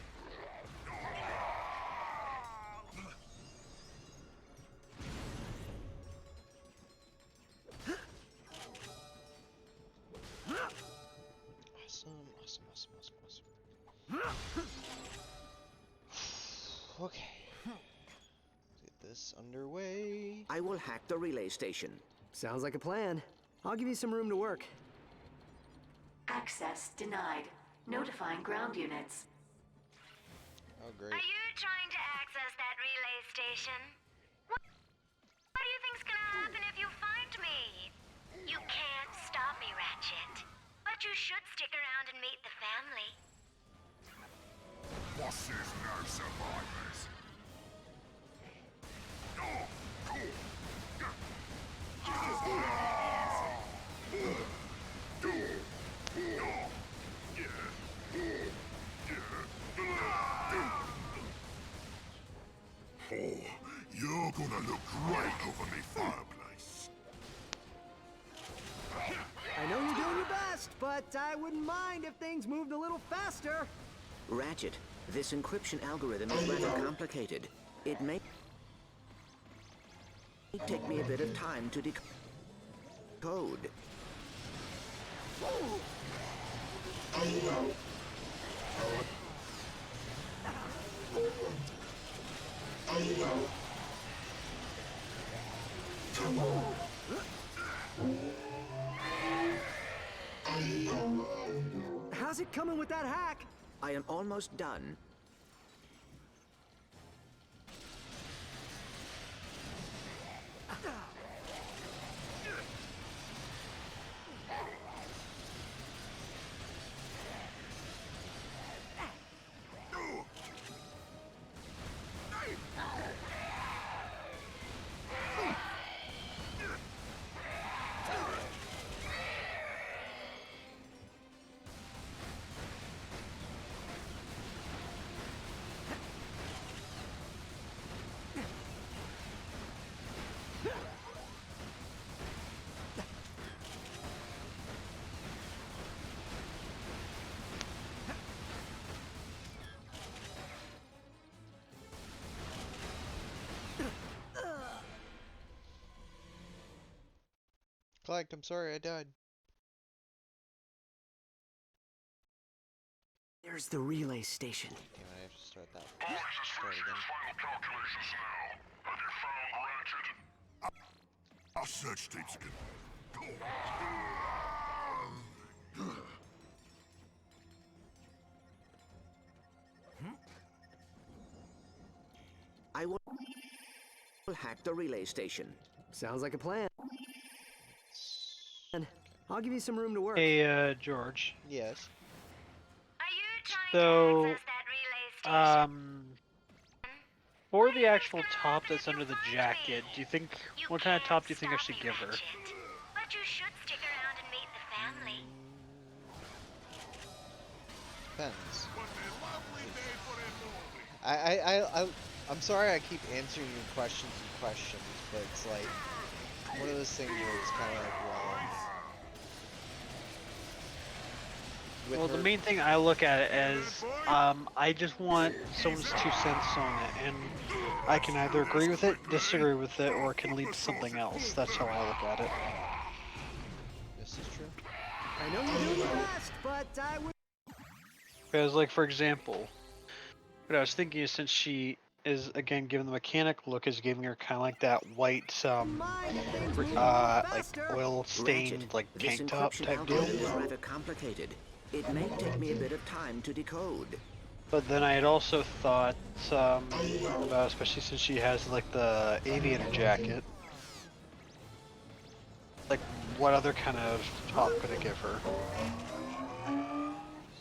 this underway. I will hack the relay station. Sounds like a plan. I'll give you some room to work. Access denied. Notifying ground units. Oh, great. Are you trying to access that relay station? What do you think's gonna happen if you find me? You can't stop me, Ratchet. But you should stick around and meet the family. Boss says no survivors. Oh, cool. Oh, you're gonna look great over me fireplace. I know you're doing your best, but I wouldn't mind if things moved a little faster. Ratchet, this encryption algorithm is rather complicated. It may take me a bit of time to decode. How's it coming with that hack? I am almost done. Clank, I'm sorry I died. There's the relay station. Damn, I have to start that. Boys, Start again. final calculations now. Have you found Ratchet? Our search teams can... I will hack the relay station. Sounds like a plan. I'll give you some room to work. Hey, George. Yes. Are you trying So, to access that relay station? for the actual top that's under the jacket, do you think, what kind of top do you think I should give her? But you should stick around and meet the family. Depends. I'm sorry I keep answering your questions, but it's like one of those things where it's kind of like, Well, the main thing I look at it as, I just want someone's 2 cents on it, and I can either agree with it, disagree with it, or it can lead to something else. That's how I look at it. This is true. I know you're doing your best, but I would... Because, like, for example, what I was thinking is, since she is, again, given the mechanical look, is giving her kind of like that white, like, oil-stained, like, tank top type deal. Is rather complicated. It may take me a bit of time to decode. But then I had also thought about, especially since she has like the aviator jacket, like what other kind of top could I give her?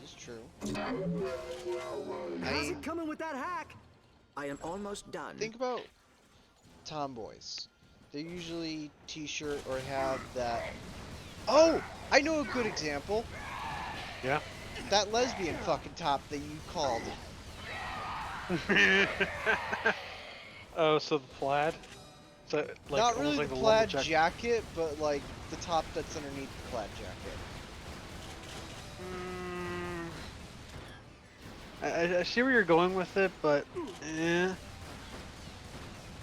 This is true. How's it coming with that hack? I am almost done. Think about tomboys. They usually t-shirt or have that. Oh, I know a good example. Yeah. That lesbian fucking top that you called. Oh, so the plaid? So, like, not really like the the plaid lumberjack jacket, but like the top that's underneath the plaid jacket. I see where you're going with it, but Well, like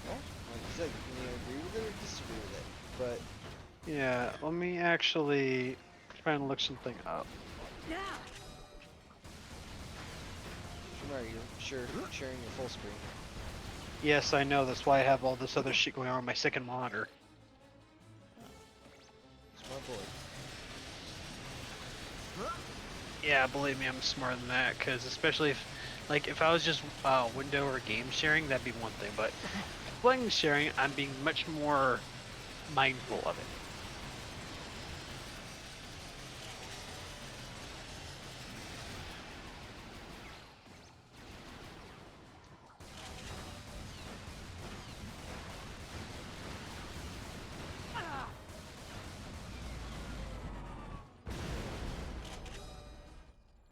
you said, you can either agree with it or disagree with it. But yeah, let me actually try and look something up. Shamar, you're sharing your full screen. Yes, I know. That's why I have all this other shit going on my second monitor. Smart boy. Yeah, believe me, I'm smarter than that. Because especially if, like, if I was just window or game sharing, that'd be one thing. But playing sharing, I'm being much more mindful of it.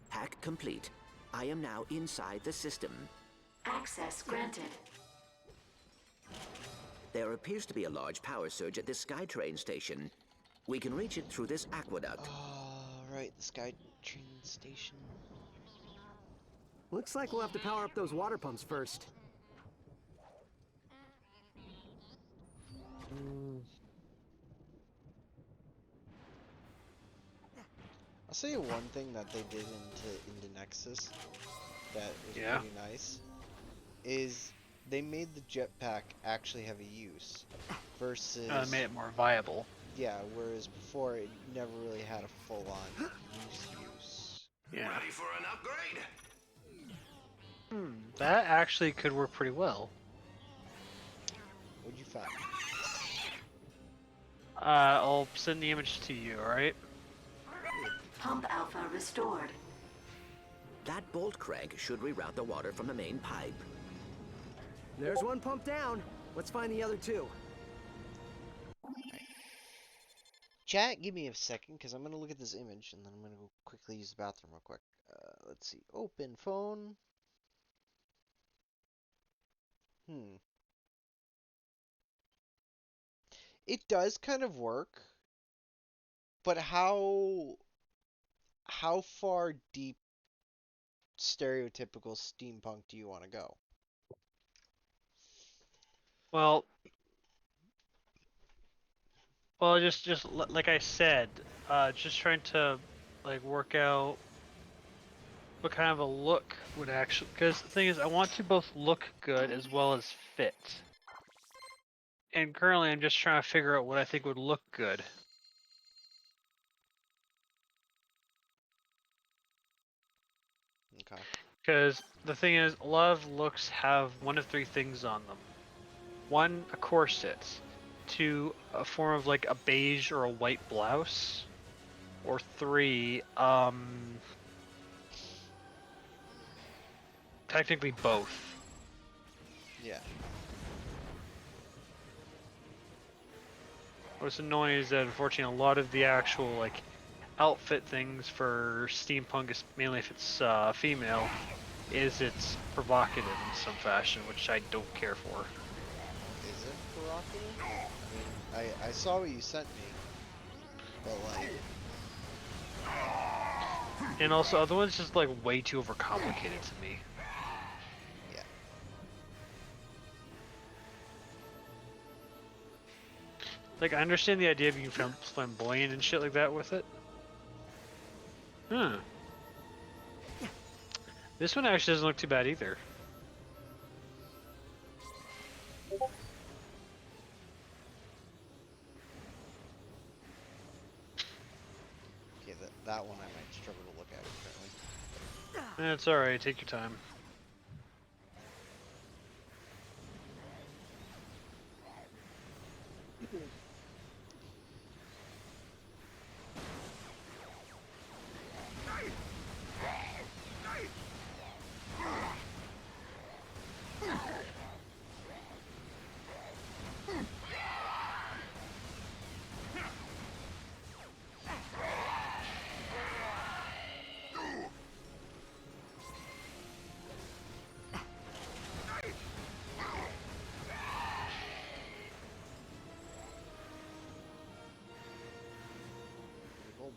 Hack complete. I am now inside the system. Access granted. There appears to be a large power surge at this SkyTrain station. We can reach it through this aqueduct. Right, the SkyTrain station. Looks like we'll have to power up those water pumps first. I'll say one thing that they did into Nexus that was pretty nice is they made the jetpack actually have a use versus Made it more viable. Yeah, whereas before it never really had a full-on use. Yeah. Ready for an upgrade? That actually could work pretty well. What'd you find? I'll send the image to you, alright? Pump alpha restored. That bolt crank should reroute the water from the main pipe. There's one pump down. Let's find the other two. Chat, give me a second, because I'm going to look at this image, and then I'm going to go quickly use the bathroom real quick. Let's see. Open phone. It does kind of work, but how far deep stereotypical steampunk do you want to go? Well, just like I said, just trying to like work out what kind of a look would actually, because the thing is, I want to both look good as well as fit. And currently, I'm just trying to figure out what I think would look good. Okay. Because the thing is, a lot of looks have one of three things on them. One, a corset. Two, a form of like a beige or a white blouse. Or three, technically both. Yeah. What's annoying is that unfortunately a lot of the actual like outfit things for steampunk, mainly if it's female, it's provocative in some fashion, which I don't care for. Is it provocative? I mean, I saw what you sent me, but like... And also, other ones just like way too overcomplicated to me. Yeah. Like, I understand the idea of being flamboyant and shit like that with it. This one actually doesn't look too bad either. Okay, that one I might struggle to look at currently. It's alright, take your time.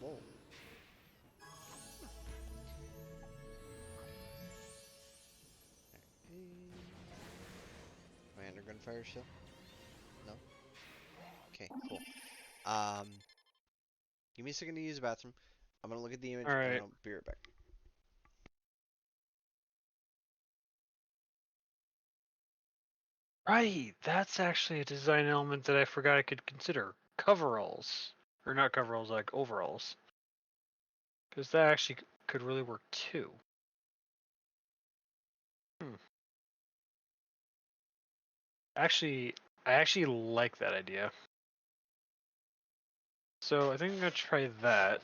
Bowl. Am I under gunfire still? No? Okay, cool. Give me a second to use the bathroom. I'm gonna look at the image and I'll be right back. Right, that's actually a design element that I forgot I could consider. Coveralls. Or not coveralls, like overalls. Because that actually could really work too. Actually, I actually like that idea. So I think I'm gonna try that.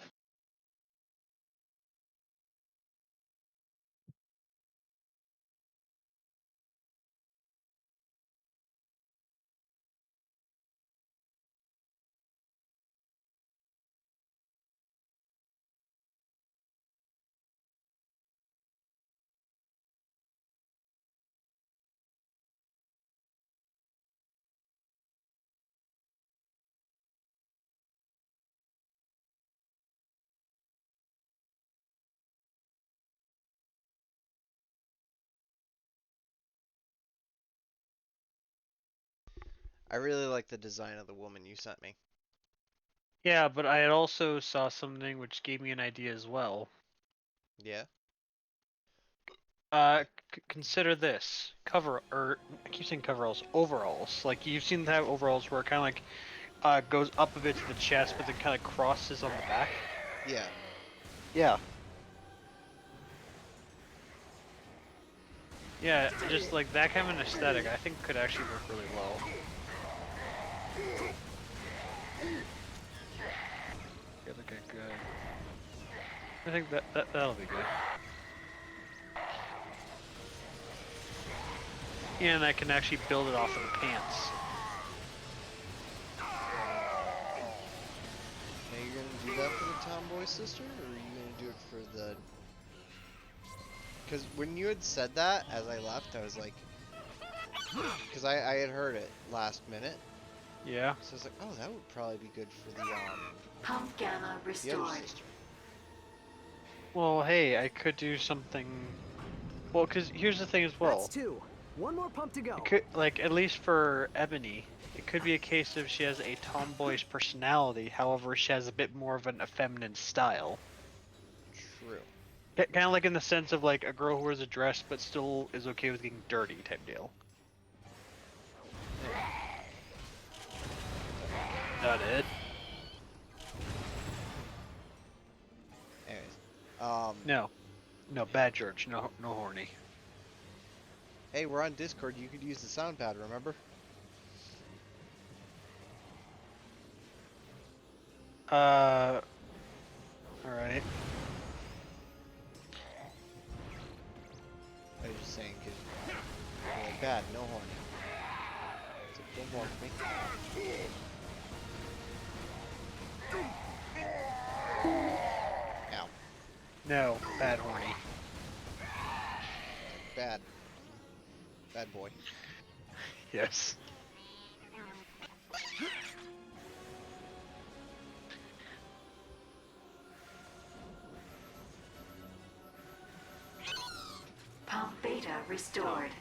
I really like the design of the woman you sent me. Yeah, but I also saw something which gave me an idea as well. Yeah. Consider this I keep saying coveralls, overalls. Like you've seen that overalls where it kind of like goes up a bit to the chest, but then kind of crosses on the back. Yeah. Yeah. Yeah, just like that kind of an aesthetic, I think could actually work really well. Yeah, okay, good. I think that'll be good. And I can actually build it off of the pants. Now you're gonna do that for the tomboy sister, or are you gonna do it for the... Because when you had said that, as I left, I was like... Because I had heard it last minute. Yeah. So I was like, oh, that would probably be good for the, Pump gamma the restored. other sister. Well, hey, I could do something... Well, because here's the thing as well. That's two. One more pump to go. It could, like, at least for Ebony, it could be a case of she has a tomboyish personality, however, she has a bit more of an effeminate style. True. Kind of like in the sense of, like, a girl who wears a dress but still is okay with getting dirty type deal. Not it. Anyways, No. No, bad George. No horny. Hey, we're on Discord. You could use the sound pad, remember? Alright. I was just saying, because you're like, bad, no horny. So don't walk me. Ow. No, bad horny. Bad. Bad boy. Yes. Pump beta restored.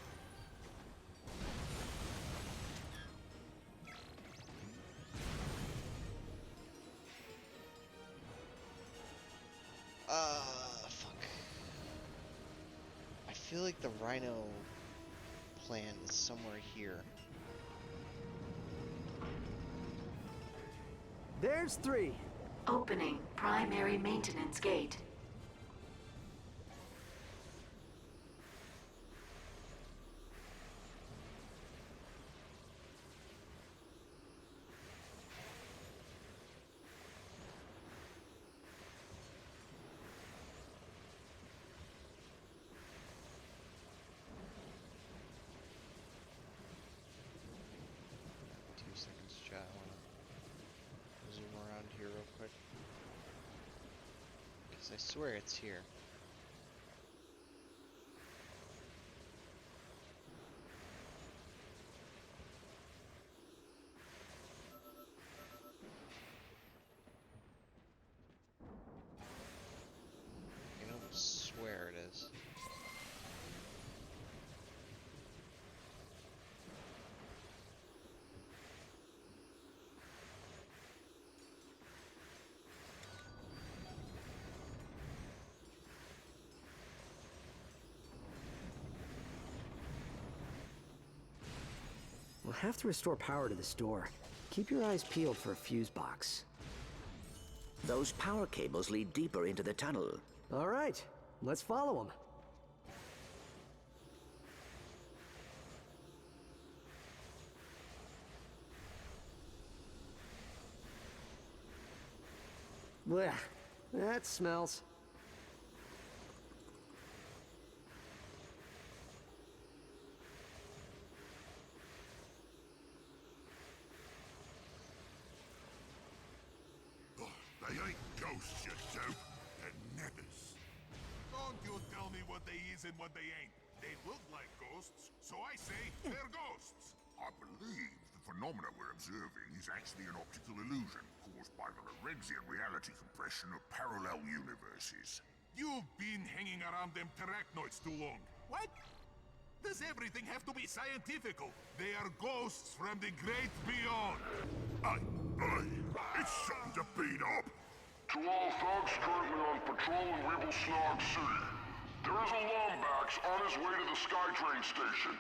Fuck. I feel like the Rhino plan is somewhere here. There's three. Opening primary maintenance gate. Chat. I wanna zoom around here real quick. Because I swear it's here. I can almost swear it is. have to restore power to this door. Keep your eyes peeled for a fuse box. Those power cables lead deeper into the tunnel. All right, let's follow them. Blech, that smells. They ain't ghosts, you dope. They're nethers. Don't you tell me what they is and what they ain't. They look like ghosts, so I say they're ghosts. I believe the phenomena we're observing is actually an optical illusion caused by the Lorenzian reality compression of parallel universes. You've been hanging around them terrachnoids too long. What? Does everything have to be scientifical? They are ghosts from the great beyond. It's something to beat up. To all thugs currently on patrol in Rebel Snog City, there is a Lombax on his way to the SkyTrain station.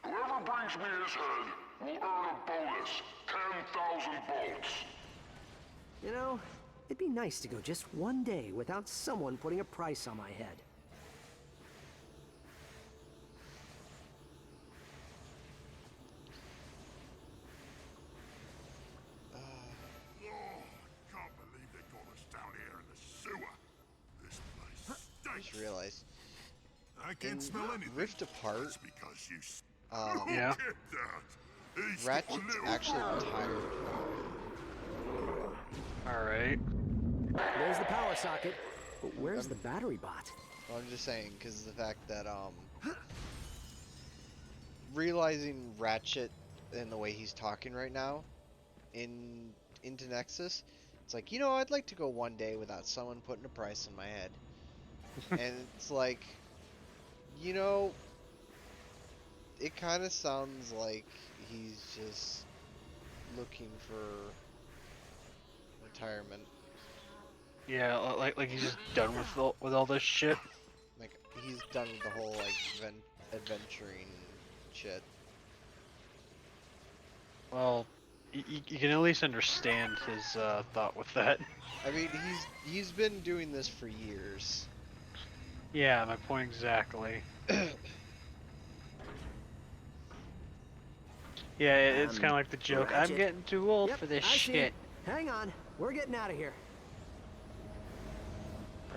Whoever brings me his head will earn a bonus, 10,000 bolts. You know, it'd be nice to go just one day without someone putting a price on my head. I just realized. I can't smell anything. Rift Apart. That's because you. Yeah. Ratchet's actually retired. Alright. There's the power socket, but where's the battery bot? Well, I'm just saying, because the fact that, realizing Ratchet and the way he's talking right now into Nexus, it's like, you know, I'd like to go one day without someone putting a price on my head. And it's like, you know, it kind of sounds like he's just looking for retirement. Yeah, like he's just done with all this shit. Like he's done with the whole like adventuring shit. Well, you can at least understand his thought with that. I mean, he's been doing this for years. Yeah, my point exactly. Yeah, it's kind of like the joke. Ratchet. I'm getting too old for this shit. Hang on, we're getting out of here.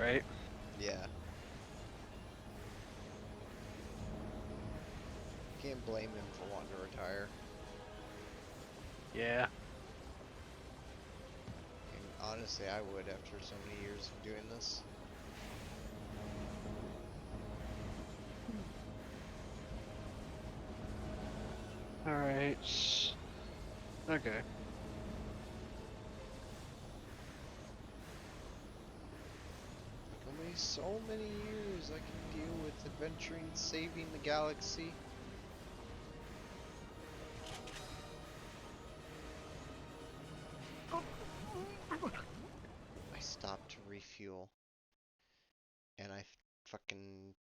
Right? Yeah. Can't blame him for wanting to retire. Yeah. And honestly, I would after so many years of doing this. Alright. Okay. Only so many years I can deal with adventuring, saving the galaxy. I stopped to refuel. And I fucking...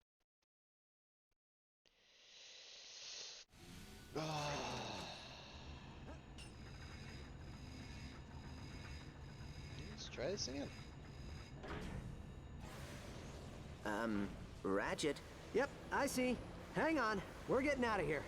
Let's try this again. Ratchet? Yep, I see. Hang on, we're getting out of here.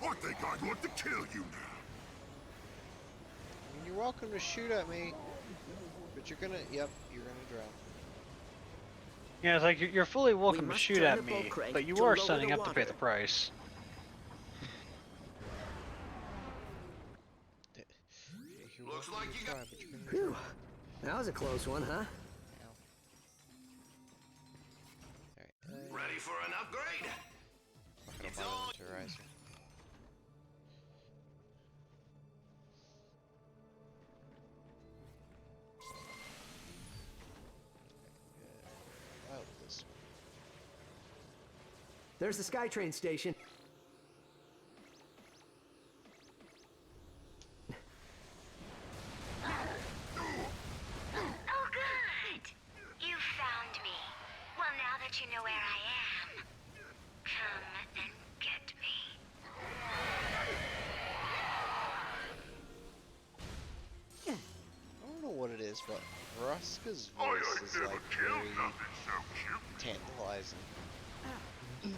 I think I'd want to kill you now. I mean, you're welcome to shoot at me, but you're gonna, yep, you're gonna drown. Yeah, it's like you're fully welcome to shoot at me, but you are signing up to pay the price. Looks like you got. Phew. That was a close one, huh? Ready for an upgrade? It's all. There's the SkyTrain station. Oh, good! You found me. Well, now that you know where I am, come and get me. I don't know what it is, but Vraska's voice is like very tantalizing. I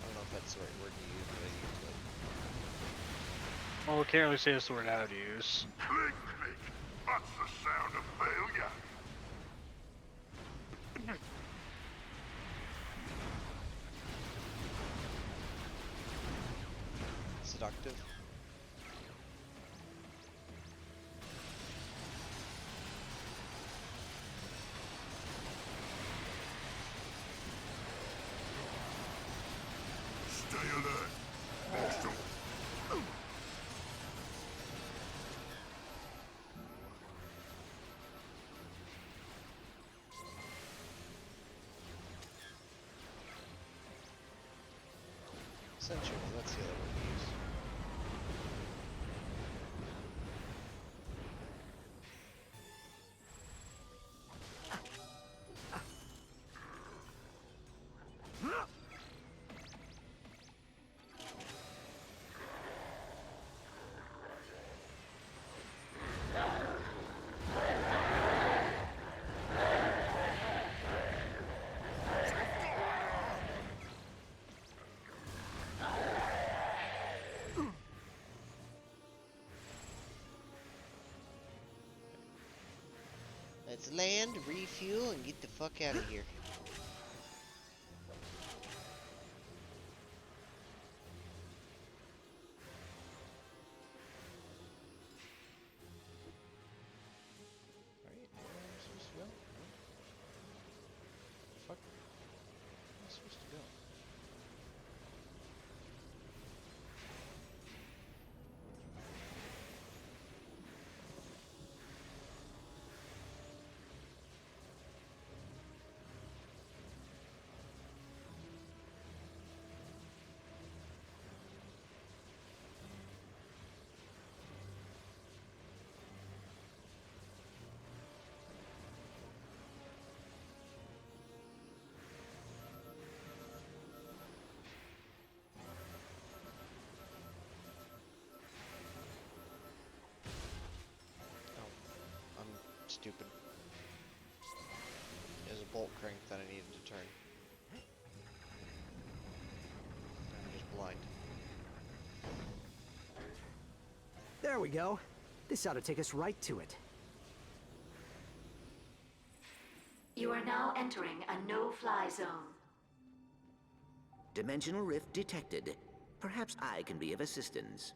don't know if that's the right word to use, but I use it. Well, we can't really say that's the word how to use. Click, click. That's the sound of failure. Seductive. Stay alert. Hostile. Essentially, that's the other word to use. Let's land, refuel, and get the fuck out of here. Alright, where am I supposed to go? Fuck. Where am I supposed to go? Stupid. There's a bolt crank that I needed to turn. I'm just blind. There we go. This ought to take us right to it. You are now entering a no-fly zone. Dimensional rift detected. Perhaps I can be of assistance.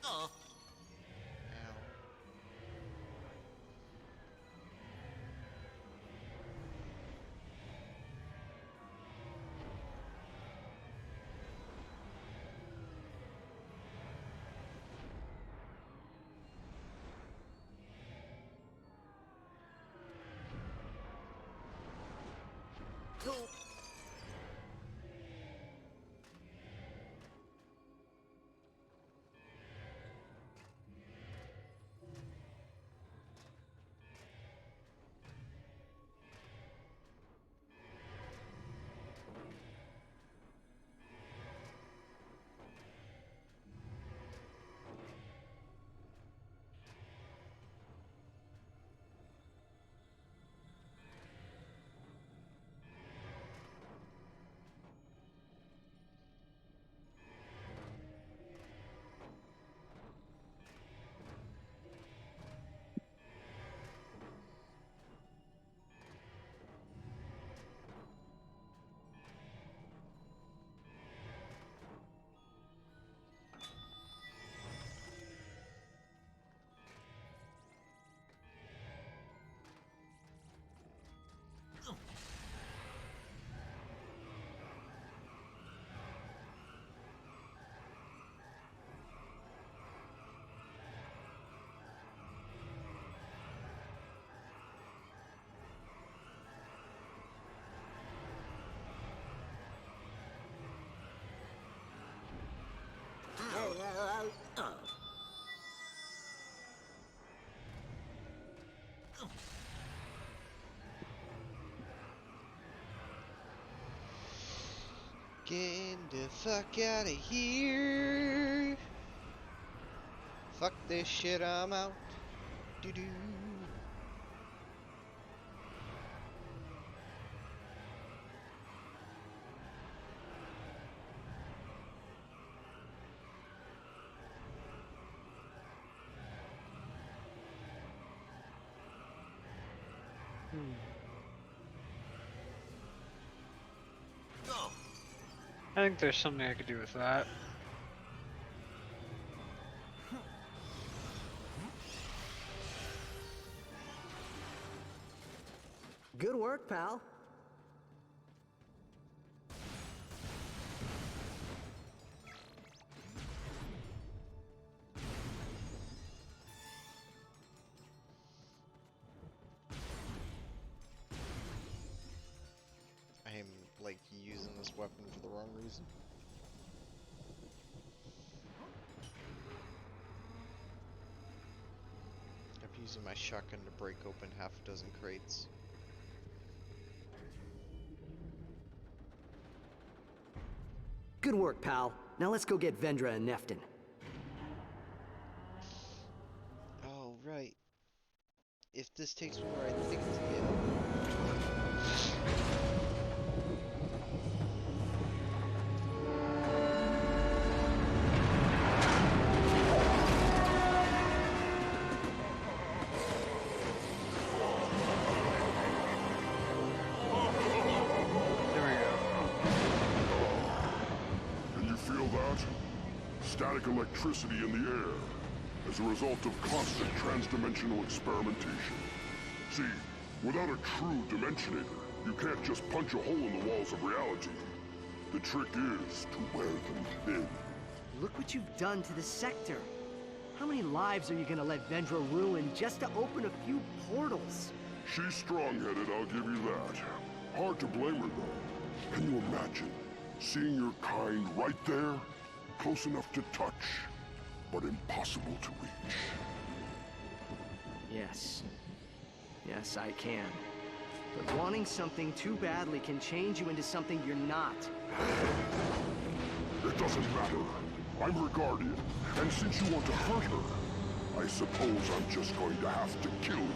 Oh. Getting the fuck out of here. Fuck this shit, I'm out. Doo doo. I think there's something I could do with that. Good work, pal. I am, like, using this weapon for the wrong reason. I'm using my shotgun to break open half a dozen crates. Good work, pal. Now let's go get Vendra and Neftin. Oh, right. If this takes me where I think it's yeah. Static electricity in the air as a result of constant transdimensional experimentation. See, without a true dimensionator, you can't just punch a hole in the walls of reality. The trick is to wear them thin. Look what you've done to the sector. How many lives are you gonna let Vendra ruin just to open a few portals? She's strong-headed, I'll give you that. Hard to blame her, though. Can you imagine seeing your kind right there? Close enough to touch, but impossible to reach. Yes. Yes, I can. But wanting something too badly can change you into something you're not. It doesn't matter. I'm her guardian, and since you want to hurt her, I suppose I'm just going to have to kill you.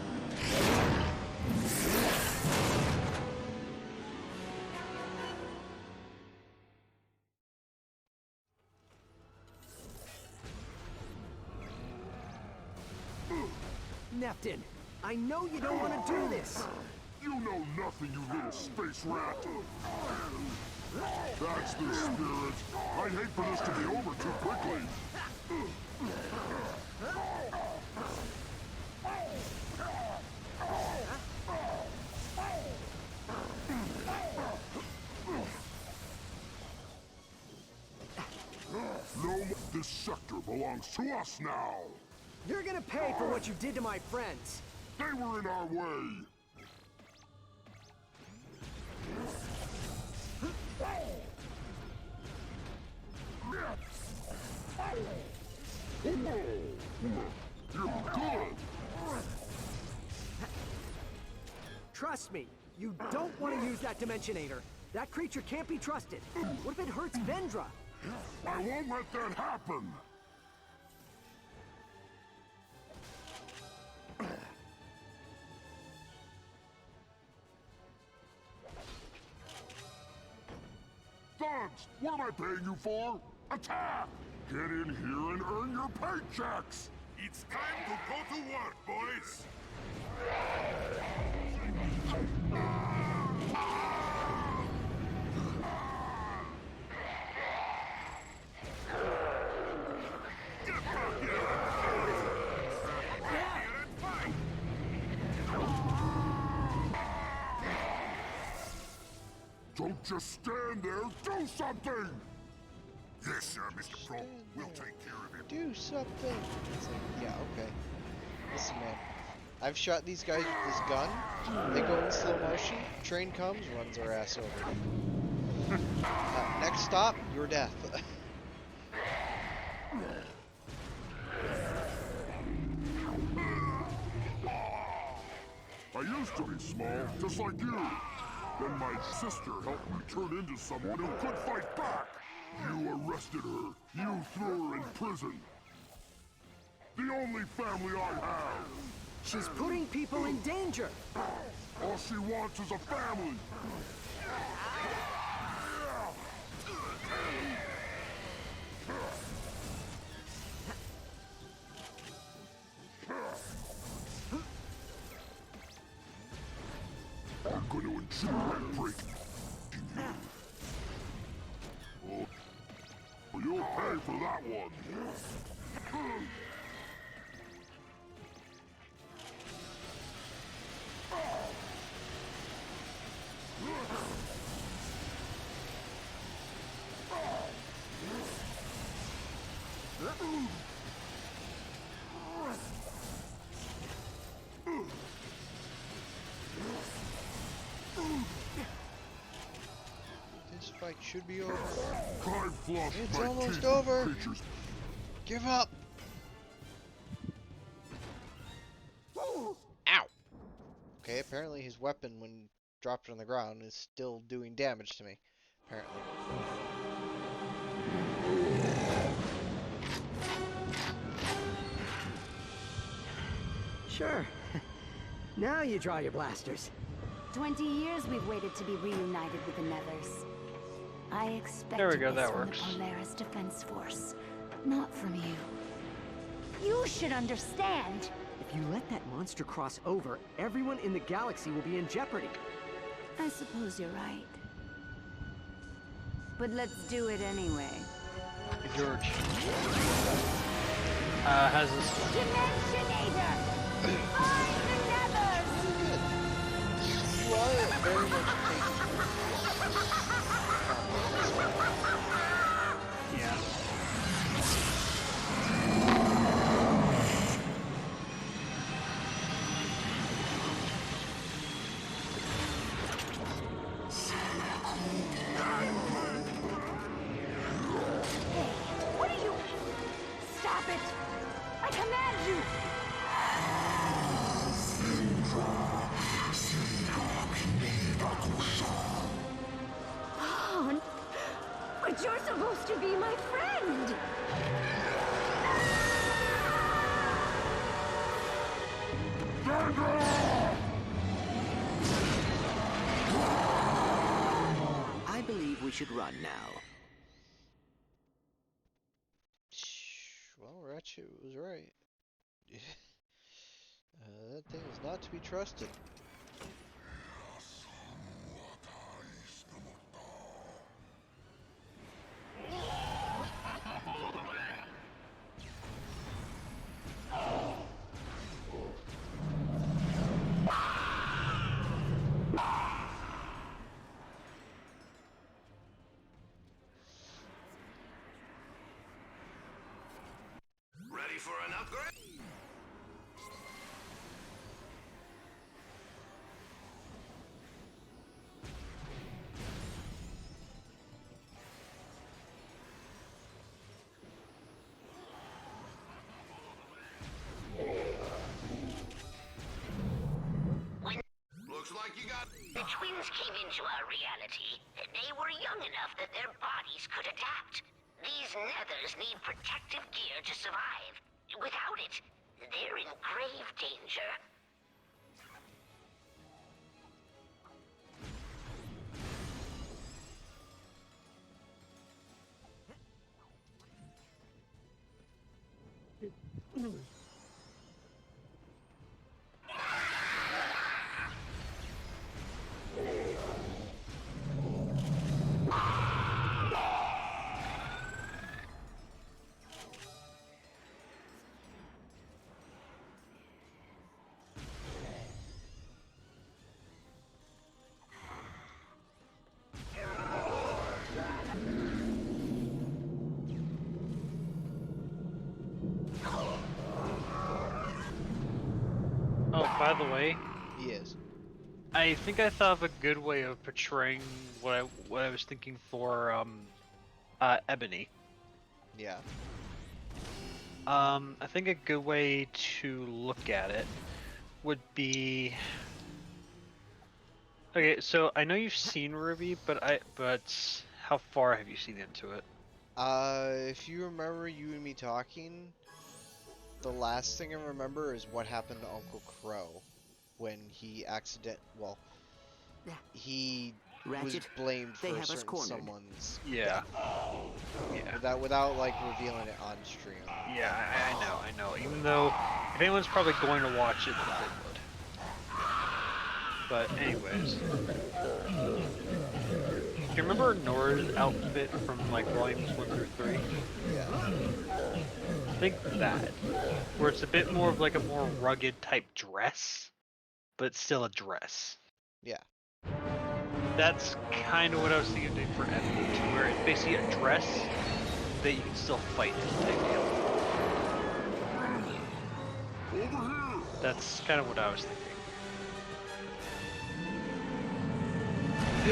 Neftin, I know you don't want to do this. You know nothing, you little space rat. That's the spirit. I'd hate for this to be over too quickly. No, this sector belongs to us now. You're gonna pay for what you did to my friends. They were in our way. You're good. Trust me, you don't want to use that Dimensionator. That creature can't be trusted. What if it hurts Vendra? I won't let that happen. Thugs, what am I paying you for? Attack! Get in here and earn your paychecks! It's time to go to work, boys! Get back here! Here and fight! Don't just stand there, do something! Yes, sir, Mr. Pro. We'll take care of it. Do something. It's like, yeah, okay. Listen, man. I've shot these guys with this gun. They go in slow motion. Train comes, runs our ass over. Next stop, your death. I used to be small, just like you. Then my sister helped me turn into someone who could fight back. You arrested her. You threw her in prison. The only family I have. She's putting people in danger. All she wants is a family. I'm going to incinerate break. Oh, you'll pay for that one. This fight should be over. It's almost over. Give up. Ow. Okay, apparently his weapon, when dropped on the ground, is still doing damage to me. Apparently. Sure. Now you draw your blasters. 20 years we've waited to be reunited with the Nethers. I expected There we go, this that from works. the Polaris Defense Force, not from you. You should understand. If you let that monster cross over, everyone in the galaxy will be in jeopardy. I suppose you're right. But let's do it anyway. George. Has this. Dimensionator! Find the Nethers! You are very much taking. Yeah. What are you? Stop it! I command you! Oh, but you're supposed to be my friend! I believe we should run now. Well, Ratchet was right. That thing is not to be trusted. Ready for an upgrade? Looks like you got... The twins came into our reality. They were young enough that their bodies could adapt. These Nethers need protective gear to survive. Without it, they're in grave danger. Oh, by the way, He is. I think I thought of a good way of portraying what I was thinking for Ebony. Yeah. I think a good way to look at it would be Okay, so I know you've seen Ruby, but how far have you seen into it? If you remember you and me talking, the last thing I remember is what happened to Uncle Crow when he he was Ratchet, blamed they for have us certain cornered. someone's Yeah. death. Yeah. Without like revealing it on stream. Yeah, I know. Even though if anyone's probably going to watch it, then they would. But anyways, do you remember Nora's outfit from like volumes 1 through 3? Yeah. Think that, where it's a bit more of like a more rugged type dress, but it's still a dress. Yeah. That's kind of what I was thinking of doing for Evan, to where it's basically a dress that you can still fight in. That's kind of what I was thinking. I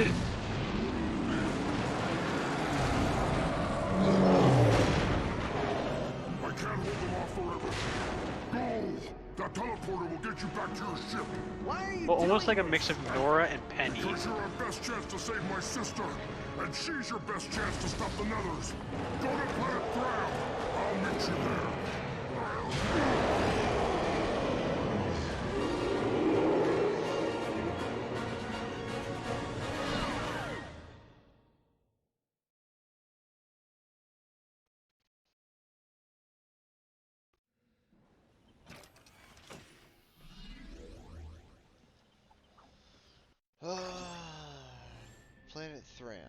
can't hold them off forever. Go! That teleporter will get you back to your ship. Why are you Well, almost like a mix of Nora and Penny. Because you're our best chance to save my sister, and she's your best chance to stop the Nethers. Go to Planet Thram. I'll meet you there. Planet Thram.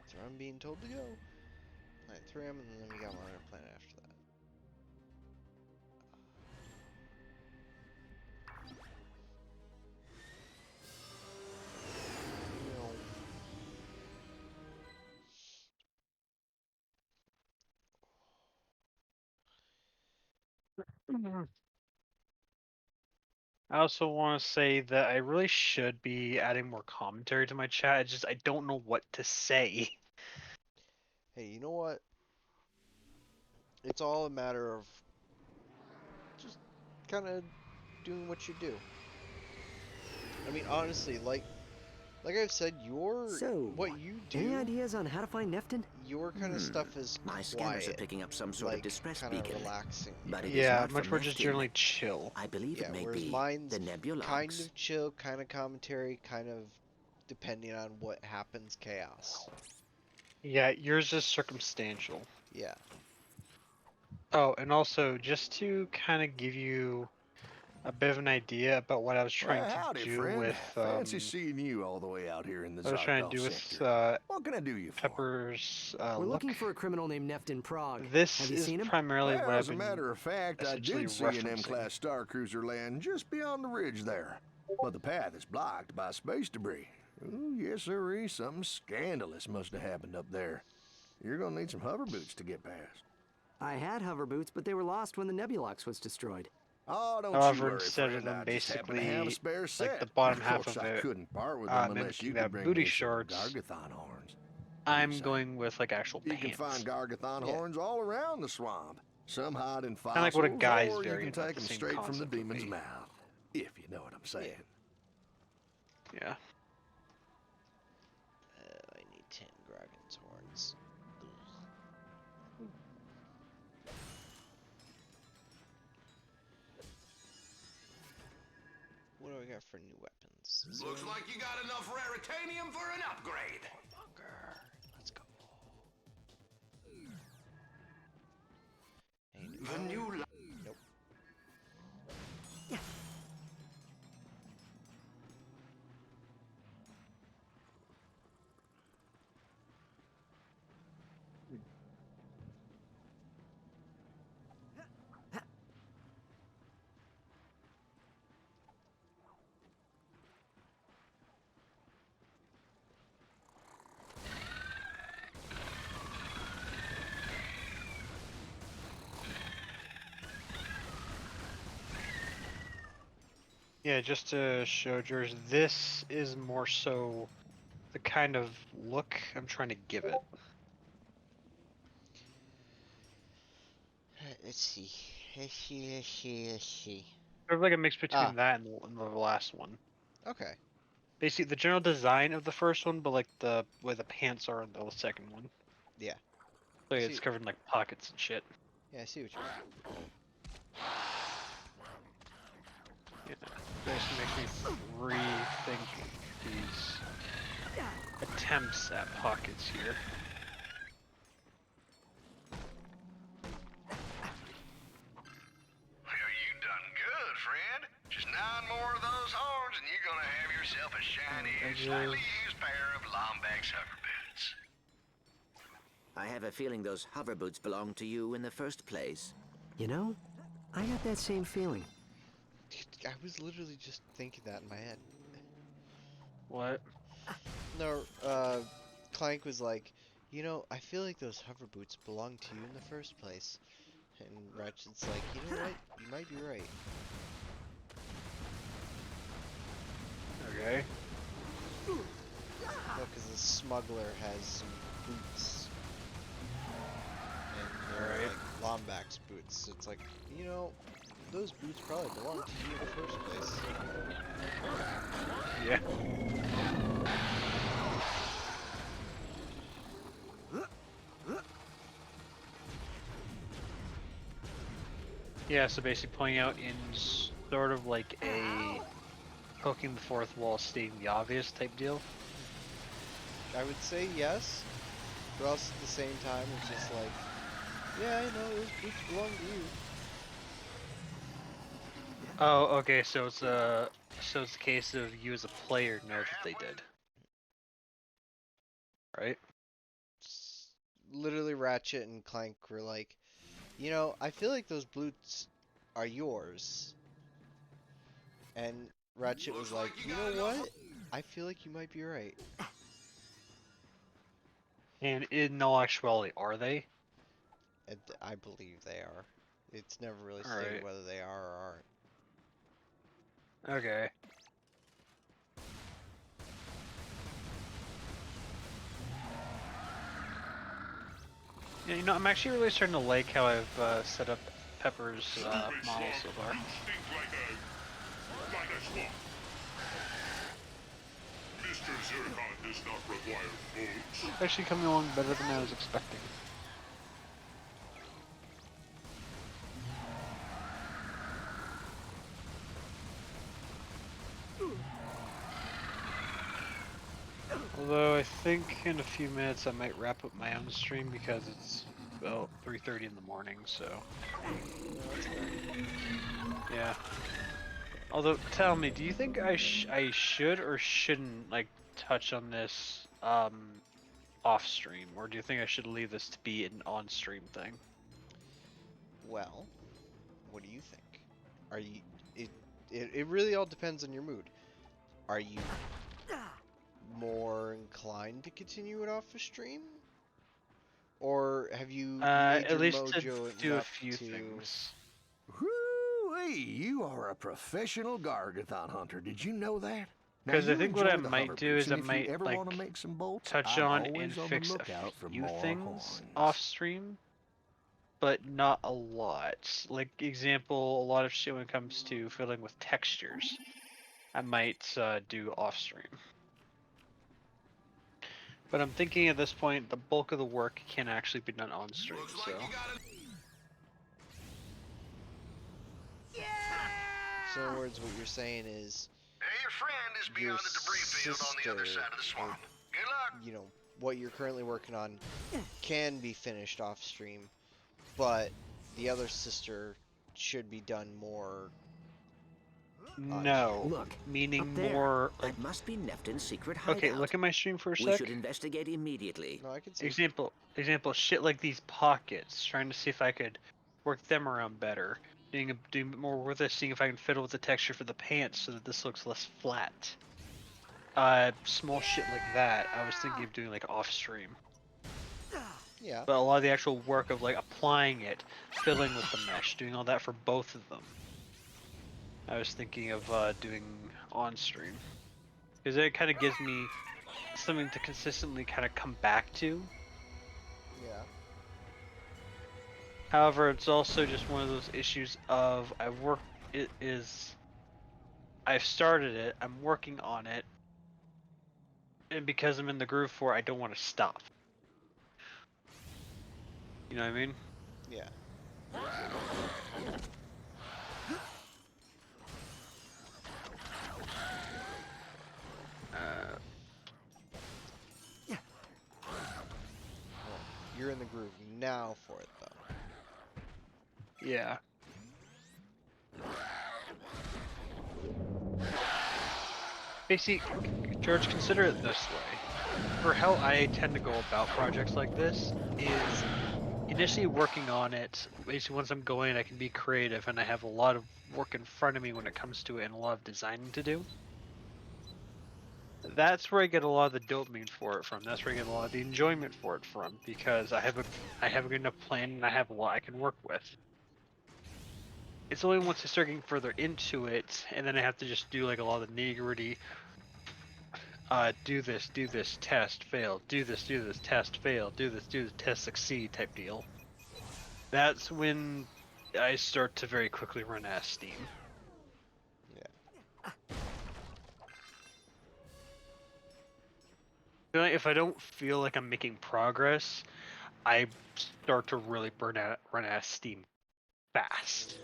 Thram being told to go. Planet Thram, and then we got one other planet after that. I also want to say that I really should be adding more commentary to my chat. It's just I don't know what to say. Hey, you know what? It's all a matter of just kind of doing what you do. I mean, honestly, like I've said, what you do. Any ideas on how to find Neftin? Your kind of stuff is My scanners are picking up some sort of distress kind of beacon. relaxing. But it is Yeah, not much from more just Neftin. generally chill. I believe it may whereas be mine's the Nebulox. kind of chill, kind of commentary, kind of depending on what happens, chaos. Yeah, yours is circumstantial. Yeah. Oh, and also just to kind of give you a bit of an idea about what I was trying Howdy, to do friend. with Fancy seeing you all the way out here in the I was trying to Zarkov do with sector. What can I do you for? Pepper's We're look. looking for a criminal named Neftin Prague. This Have you is seen him? primarily Well, what I've as a been matter of fact, I essentially did see an referencing. M-class Star Cruiser land just beyond the ridge there. But the path is blocked by space debris. Ooh, yes, sirree. Something scandalous must have happened up there. You're gonna need some hover boots to get past. I had hover boots, but they were lost when the Nebulox was destroyed. Oh, don't However, you worry, instead friend. of them I just happen to have a basically spare set. like the bottom Of half course, of I it, couldn't part with them unless you mimicking could that bring booty me some shorts, Gargathon horns. I'm going with like actual You pants. can find Gargathon horns all around the swamp. Some hide in Kinda like fossils, what a guy's or you variant can of take the them same straight from the concept would demon's be. mouth. If you know what I'm saying. Yeah. I need 10 Grogan's horns. What do we got for new weapons? Looks like you got enough raritanium for an upgrade. Let's go. The new Nope. Yeah, just to show George, this is more so the kind of look I'm trying to give it. Let's see. Let's see. Sort of like a mix between that and the last one. Okay. basically the general design of the first one, but like the where the pants are in the second one. Yeah. So it's covered in like pockets and shit. Yeah, I see what you mean. Yeah, basically makes me rethink these attempts at pockets here. Well, you done good, friend. Just 9 more of those horns and you're gonna have yourself a shiny, slightly used pair of Lombax hover boots. I have a feeling those hover boots belonged to you in the first place. You know, I got that same feeling. I was literally just thinking that in my head. What? No, Clank was like, you know, I feel like those hover boots belonged to you in the first place. And Ratchet's like, you know what? You might be right. Okay. No, because the smuggler has some boots. And they're like Lombax boots. So it's like, you know, those boots probably belong to you in the first place. Yeah. Yeah, so basically pointing out in sort of like a poking the fourth wall, stating the obvious type deal. I would say yes, but also at the same time, it's just like, yeah, I know, those boots belong to you. Oh, okay, so it's a case of you as a player know that they did. Right? Literally Ratchet and Clank were like, you know, I feel like those boots are yours. And Ratchet was like, you know what? I feel like you might be right. And in all actuality, are they? And I believe they are. It's never really All stated right. whether they are or aren't. Okay. Yeah, you know, I'm actually really starting to like how I've set up Pepper's model so far. Mr. Zircon does not require boots. Actually coming along better than I was expecting. Although I think in a few minutes I might wrap up my own stream because it's about 3:30 in the morning, so. Yeah. Although, tell me, do you think I should or shouldn't like touch on this off stream, or do you think I should leave this to be an on stream thing? Well, what do you think? Are you it really all depends on your mood. Are you more inclined to continue it off a stream? Or have you made At your least mojo to do a enough few to... things. Whoo-wee, you are a professional Gargathon hunter. Did you know that? Because I think what I might do is I might like touch on and always on fix the a lookout for few more things horns. off stream, but not a lot. Like example, a lot of shit when it comes to fiddling with textures, I might do off stream. But I'm thinking at this point, the bulk of the work can actually be done on stream, so. So in other words, what you're saying is... Hey, your friend is beyond the debris field on the other side of the swamp. Good luck! You know, what you're currently working on can be finished off stream, but the other sister should be done more... No, Look, meaning up there. more like... That must be Neftin's secret hideout. Okay, look at my stream for a sec. We should investigate immediately. No, I can see. Example, shit like these pockets, trying to see if I could work them around better. Doing more with this, seeing if I can fiddle with the texture for the pants so that this looks less flat. Small shit like that, I was thinking of doing like off stream. Yeah. But a lot of the actual work of like applying it, fiddling with the mesh, doing all that for both of them, I was thinking of doing on stream. Because it kind of gives me something to consistently kind of come back to. Yeah. However, it's also just one of those issues of I've started it, I'm working on it, and because I'm in the groove for it, I don't want to stop. You know what I mean? Yeah. You're in the groove now for it, though. Yeah. Basically, George, consider it this way. For how I tend to go about projects like this is initially working on it. Basically, once I'm going, I can be creative, and I have a lot of work in front of me when it comes to it, and a lot of designing to do. That's where I get a lot of the dopamine for it from. That's where I get a lot of the enjoyment for it from, because I have a good enough plan, and I have a lot I can work with. It's only once I start getting further into it, and then I have to just do like a lot of the nitty-gritty. Do this, test, fail. Do this, test, fail. Do this, test, succeed type deal. That's when I start to very quickly run out of steam. Yeah. If I don't feel like I'm making progress, I start to really run out of steam fast.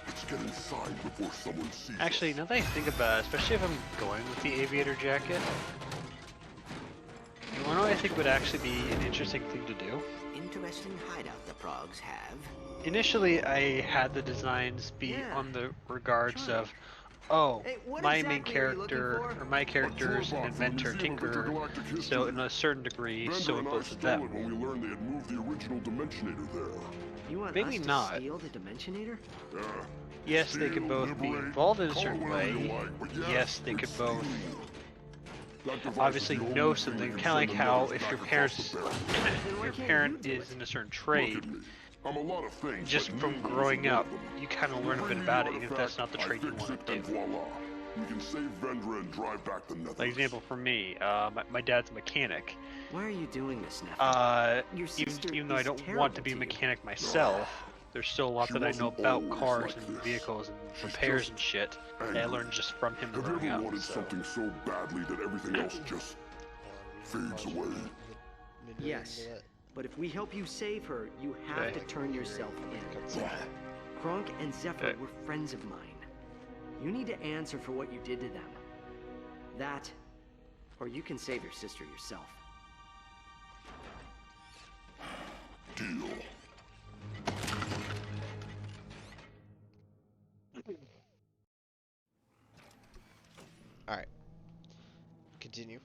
Let's get inside before someone sees Actually, now that I think about it, especially if I'm going with the aviator jacket, you wanna know what I think would actually be an interesting thing to do? Interesting hideout the Progs have. Initially, I had the designs be on the regards of, oh, Hey, what my exactly main character, or my character's an inventor, tinkerer, so in a certain degree, so with both of them. when we learned they had moved the original Dimensionator there. You want Maybe us to not. steal the Dimensionator? Yeah. Yes, they could both be involved in a certain way. Yes, they could both obviously know something, kind of like how if your parent is in a certain trade, I'm a lot of things, just from growing up, you kind of learn a bit about it, even if that's not the trade you want to do. Voila. We can save Vendra and drive back the Nether. Like example for me, my dad's a mechanic. Why are you doing this, Nephi? Even though I don't want to be a mechanic myself, there's still a lot that I know about cars and vehicles and repairs and shit that I learned just from him Have growing you ever up. wanted something so badly that everything else just fades away? Yes, but if we help you save her, you have to turn yourself in. Kronk and Zephyr were friends of mine. You need to answer for what you did to them. That, or you can save your sister yourself. Deal. Alright. Continue.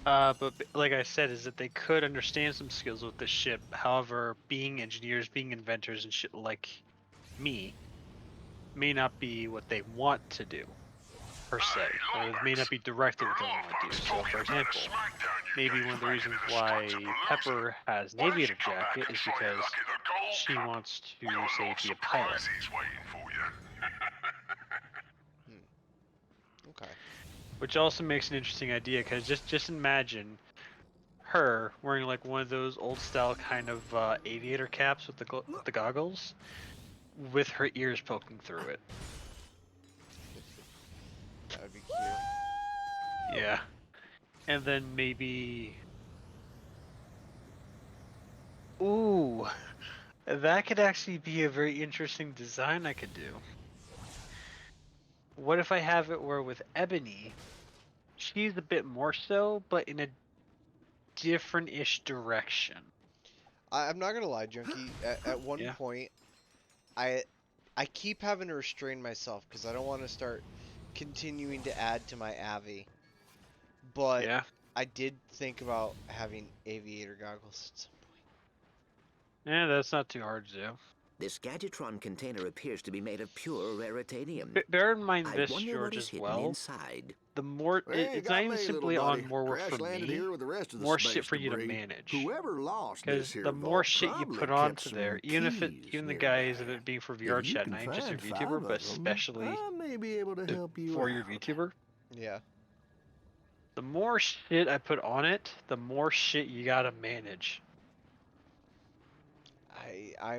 But like I said, is that they could understand some skills with this ship. However, being engineers, being inventors and shit like me, may not be what they want to do, per se. Or it may not be directly what they want to do. So, for example, maybe one of the reasons why Pepper has an aviator jacket is because she wants to, say, be a pilot. Okay. Which also makes an interesting idea, because just imagine her wearing like one of those old style kind of aviator caps with the goggles, with her ears poking through it. That would be cute. Yeah. And then maybe... Ooh! That could actually be a very interesting design I could do. What if I have it where with Ebony, she's a bit more so, but in a different-ish direction. I'm not gonna lie, Junkie. At one point, I keep having to restrain myself because I don't want to start continuing to add to my Avi. But I did think about having aviator goggles at some point. Yeah, that's not too hard to do. This Gadgetron container appears to be made of pure raritanium. Bear in mind I this, wonder George, what is as hidden well. inside. The more it's not even simply on more work for Landed me, here with the rest of the more space shit for you to debris. manage. Whoever lost Because this here the more vault shit you probably put kept onto some there, even keys the guys of nearby. it being for If VR you chat, can not even just your find VTuber, 5 but of 'em, especially I may be able to help you for your out. VTuber. Yeah. The more shit I put on it, the more shit you gotta manage. I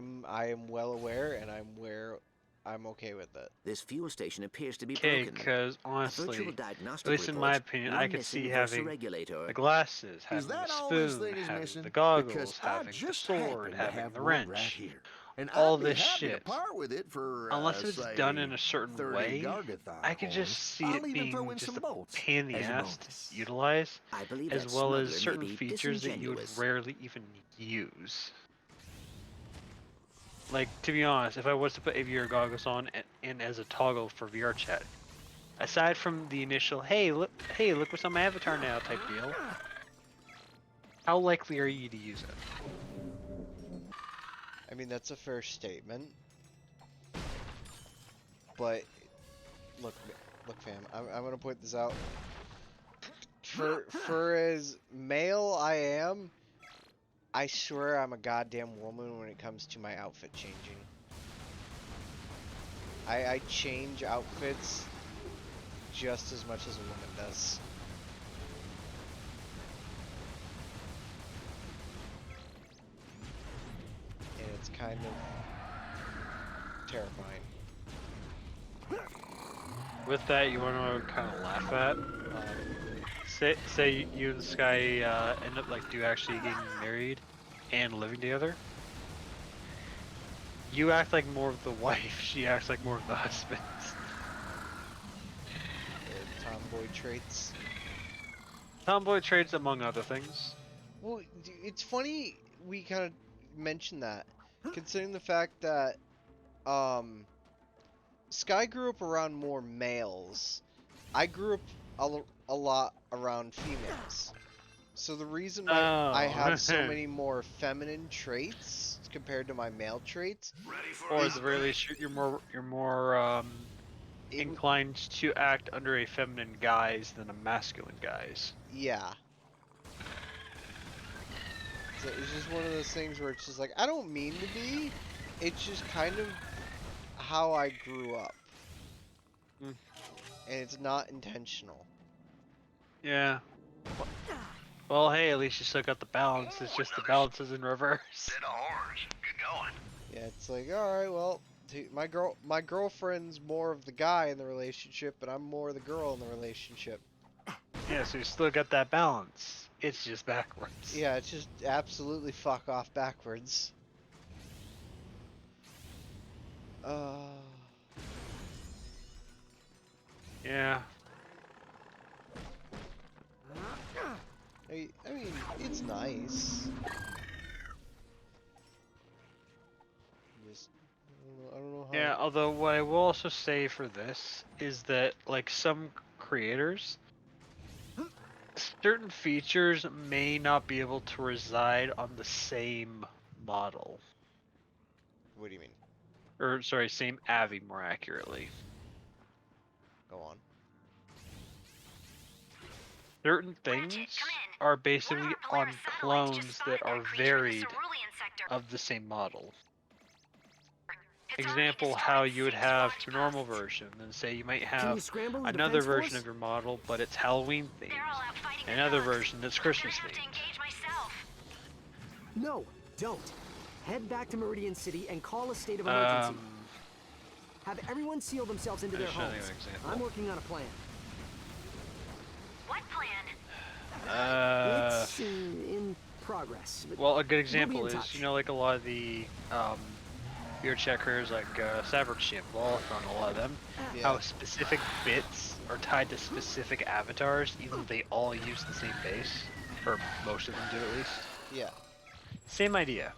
am well aware, and I'm okay with it. This fuel station appears to be Okay, broken. because A honestly, virtual at diagnostic least in my reports opinion, one I could missing see Versa having regulator. the glasses, Is having the that all this spoon, thing is having missing? the Because goggles, I having the just sword, happen to having have the one right wrench, here. And all I'd be this happy to shit. part with it for, Unless it's say, done in a certain 30 way, Gargathon I could just horns. see I'll it even throw being in just some a bolts pain in the as a ass bonus. to utilize, I believe as that well as smuggler may certain be features that you would disingenuous. rarely even use. Like, to be honest, if I was to put VR goggles on and as a toggle for VR chat, aside from the initial hey look what's on my avatar now type deal, how likely are you to use it? I mean, that's a fair statement. But look, fam, I'm gonna point this out. For as male I am, I swear I'm a goddamn woman when it comes to my outfit changing. I change outfits just as much as a woman does. And it's kind of terrifying. With that, you want to kind of laugh at? Say you and this guy end up like actually getting married and living together. You act like more of the wife. She acts like more of the husband. Tomboy traits. Tomboy traits, among other things. Well, it's funny we kind of mentioned that, considering the fact that Sky grew up around more males. I grew up a lot around females. So the reason I have so many more feminine traits compared to my male traits, or at the very least, you're more inclined to act under a feminine guise than a masculine guise. Yeah. So it's just one of those things where it's just like, I don't mean to be. It's just kind of how I grew up. And it's not intentional. Yeah. Well, hey, at least you still got the balance. It's just the balance is in reverse. Set of horns. Good going. Yeah, it's like, alright, well, my girlfriend's more of the guy in the relationship, but I'm more the girl in the relationship. Yeah, so you still got that balance. It's just backwards. Yeah, it's just absolutely fuck off backwards. Yeah. I mean, it's nice. Just, I don't know how. Yeah, although what I will also say for this is that, like, some creators, certain features may not be able to reside on the same model. What do you mean? Or, sorry, same Avi, more accurately. Go on. Certain things are basically on clones that are varied of the same model. Example, how you would have your normal version, and say you might have another version of your model, but it's Halloween themed. Another version that's Christmas themed. No, don't. Head back to Meridian City and call a state of emergency. Have everyone seal themselves into their homes. I'm working on a plan. What plan? It's in progress. Well, a good example is, you know, like a lot of the beer checkers, like Savage Shamble, on a lot of them, how specific bits are tied to specific avatars, even though they all use the same base, or most of them do at least. Yeah. Same idea.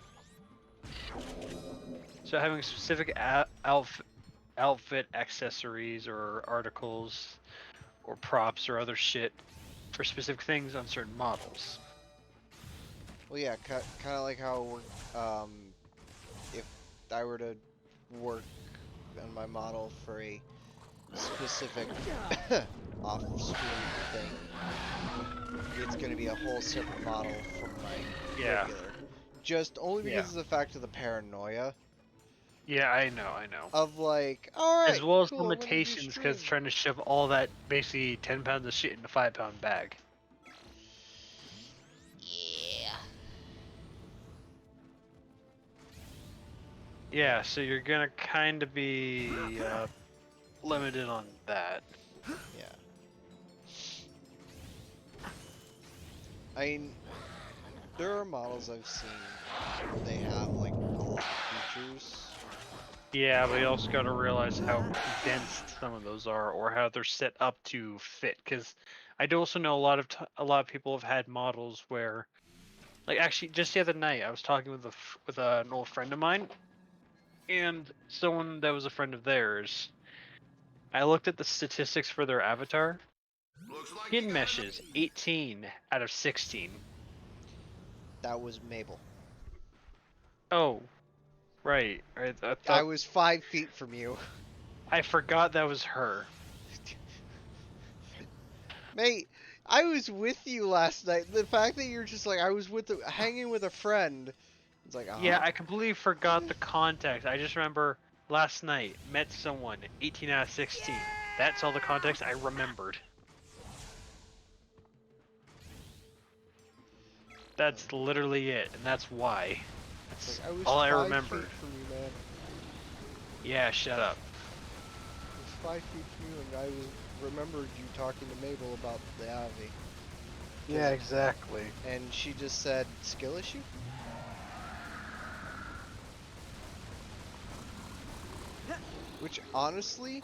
So having specific outfit accessories or articles or props or other shit for specific things on certain models. Well, yeah, kind of like how if I were to work on my model for a specific off-screen thing, it's going to be a whole separate model from my regular. Just only because of the fact of the paranoia. Yeah, I know. Of like, alright, as well as cool, limitations, because trying to shove all that basically 10 pounds of shit in a 5-pound bag. Yeah. Yeah, so you're gonna kind of be limited on that. Yeah. I mean, there are models I've seen where they have like a lot of features. Yeah, but you also got to realize how condensed some of those are, or how they're set up to fit. Because I do also know a lot of people have had models where, like, actually just the other night I was talking with an old friend of mine, and someone that was a friend of theirs. I looked at the statistics for their avatar. Skin meshes 18 out of 16. That was Mabel. Oh, right. I was 5 feet from you. I forgot that was her. Mate, I was with you last night. The fact that you're just like, I was hanging with a friend. It's like, Yeah, I completely forgot the context. I just remember last night, met someone, 18 out of 16. That's all the context I remembered. That's literally it, and that's why. That's like, I was all I 5 remembered. feet from you, man. Yeah, shut up. I was 5 feet from you, and I remembered you talking to Mabel about the Avi. Yeah, exactly. And she just said, skill issue? Which, honestly,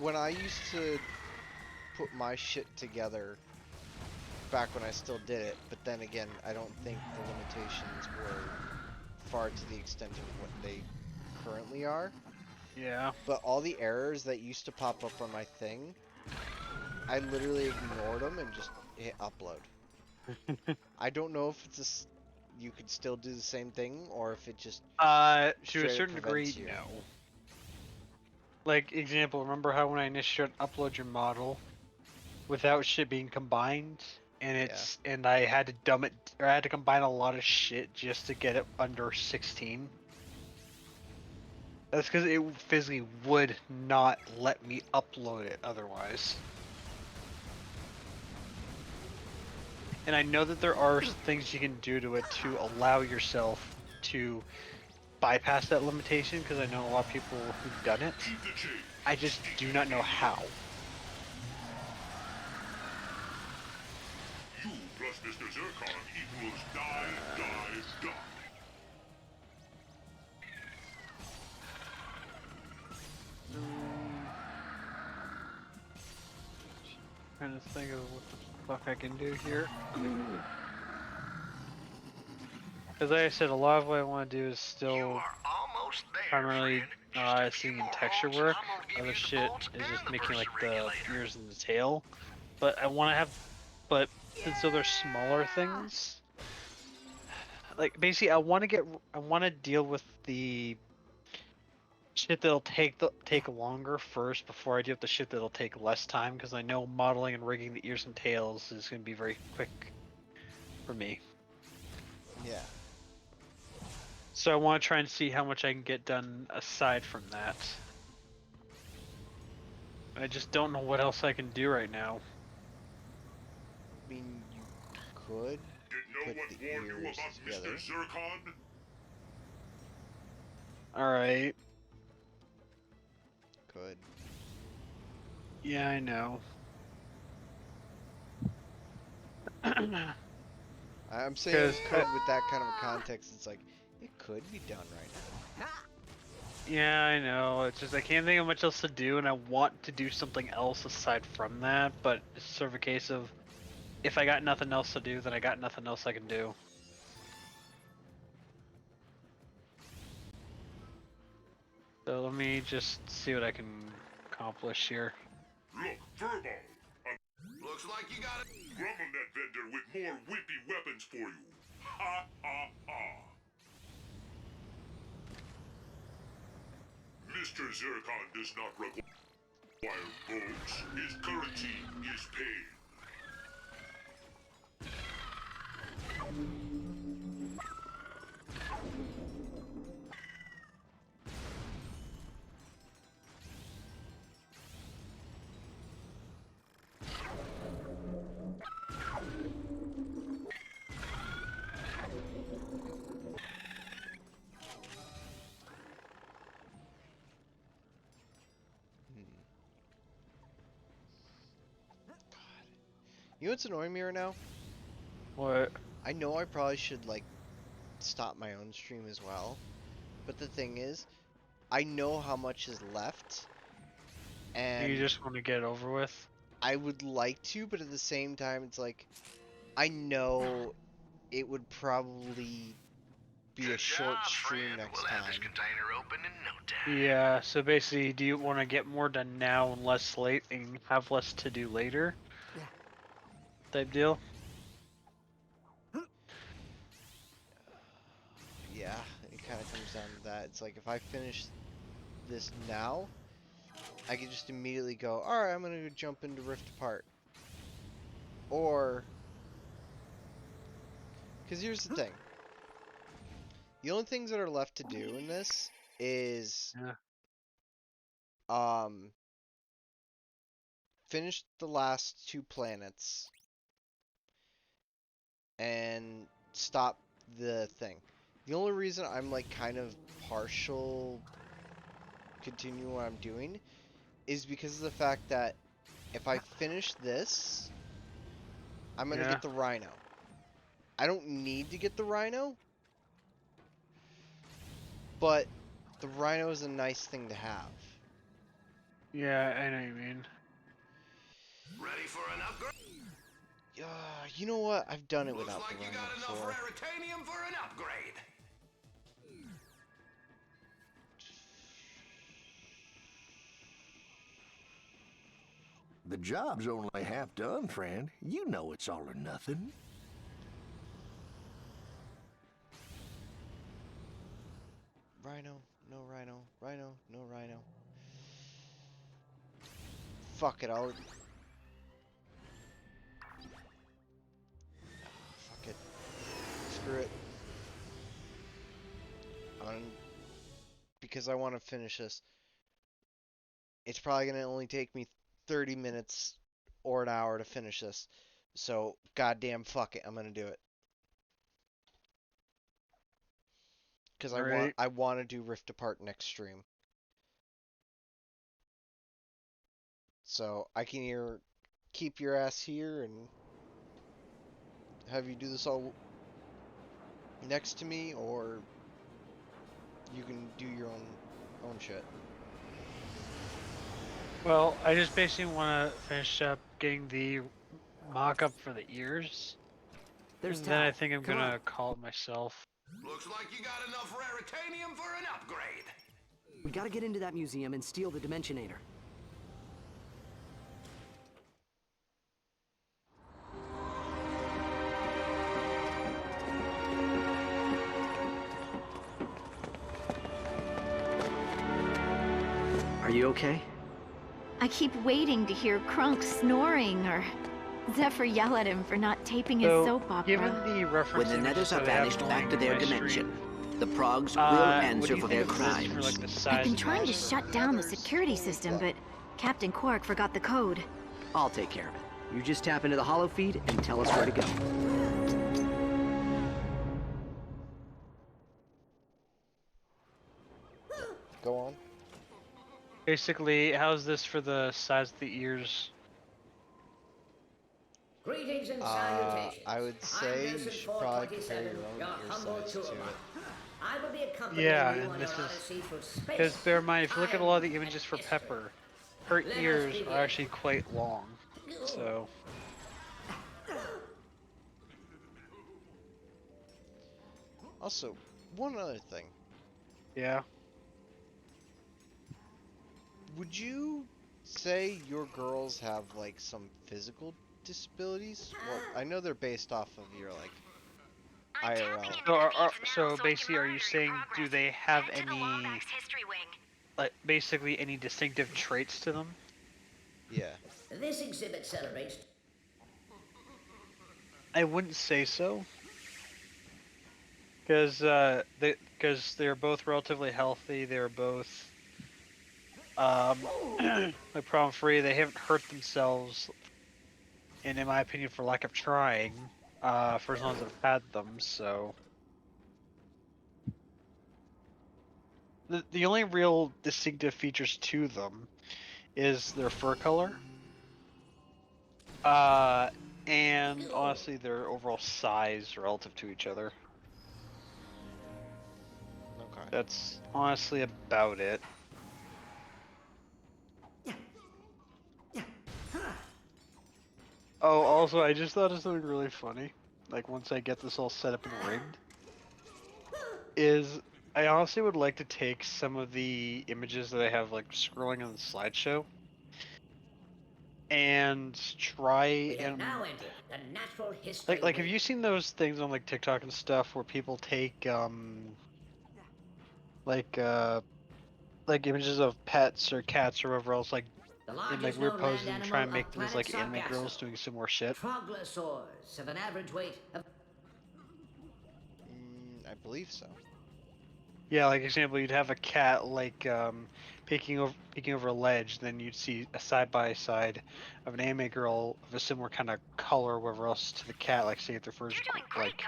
when I used to put my shit together back when I still did it, but then again, I don't think the limitations were far to the extent of what they currently are. Yeah. But all the errors that used to pop up on my thing, I literally ignored them and just hit upload. I don't know if it's you could still do the same thing, or if it just to a straight up certain degree, prevents you. no. Like, example, remember how when I initially upload your model without shit being combined, and and I had to dumb it, or I had to combine a lot of shit just to get it under 16? That's because it physically would not let me upload it otherwise. And I know that there are things you can do to it to allow yourself to bypass that limitation, because I know a lot of people who've done it. I just do not know how. You plus Mr. Zircon equals die, die, die. Trying to think of what the fuck I can do here. Because like I said, a lot of what I want to do is still primarily seeing in texture work. Other shit is just making like the ears and the tail. But I want to have, but since they're smaller things, like basically I want to deal with the shit that'll take longer first before I deal with the shit that'll take less time, because I know modeling and rigging the ears and tails is going to be very quick for me. Yeah. So I want to try and see how much I can get done aside from that. I just don't know what else I can do right now. I mean, you could put the ears together. Alright. Could. Yeah, I know. I'm saying could with that kind of a context. It's like, it could be done right now. Yeah, I know. It's just I can't think of much else to do, and I want to do something else aside from that, but it's sort of a case of if I got nothing else to do, then I got nothing else I can do. So let me just see what I can accomplish here. Look, Furball. Looks like you got a Grummelnet vendor with more wimpy weapons for you. Ha ha ha. Mr. Zircon does not require votes. His currency is pain. You know what's annoying me right now? What? I know I probably should, like, stop my own stream as well. But the thing is, I know how much is left. And you just want to get it over with? I would like to, but at the same time, it's like, I know it would probably be a short stream next time. This container open in no time. Yeah, so basically, do you want to get more done now and less late and have less to do later? Yeah. Type deal? Yeah, it kind of comes down to that. It's like, if I finish this now, I can just immediately go, alright, I'm going to jump into Rift Apart. Or, because here's the thing. The only things that are left to do in this is, finish the last 2 planets and stop the thing. The only reason I'm like kind of partial continuing what I'm doing is because of the fact that if I finish this, I'm gonna get the Rhino. I don't need to get the Rhino, but the Rhino is a nice thing to have. Yeah, I know what you mean. Ready for an upgrade? You know what? I've done it without Looks like the you Rhino got before. enough raritanium for an upgrade. The job's only half done, friend. You know it's all or nothing. Rhino, no Rhino, Rhino, no Rhino. Fuck it, fuck it. Screw it. Because I want to finish this. It's probably going to only take me 30 minutes or an hour to finish this. So, goddamn fuck it, I'm going to do it. Because I want to do Rift Apart next stream. So, I can either keep your ass here and have you do this all next to me, or you can do your own shit. Well, I just basically want to finish up getting the mock-up for the ears. Then I think I'm gonna call it myself. Looks like you got enough raritanium for an upgrade. We gotta get into that museum and steal the Dimensionator. Are you okay? I keep waiting to hear Krunk snoring or Zephyr yell at him for not taping his soap opera. Given the reference when the Nethers are banished back to their dimension, the Progs will answer for their crimes. I've been trying to shut down the security system, but Captain Quark forgot the code. I'll take care of it. You just tap into the holo feed and tell us where to go. Go on. Basically, how's this for the size of the ears? Greetings and salutations. I would say you should probably compare your own ear size to it. I will be accompanying Yeah, you and on this your is odyssey through space. because bear in mind, if you look at a lot of the images for Pepper, her ears are actually quite long. So. Also, one other thing. Yeah. Would you say your girls have like some physical disabilities? Well, I know they're based off of your like IRL. So basically, are you saying do they have any, like basically any distinctive traits to them? Yeah. This exhibit celebrates. I wouldn't say so. Because they're both relatively healthy. They're both like problem free. They haven't hurt themselves, and in my opinion, for lack of trying, for as long as I've had them. So the only real distinctive features to them is their fur color. and honestly, their overall size relative to each other. Okay. That's honestly about it. Oh, also, I just thought of something really funny. Like, once I get this all set up and rigged, is I honestly would like to take some of the images that I have, like, scrolling on the slideshow, and try We have and now entered the natural history. like have you seen those things on like TikTok and stuff where people take like images of pets or cats or whatever else, like The in like largest weird known poses, land and try animal and make of them as planet like anime Sargasso. girls doing some more shit? Troglosaurs of an average weight of... I believe so. Yeah, like example, you'd have a cat like peeking over a ledge, then you'd see a side by side of an anime girl of a similar kind of color, whatever else to the cat. Like say if their fur's like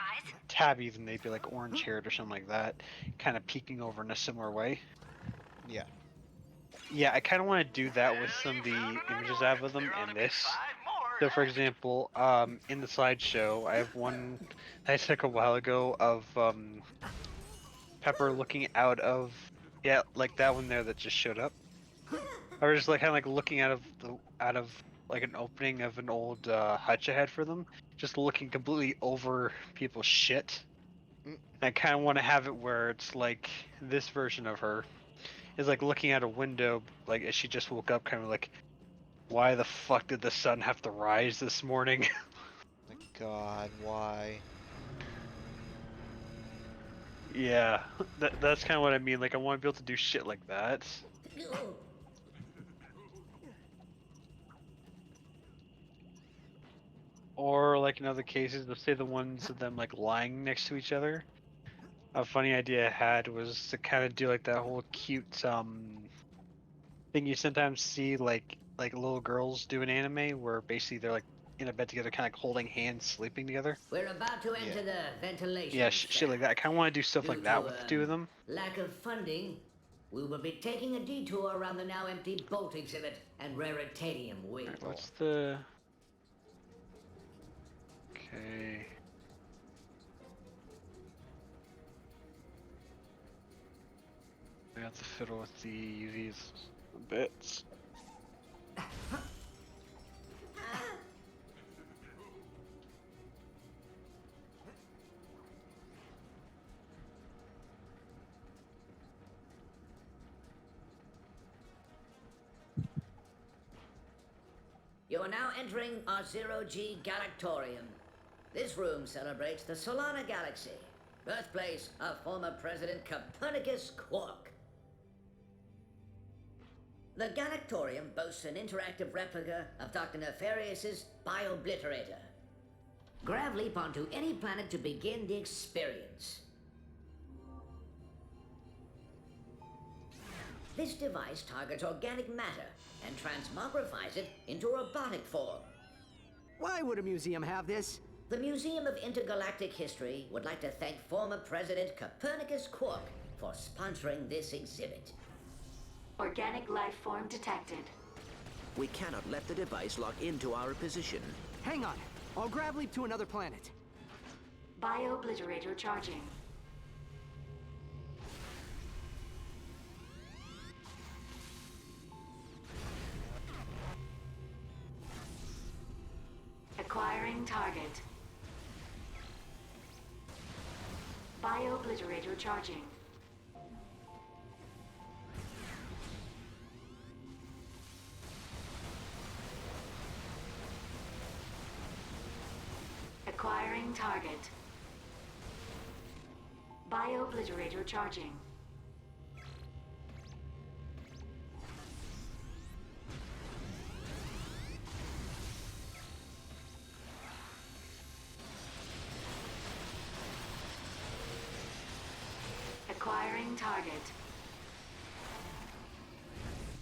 tabby, then they'd be like orange haired or something like that, kind of peeking over in a similar way. Yeah. Yeah, I kind of want to do that with some of the images I have of them in this. So, for example, in the slideshow, I have one I took a while ago of Pepper looking out of, yeah, like that one there that just showed up. Or just like kind of like looking out of like an opening of an old hutch I had for them, just looking completely over people's shit. I kind of want to have it where it's like this version of her is like looking out a window, like as she just woke up, kind of like, why the fuck did the sun have to rise this morning? My God, why? Yeah, that's kind of what I mean. Like, I want to be able to do shit like that. Or, like, in other cases, let's say the ones of them, like, lying next to each other. A funny idea I had was to kind of do, like, that whole cute, thing you sometimes see, like little girls do in anime, where basically they're, like, in a bed together, kind of like holding hands, sleeping together. We're about to enter the ventilation. Yeah, shit like that. I kind of want to do stuff like that with the two of them. Lack of funding, we will be taking a detour around the now empty bolt exhibit and raritanium wing. Right, what's the... Okay. I have to fiddle with the UVs a bit. You are now entering our Zero-G Galactorium. This room celebrates the Solana Galaxy, birthplace of former President Copernicus Quark. The Galactorium boasts an interactive replica of Dr. Nefarious's Biobliterator. Grav leap onto any planet to begin the experience. This device targets organic matter and transmogrifies it into robotic form. Why would a museum have this? The Museum of Intergalactic History would like to thank former President Copernicus Quark for sponsoring this exhibit. Organic life form detected. We cannot let the device lock into our position. Hang on. I'll grab leap to another planet. Biobliterator charging. Acquiring target. Biobliterator charging. Acquiring target. Biobliterator charging. Acquiring target.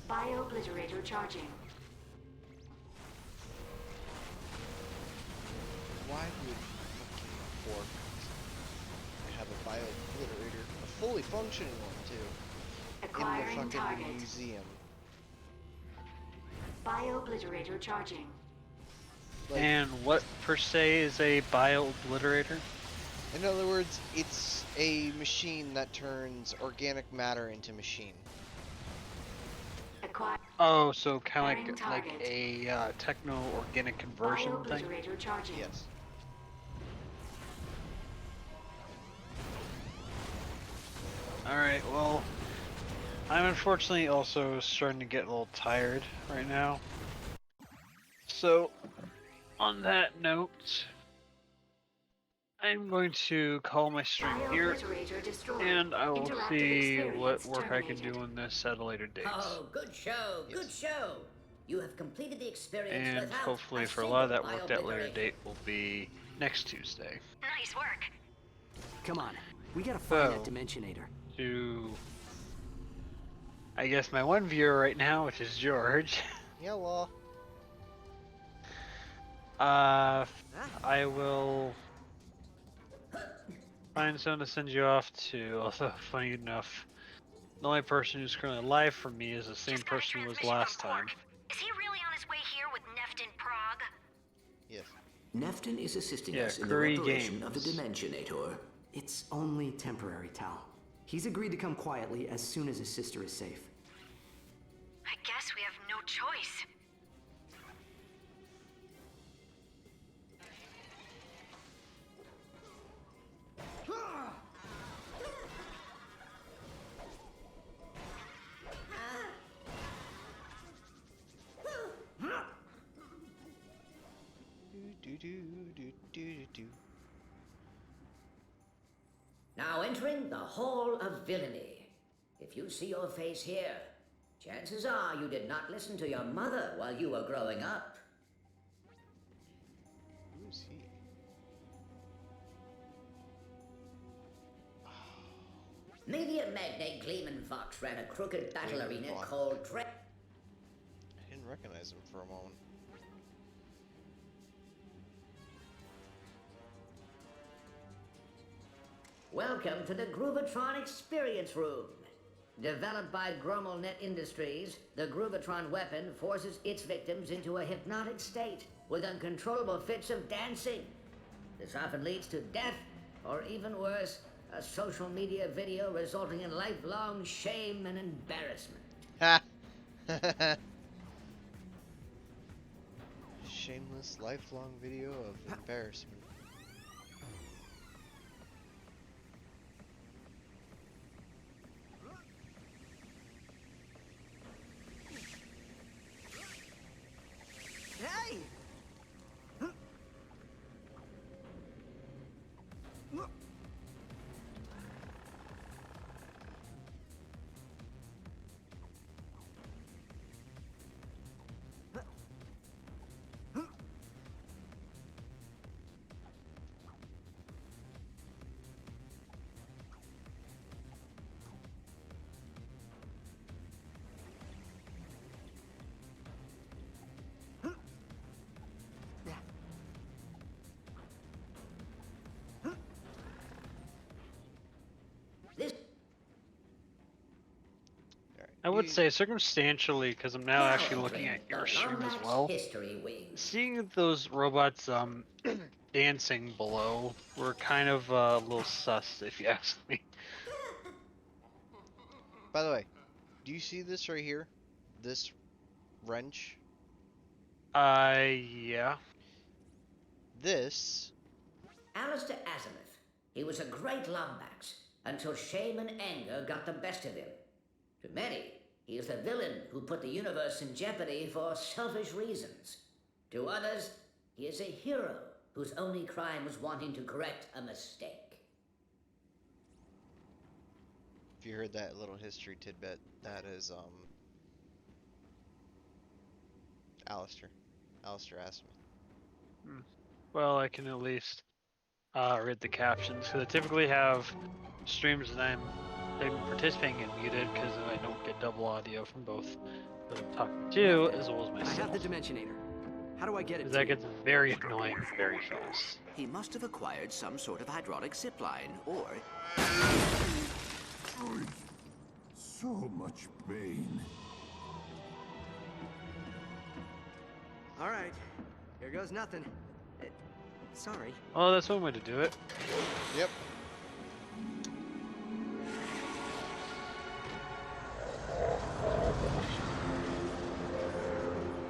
Biobliterator charging. Why would fucking Quark have a biobliterator, a fully functioning one too, Acquiring in the fucking target. museum? Biobliterator charging. Like, and what per se is a bio-obliterator? in other words, it's a machine that turns organic matter into machine. Oh, so kind of like a techno-organic conversion thing? Yes. Alright, well, I'm unfortunately also starting to get a little tired right now. So, on that note, I'm going to call my stream here, and I will see what work I can do on this at a later date. Oh, good show, good show. You have completed the experience And without hopefully for a lot of that work, that later date will be next Tuesday. Nice work. Come on, we gotta find that Dimensionator. I guess my one viewer right now, which is George. Hello. I will find someone to send you off to. Also, funny enough, the only person who's currently live for me is the same person who was last time. Is he really on his way here with Neft in Prague? Yes. Nefton is assisting us in the Curry reparation of the Games. Dimensionator. It's only temporary, Tal. He's agreed to come quietly as soon as his sister is safe. I guess we have no choice. Now entering the Hall of Villainy. If you see your face here, chances are you did not listen to your mother while you were growing up. Who's he? Media magnate Gleeman Fox ran a crooked battle Gleeman arena Fox. called I didn't recognize him for a moment. Welcome to the Groovatron Experience Room. Developed by GromelNet Industries, the Groovatron weapon forces its victims into a hypnotic state with uncontrollable fits of dancing. This often leads to death, or even worse, a social media video resulting in lifelong shame and embarrassment. Ha! Shameless lifelong video of embarrassment. Hey! I would say circumstantially, because I'm now actually looking at your stream as well. Seeing those robots dancing below were kind of a little sus, if you ask me. By the way, do you see this right here? This wrench? Yeah. This. Alistair Azimuth. He was a great Lombax until shame and anger got the best of him. To many, he is the villain who put the universe in jeopardy for selfish reasons. To others, he is a hero whose only crime was wanting to correct a mistake. If you heard that little history tidbit, that is Alistair Azimuth. Well, I can at least read the captions, because I typically have streams that I'm participating in muted, because I don't get double audio from both the talking to as well as myself. I have the Dimensionator. How do I get it? That gets very annoying very fast. He must have acquired some sort of hydraulic zip line, or... So much pain. All right. Here goes nothing. Sorry. Oh, that's one way to do it. Yep.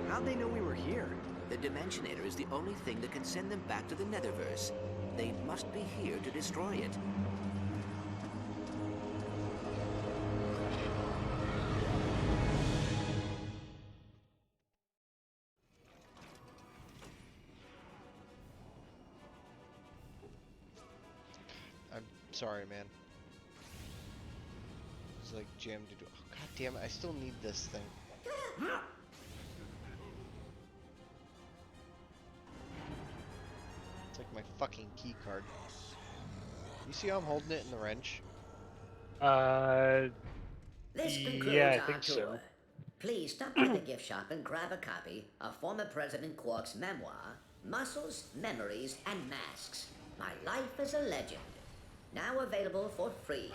How'd they know we were here? The Dimensionator is the only thing that can send them back to the Netherverse. They must be here to destroy it. I'm sorry, man. It's like jammed into. Oh, God damn it! I still need this thing. It's like my fucking key card. You see how I'm holding it in the wrench? This concludes yeah, I our think tour. so. Please stop by the gift shop and grab a copy of former President Quark's memoir, Muscles, Memories, and Masks. My Life as a Legend. Now available for free.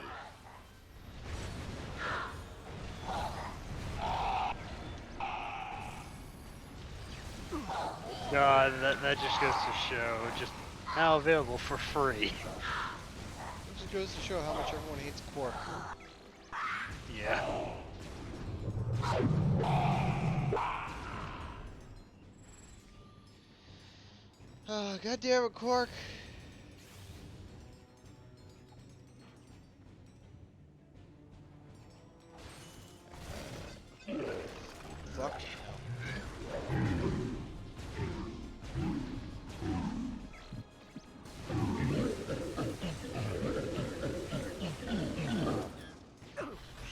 God, that just goes to show, just now available for free. It just goes to show how much everyone hates Quark. Yeah. Oh, God damn it, Quark. Fuck.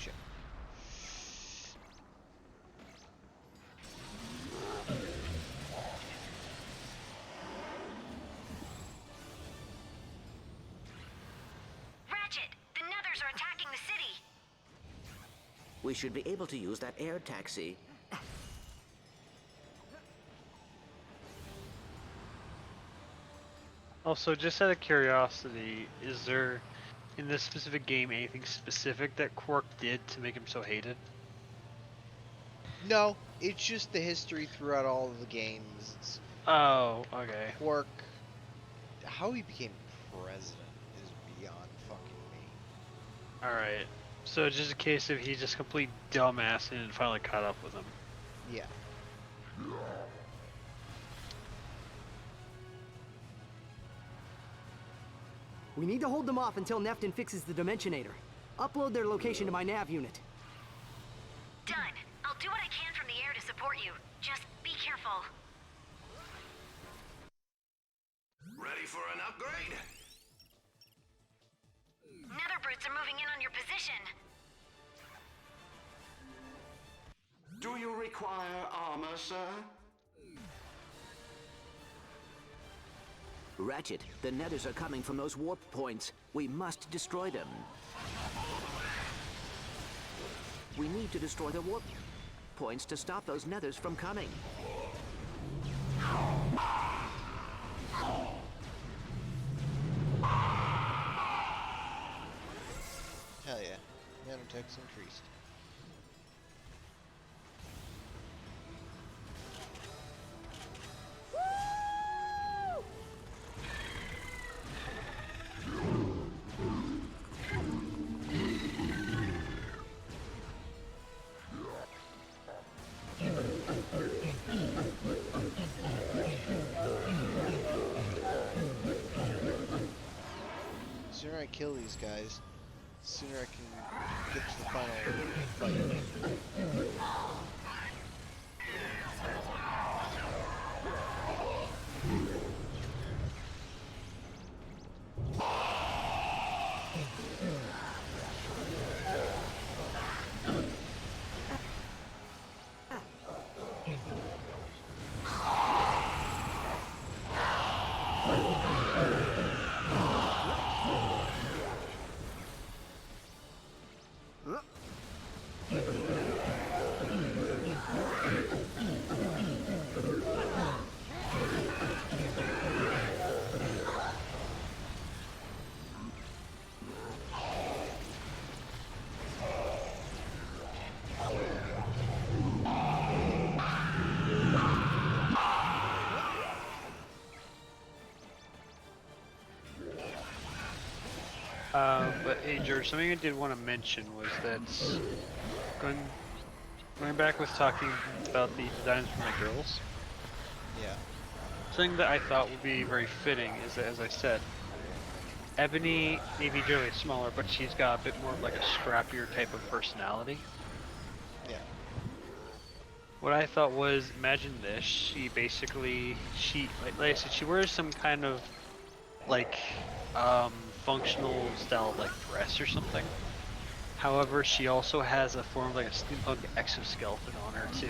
Shit. Ratchet, the Nethers are attacking the city. We should be able to use that air taxi. Also, just out of curiosity, is there, in this specific game, anything specific that Quark did to make him so hated? No, it's just the history throughout all of the games. It's Oh, okay. Quark. How he became president is beyond fucking me. Alright. So it's just a case of he's just complete dumbass and finally caught up with him. Yeah. We need to hold them off until Neftin fixes the Dimensionator. Upload their location to my nav unit. Done. I'll do what I can from the air to support you. Just be careful. Ready for an upgrade? Nether brutes are moving in on your position. Do you require armor, sir? Ratchet, the Nethers are coming from those warp points. We must destroy them. We need to destroy the warp points to stop those Nethers from coming. Hell yeah. Nanotech's increased. The sooner I kill these guys, the sooner I can get to the final fight. But hey, George, something I did want to mention was that going back with talking about the designs for my girls. Yeah. Something that I thought would be very fitting is that, as I said, Ebony may be generally smaller, but she's got a bit more of like a scrappier type of personality. Yeah. What I thought was, imagine this: she basically, like I said, she wears some kind of like functional style like dress or something. However, she also has a form of like a steampunk exoskeleton on her too.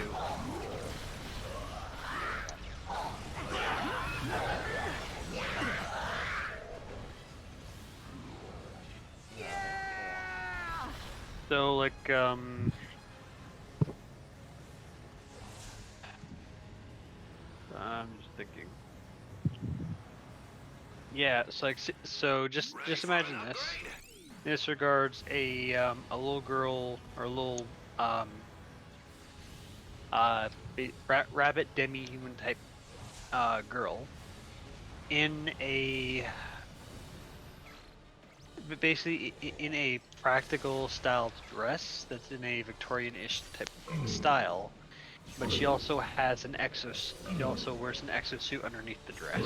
So like I'm just thinking. Yeah, it's like so. Just imagine this. This regards a little girl or a little rabbit demi-human type girl in a basically in a practical styled dress that's in a Victorian-ish type style, but she also has an she also wears an exosuit underneath the dress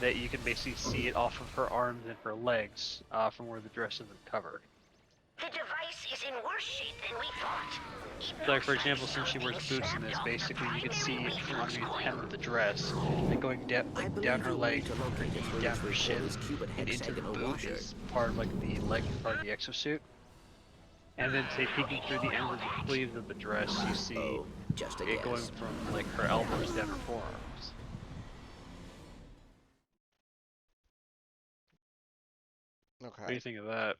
that you can basically see it off of her arms and her legs from where the dress isn't covered. The device is in worse shape than we thought. So like for example, since she wears boots in this, basically you can see it from underneath the hem of the dress, and going down her leg, down her shin, and into the boot is part of like the leg part of the exosuit. And then say peeking through the ends of the sleeves of the dress, you see it going from like her elbows down her forearms. Okay. What do you think of that?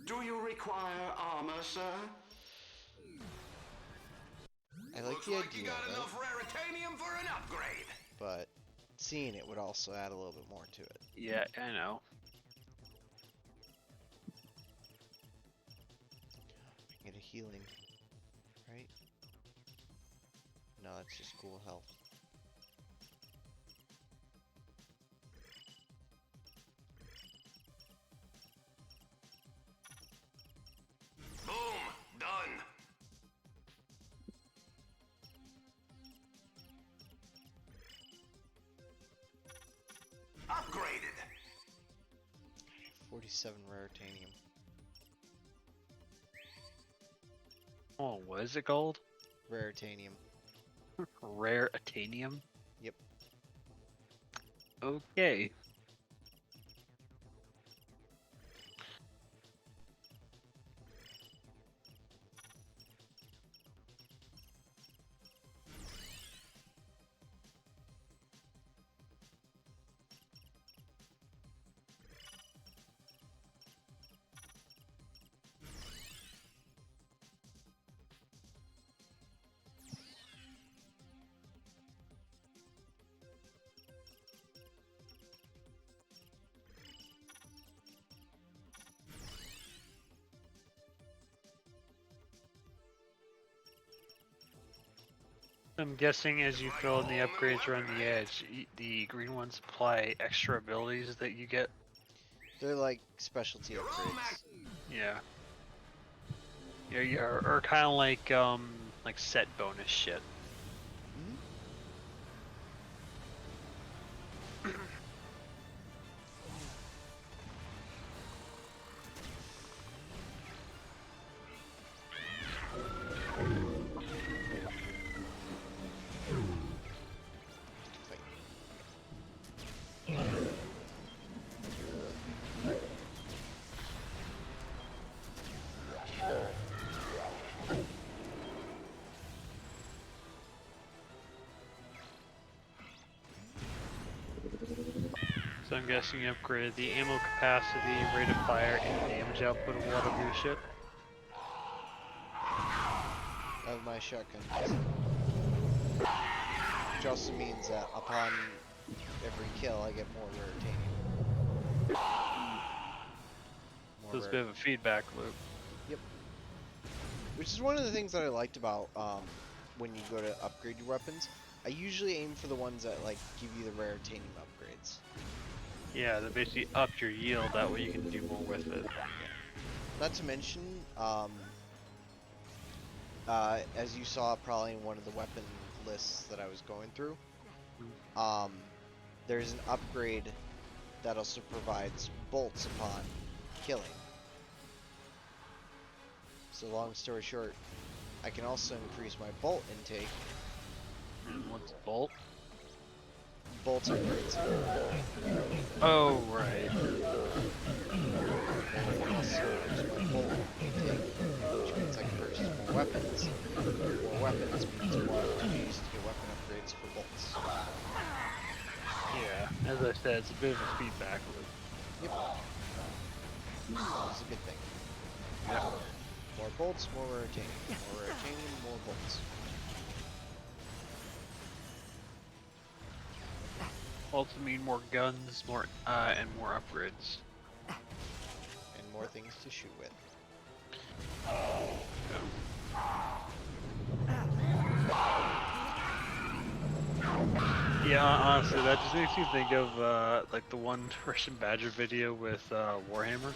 Do you require armor, sir? I like the idea of enough raritanium for an upgrade. But seeing it would also add a little bit more to it. Yeah, I know. Get a healing, right? No, that's just cool health. Boom! Done! Upgraded! 47 raritanium. Oh, what is it called? Raritanium. Raritanium? Yep. Okay. I'm guessing as you fill in the upgrades around the edge, the green ones apply extra abilities that you get. They're like specialty upgrades. Yeah. Yeah, or kind of like set bonus shit. So I'm guessing you upgraded the ammo capacity, rate of fire, and damage output of a lot of your shit. Of my shotgun. Which also means that upon every kill I get more raritanium. So it's a bit of a feedback loop. Yep. Which is one of the things that I liked about when you go to upgrade your weapons. I usually aim for the ones that like give you the rare titanium upgrades. Yeah, that basically up your yield. That way you can do more with it. Not to mention, as you saw probably in one of the weapon lists that I was going through, there's an upgrade that also provides bolts upon killing. So long story short, I can also increase my bolt intake. What's bolt? Bolt upgrades. Oh, right. And I can also increase my bolt intake, which means I can purchase more weapons. More weapons means more opportunities to get weapon upgrades for bolts. Yeah, as I said, it's a bit of a feedback loop. Yep. It's a good thing. Yep. More bolts, more rare titanium. More rare titanium, more bolts. Also mean more guns, more and more upgrades. And more things to shoot with. Yeah, honestly, that just makes me think of like the one Russian Badger video with Warhammer,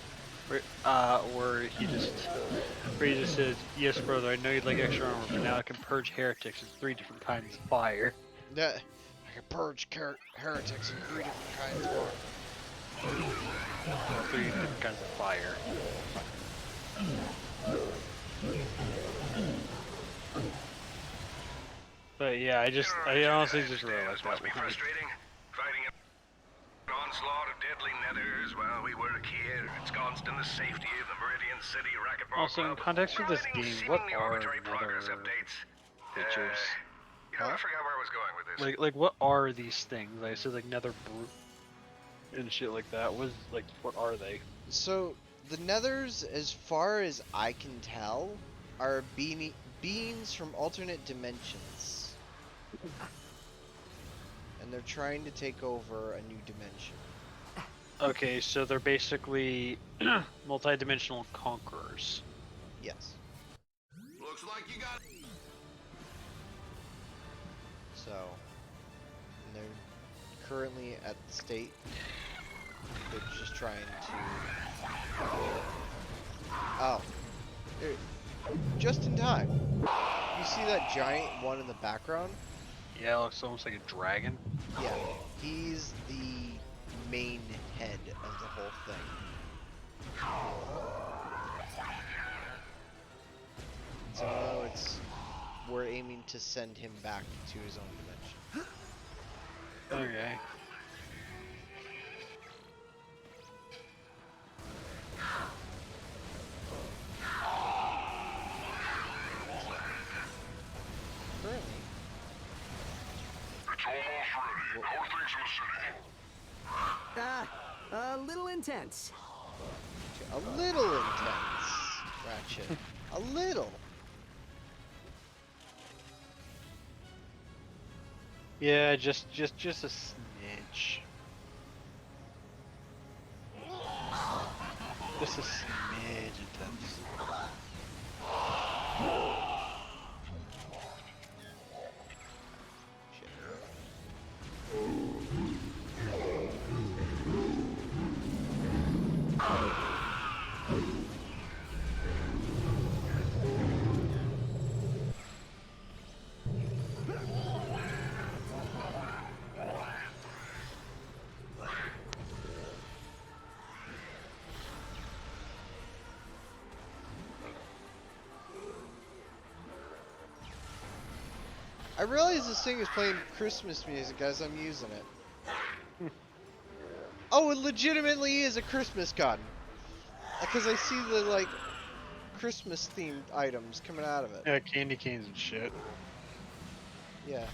where he just says, "Yes, brother, I know you'd like extra armor, but now I can purge heretics in 3 different kinds of fire." Yeah, I can purge heretics in 3 different kinds of armor. Or 3 different kinds of fire. But yeah, I honestly just really like that Must be one. frustrating. Fighting an onslaught of deadly nethers while we work here, ensconced in the safety of the Meridian City Racquetball Also, in Club. context of this Providing game, what seemingly are arbitrary progress nether updates. features? You know, I forgot where I was going with this. Like what are these things? Like, it says like nether brute and shit like that. What are they? So, the nethers, as far as I can tell, are beings from alternate dimensions. And they're trying to take over a new dimension. Okay, so they're basically multi-dimensional conquerors. Yes. Looks like you got it. So, and they're currently at the state. They're just trying to. Oh, just in time. You see that giant one in the background? Yeah, it looks almost like a dragon. Yeah, he's the main head of the whole thing. So now we're aiming to send him back to his own dimension. Okay. Currently, It's almost ready. How are things in the city? A little intense. a little intense, Ratchet. A little. Yeah, just a smidge. Just a smidge intense. I realize this thing is playing Christmas music as I'm using it. Oh, it legitimately is a Christmas gun. Because I see the, like, Christmas themed items coming out of it. Yeah, candy canes and shit. Yeah.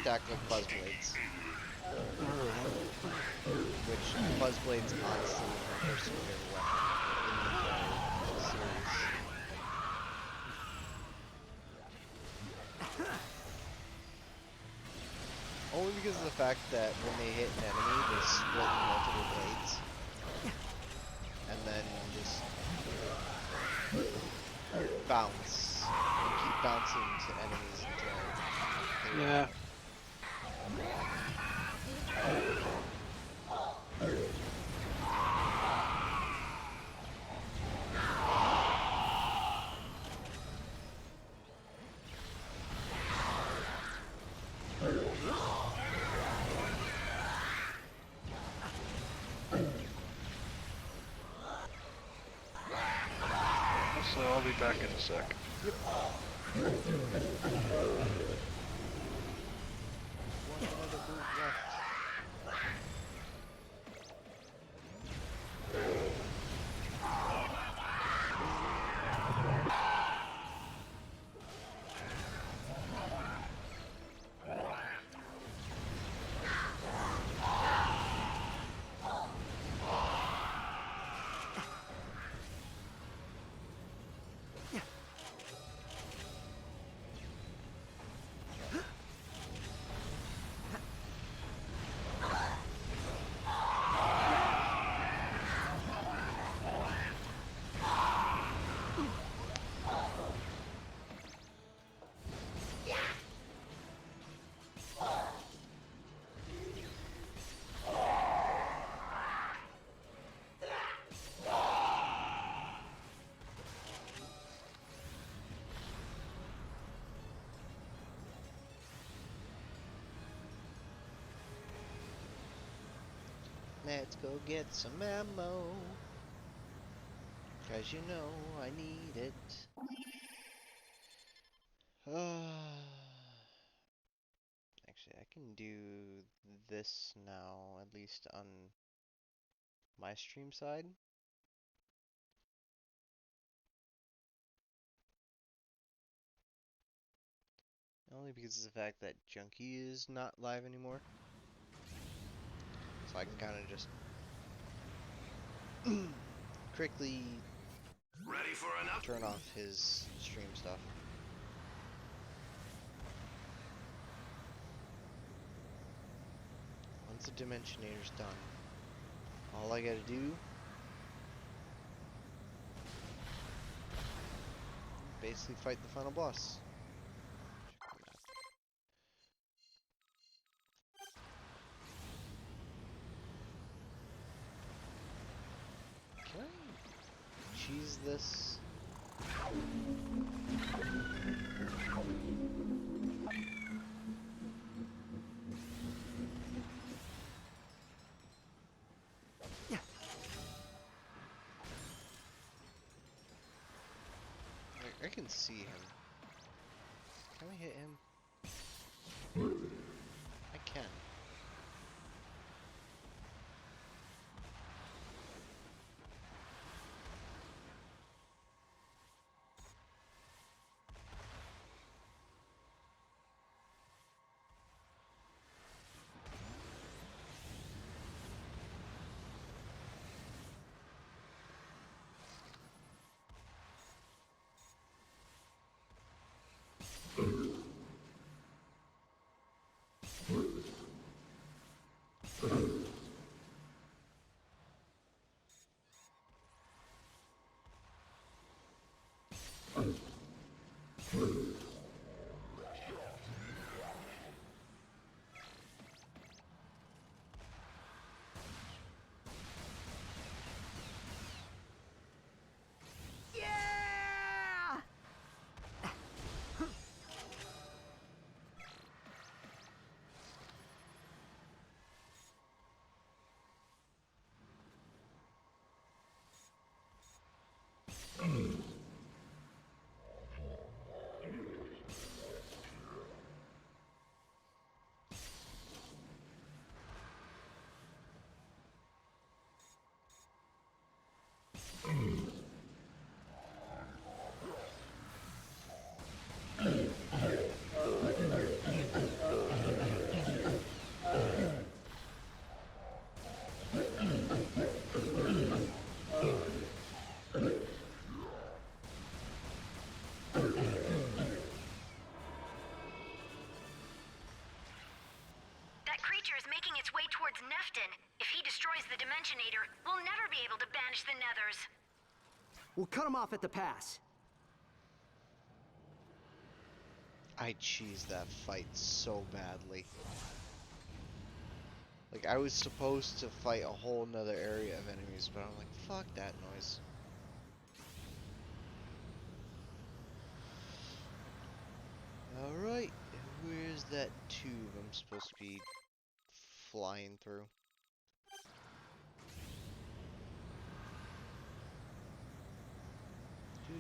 stack of buzz blades. Which buzz blades honestly is my personal favorite weapon in the entire series. Only because of the fact that when they hit an enemy, they split in multiple blades. And then just bounce. And keep bouncing to enemies until they Yeah. So I'll be back in a sec. Yep. One other boot left. Let's go get some ammo. Cause you know I need it. Actually, I can do this now, at least on my stream side. Only because of the fact that Junkie is not live anymore. So I can kind of just quickly turn off his stream stuff. Once the Dimensionator's done, all I gotta do basically fight the final boss. Can I cheese this? I can see him. Can we hit him? I can. its way towards Nefton. If he destroys the Dimensionator, we'll never be able to banish the Nethers. We'll cut him off at the pass. I cheesed that fight so badly. Like, I was supposed to fight a whole nother area of enemies, but I'm like, fuck that noise. Alright, where's that tube I'm supposed to be flying through? Do.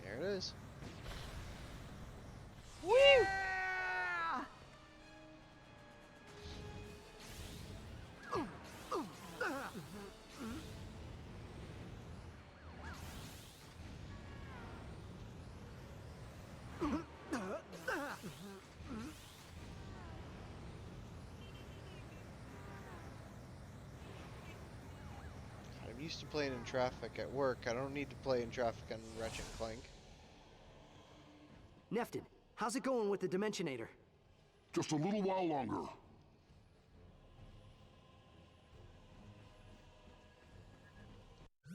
There it is. Woo! I'm used to playing in traffic at work. I don't need to play in traffic on Ratchet and Clank. Nefton, how's it going with the Dimensionator? Just a little while longer.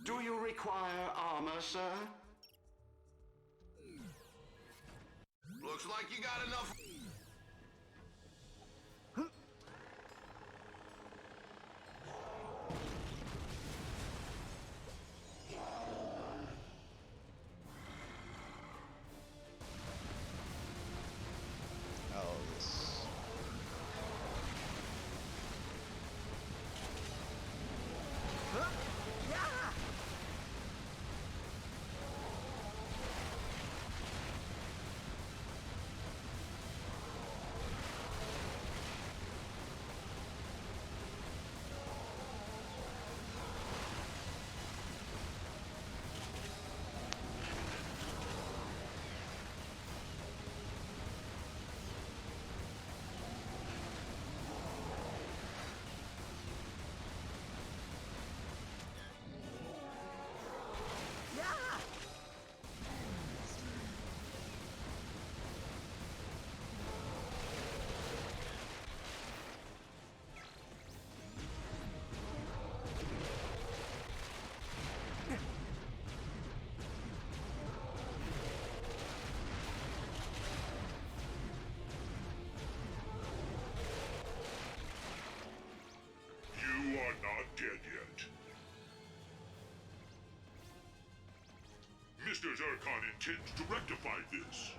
Do you require armor, sir? Looks like you got enough. Oh, this. You are not dead yet. Mr. Zircon intends to rectify this.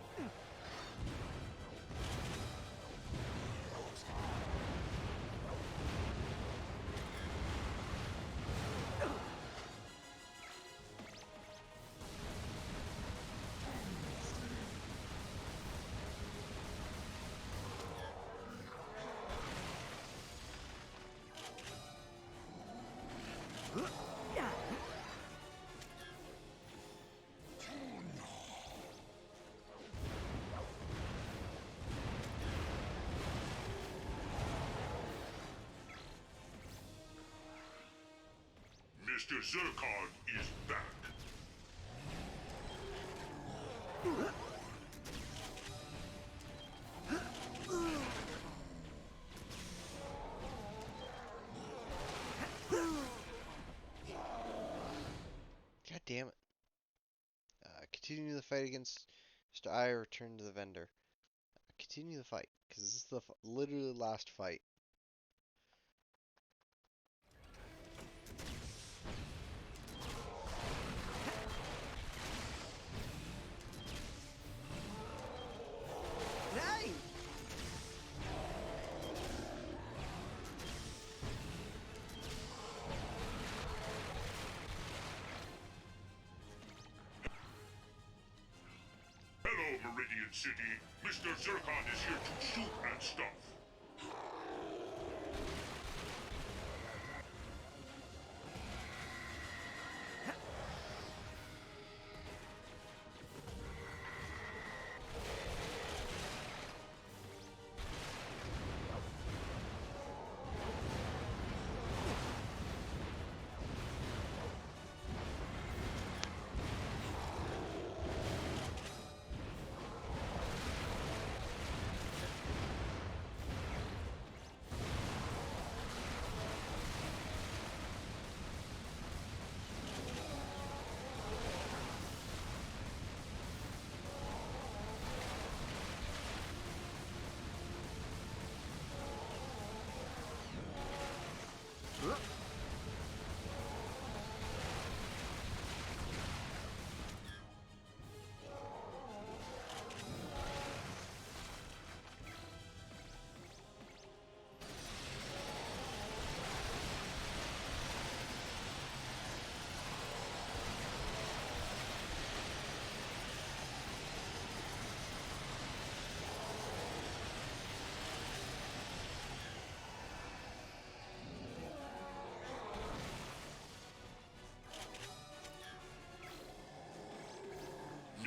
Mr. Zircon is back. God damn it. Continue the fight against Mr. I or return to the vendor. Continue the fight, because this is the literally last fight. Hey! Hello, Meridian City. Mr. Zircon is here to shoot and stuff.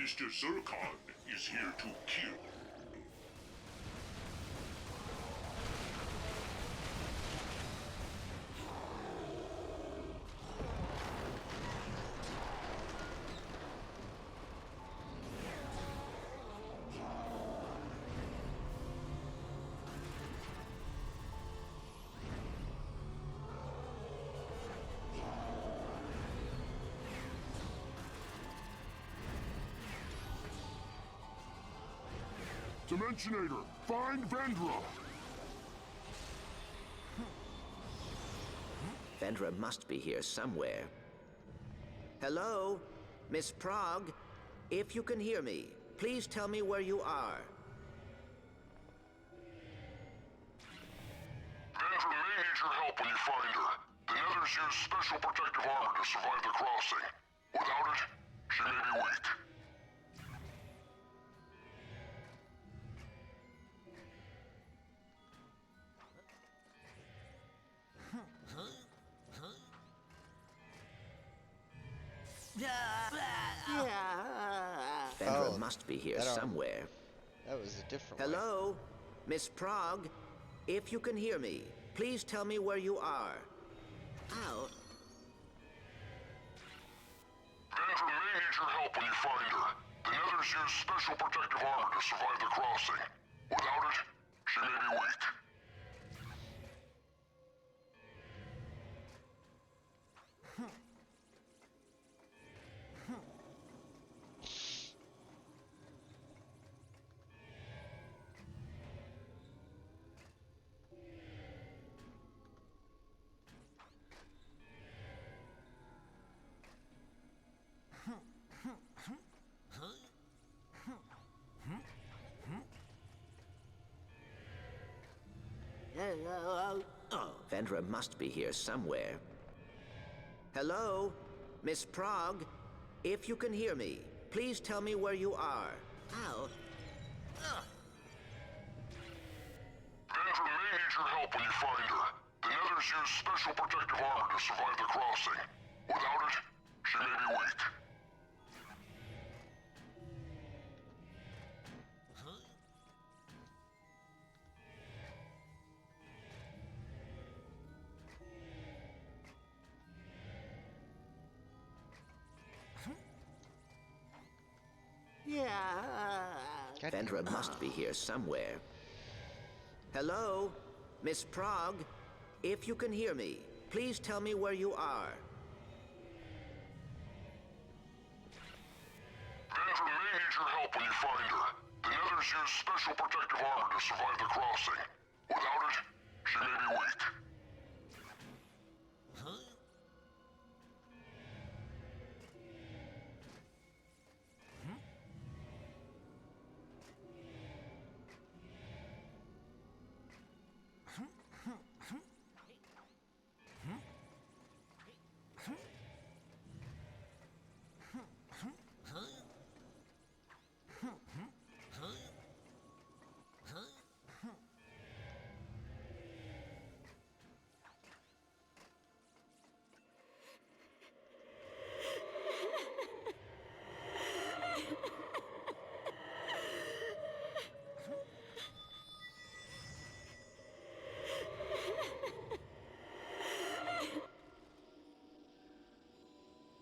Mr. Zircon is here to kill. Dimensionator, find Vendra! Vendra must be here somewhere. Hello? Miss Prague? If you can hear me, please tell me where you are. Vendra may need your help when you find her. The Nethers use special protective armor to survive the crossing. Without it, she may be weak. Vendra must be here somewhere. That was a different way. Hello? Miss Prague? If you can hear me, please tell me where you are. Ow. Vendra may need your help when you find her. The Nethers use special protective armor to survive the crossing. Without it, she may be weak. Vendra must be here somewhere. Hello? Miss Prague? If you can hear me, please tell me where you are. Ow. Vendra may need your help when you find her. The Nethers use special protective armor to survive the crossing. Without it, she may be weak. Vendra must be here somewhere. Hello? Miss Prague? If you can hear me, please tell me where you are. Vendra may need your help when you find her. The Nethers use special protective armor to survive the crossing. Without it, she may be weak.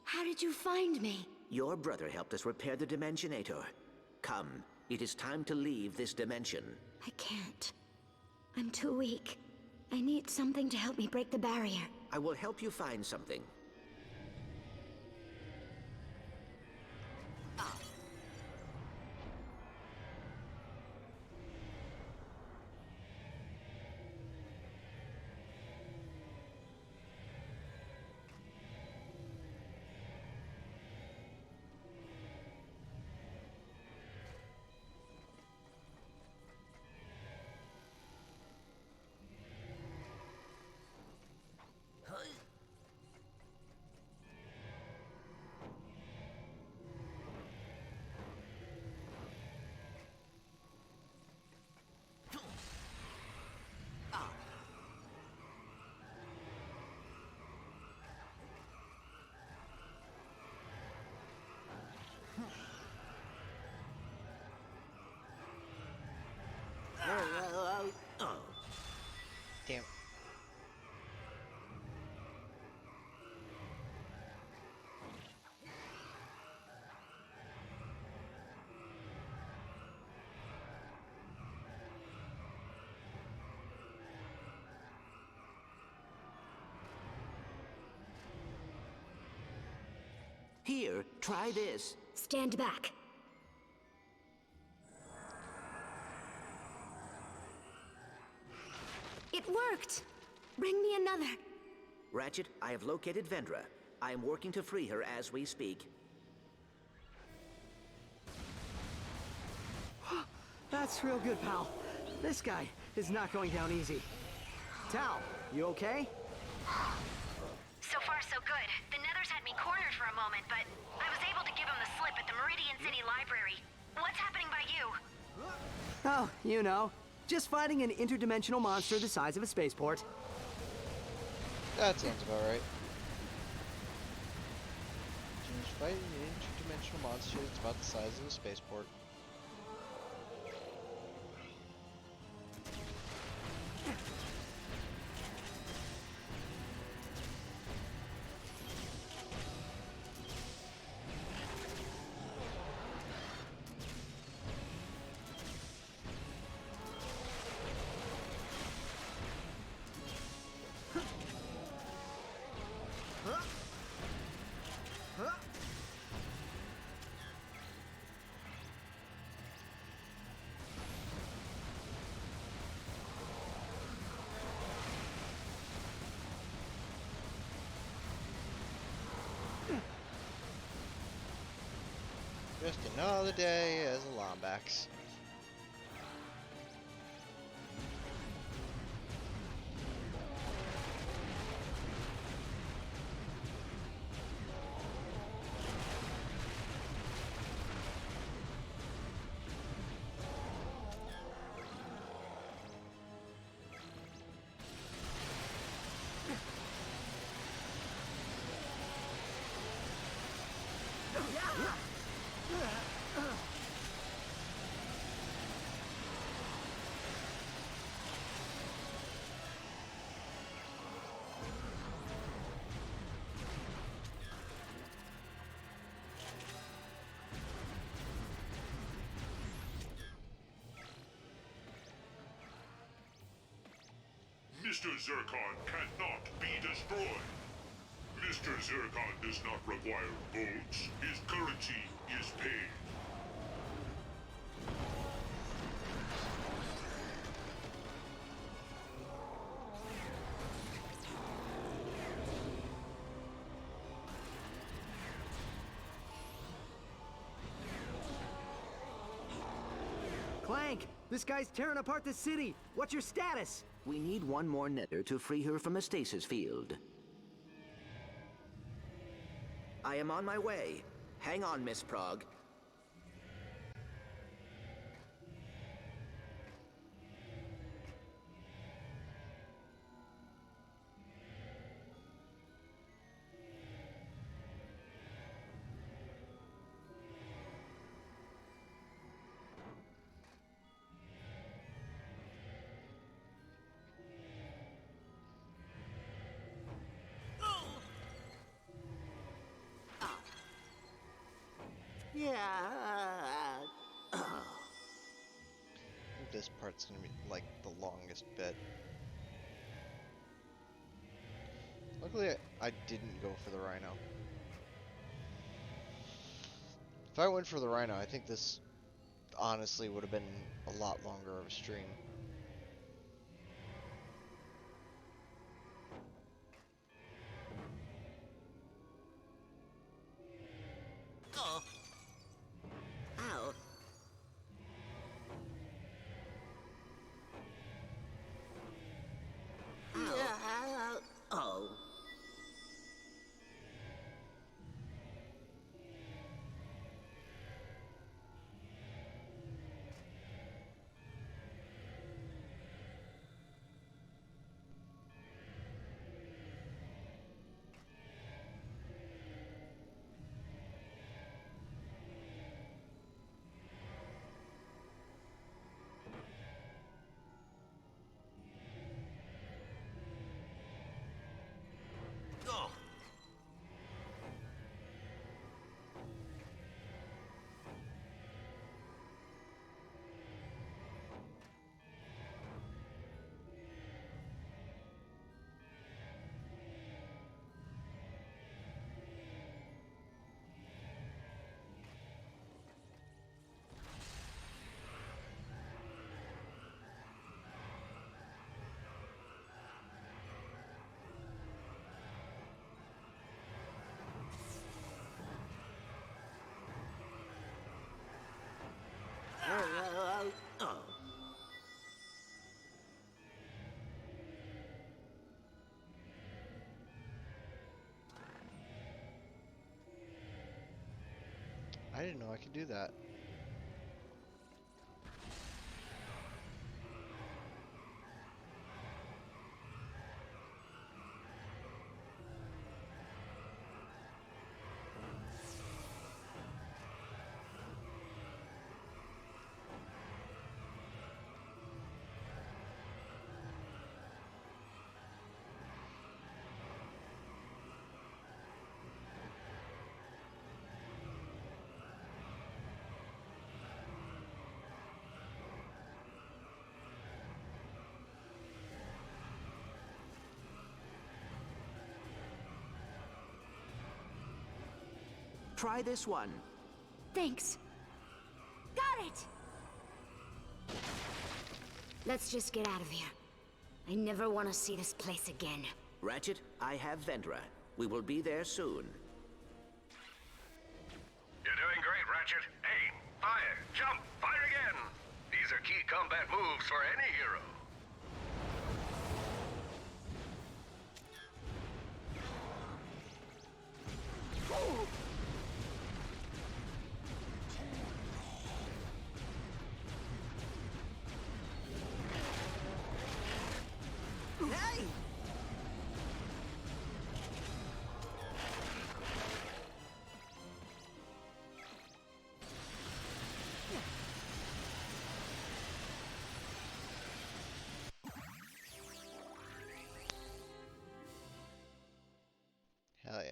How did you find me? Your brother helped us repair the Dimensionator. Come, it is time to leave this dimension. I can't. I'm too weak. I need something to help me break the barrier. I will help you find something. Here, try this. Stand back. It worked! Bring me another. Ratchet, I have located Vendra. I am working to free her as we speak. That's real good, pal. This guy is not going down easy. Tal, you okay? So far, so good. The Nethers had me cornered for a moment, but I was able to give them the slip at the Meridian City Library. What's happening by you? Oh, you know. Just fighting an interdimensional monster the size of a spaceport. That sounds about right. Just fighting an interdimensional monster that's about the size of a spaceport. Just another day as a Lombax. Mr. Zircon cannot be destroyed. Mr. Zircon does not require votes. His currency is paid. Clank, this guy's tearing apart the city. What's your status? We need one more Nether to free her from a stasis field. I am on my way. Hang on, Miss Prague. Yeah. I think this part's gonna be like the longest bit. Luckily, I didn't go for the Rhino. If I went for the Rhino, I think this honestly would have been a lot longer of a stream. Oh. Ow. Ow. Oh. didn't know I could do that. Try this one. Thanks. Got it! Let's just get out of here. I never want to see this place again. Ratchet, I have Vendra. We will be there soon. You're doing great, Ratchet. Aim, fire, jump, fire again. These are key combat moves for any hero. Hey! Hell yeah.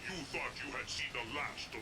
You thought you had seen the last of...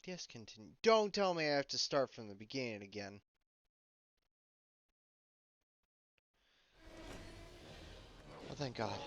Yes, continue. Don't tell me I have to start from the beginning again. Oh, thank God.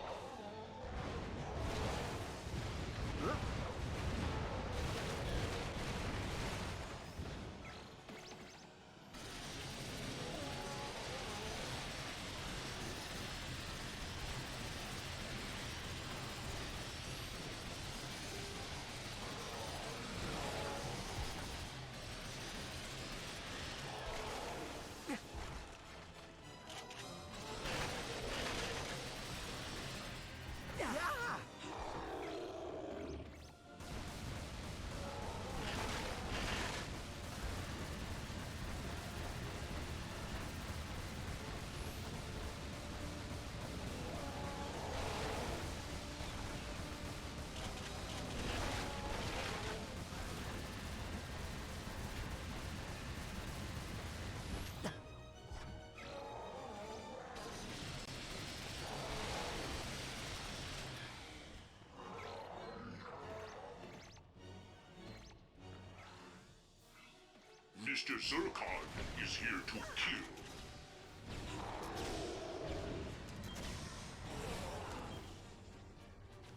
Mr. Zurkon is here to kill.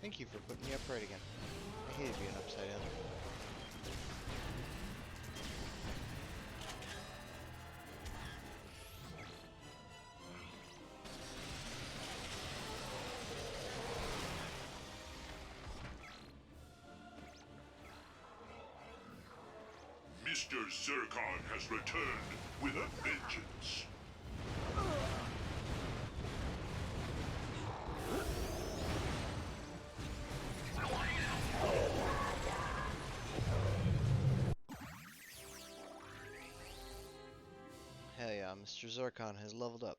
Thank you for putting me upright again. I hated being upside down. Master Zircon has returned with a vengeance. Hell yeah, Mr. Zircon has leveled up.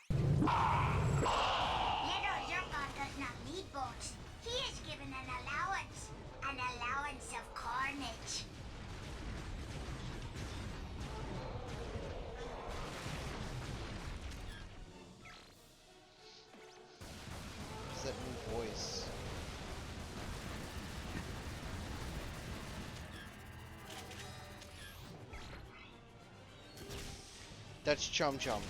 Little Zircon does not need boats. He is given an allowance. An allowance of carnage. What's that new voice? That's Chum Chum.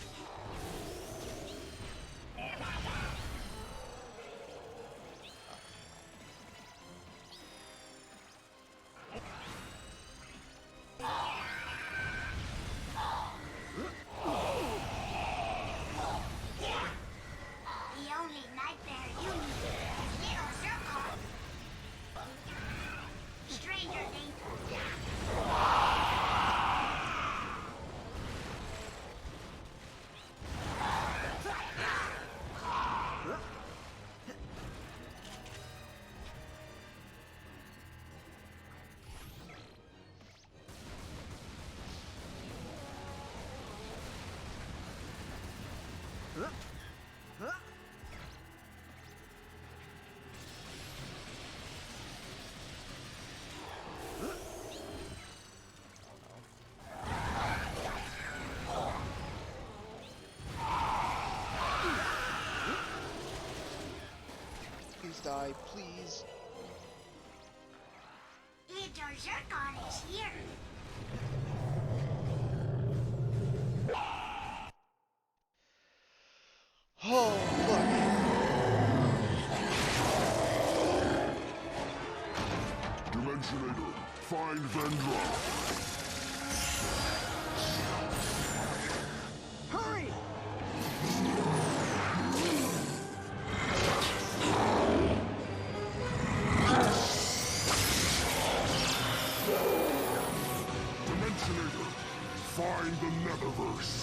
The only nightmare you need is Little Zircon. Stranger danger. Please die, please. Little Zircon is here. Oh, look. Dimensionator, find Vendra. Hurry! Dimensionator, find the Netherverse.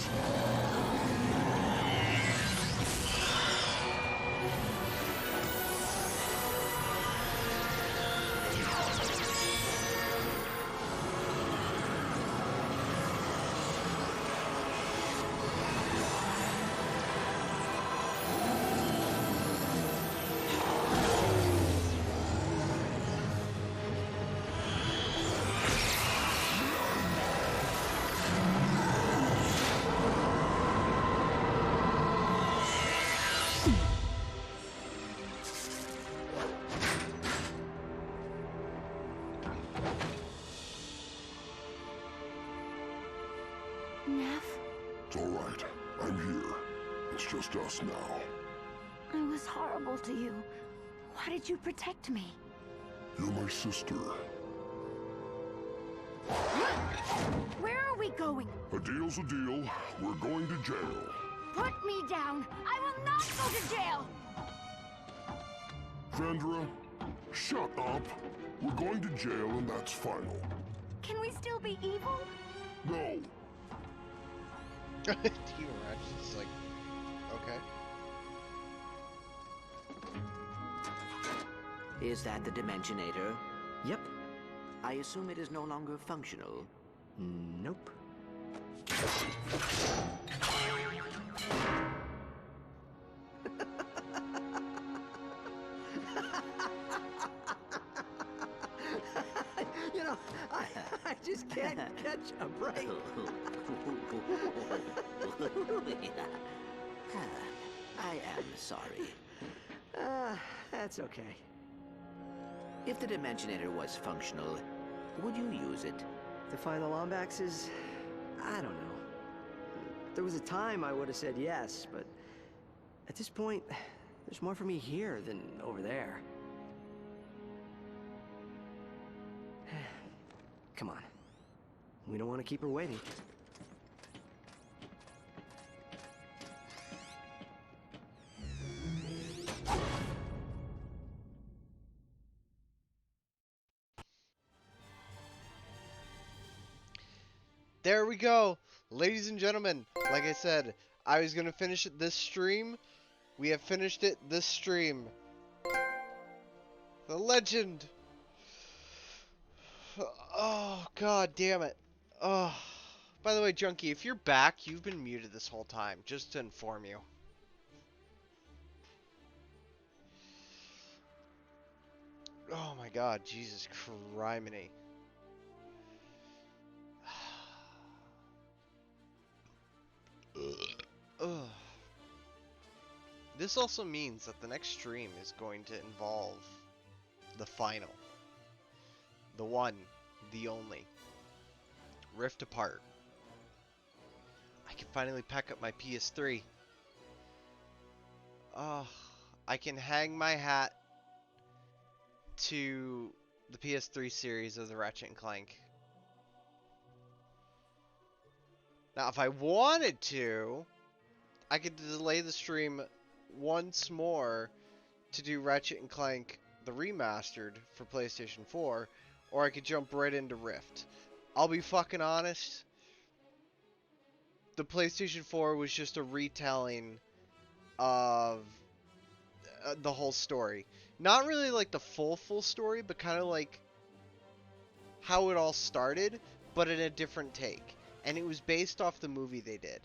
Neff, It's all right. I'm here. It's just us now. I was horrible to you. Why did you protect me? You're my sister. Where are we going? A deal's a deal. We're going to jail. Put me down. I will not go to jail. Vendra, shut up. We're going to jail and that's final. Can we still be evil? No. Team Ratchet's like, okay. Is that the Dimensionator? Yep. I assume it is no longer functional. Nope. You know, I just can't catch a break. I am sorry. That's okay. If the Dimensionator was functional, would you use it? To find the Lombaxes? I don't know. There was a time I would have said yes, but at this point, there's more for me here than over there. Come on. We don't want to keep her waiting. there we go. Ladies and gentlemen, like I said, I was going to finish it this stream. We have finished it this stream. The legend. Oh, god damn it. Oh. By the way, Junkie, if you're back, you've been muted this whole time, just to inform you. Oh my god, Jesus criminy. Ugh. This also means that the next stream is going to involve the final. The one, the only. Rift Apart. I can finally pack up my PS3. I can hang my hat to the PS3 series of the Ratchet and Clank. Now, if I wanted to, I could delay the stream once more to do Ratchet and Clank the remastered for PlayStation 4, or I could jump right into Rift. I'll be fucking honest, the PlayStation 4 was just a retelling of the whole story. Not really like the full story, but kind of like how it all started, but in a different take. And it was based off the movie they did.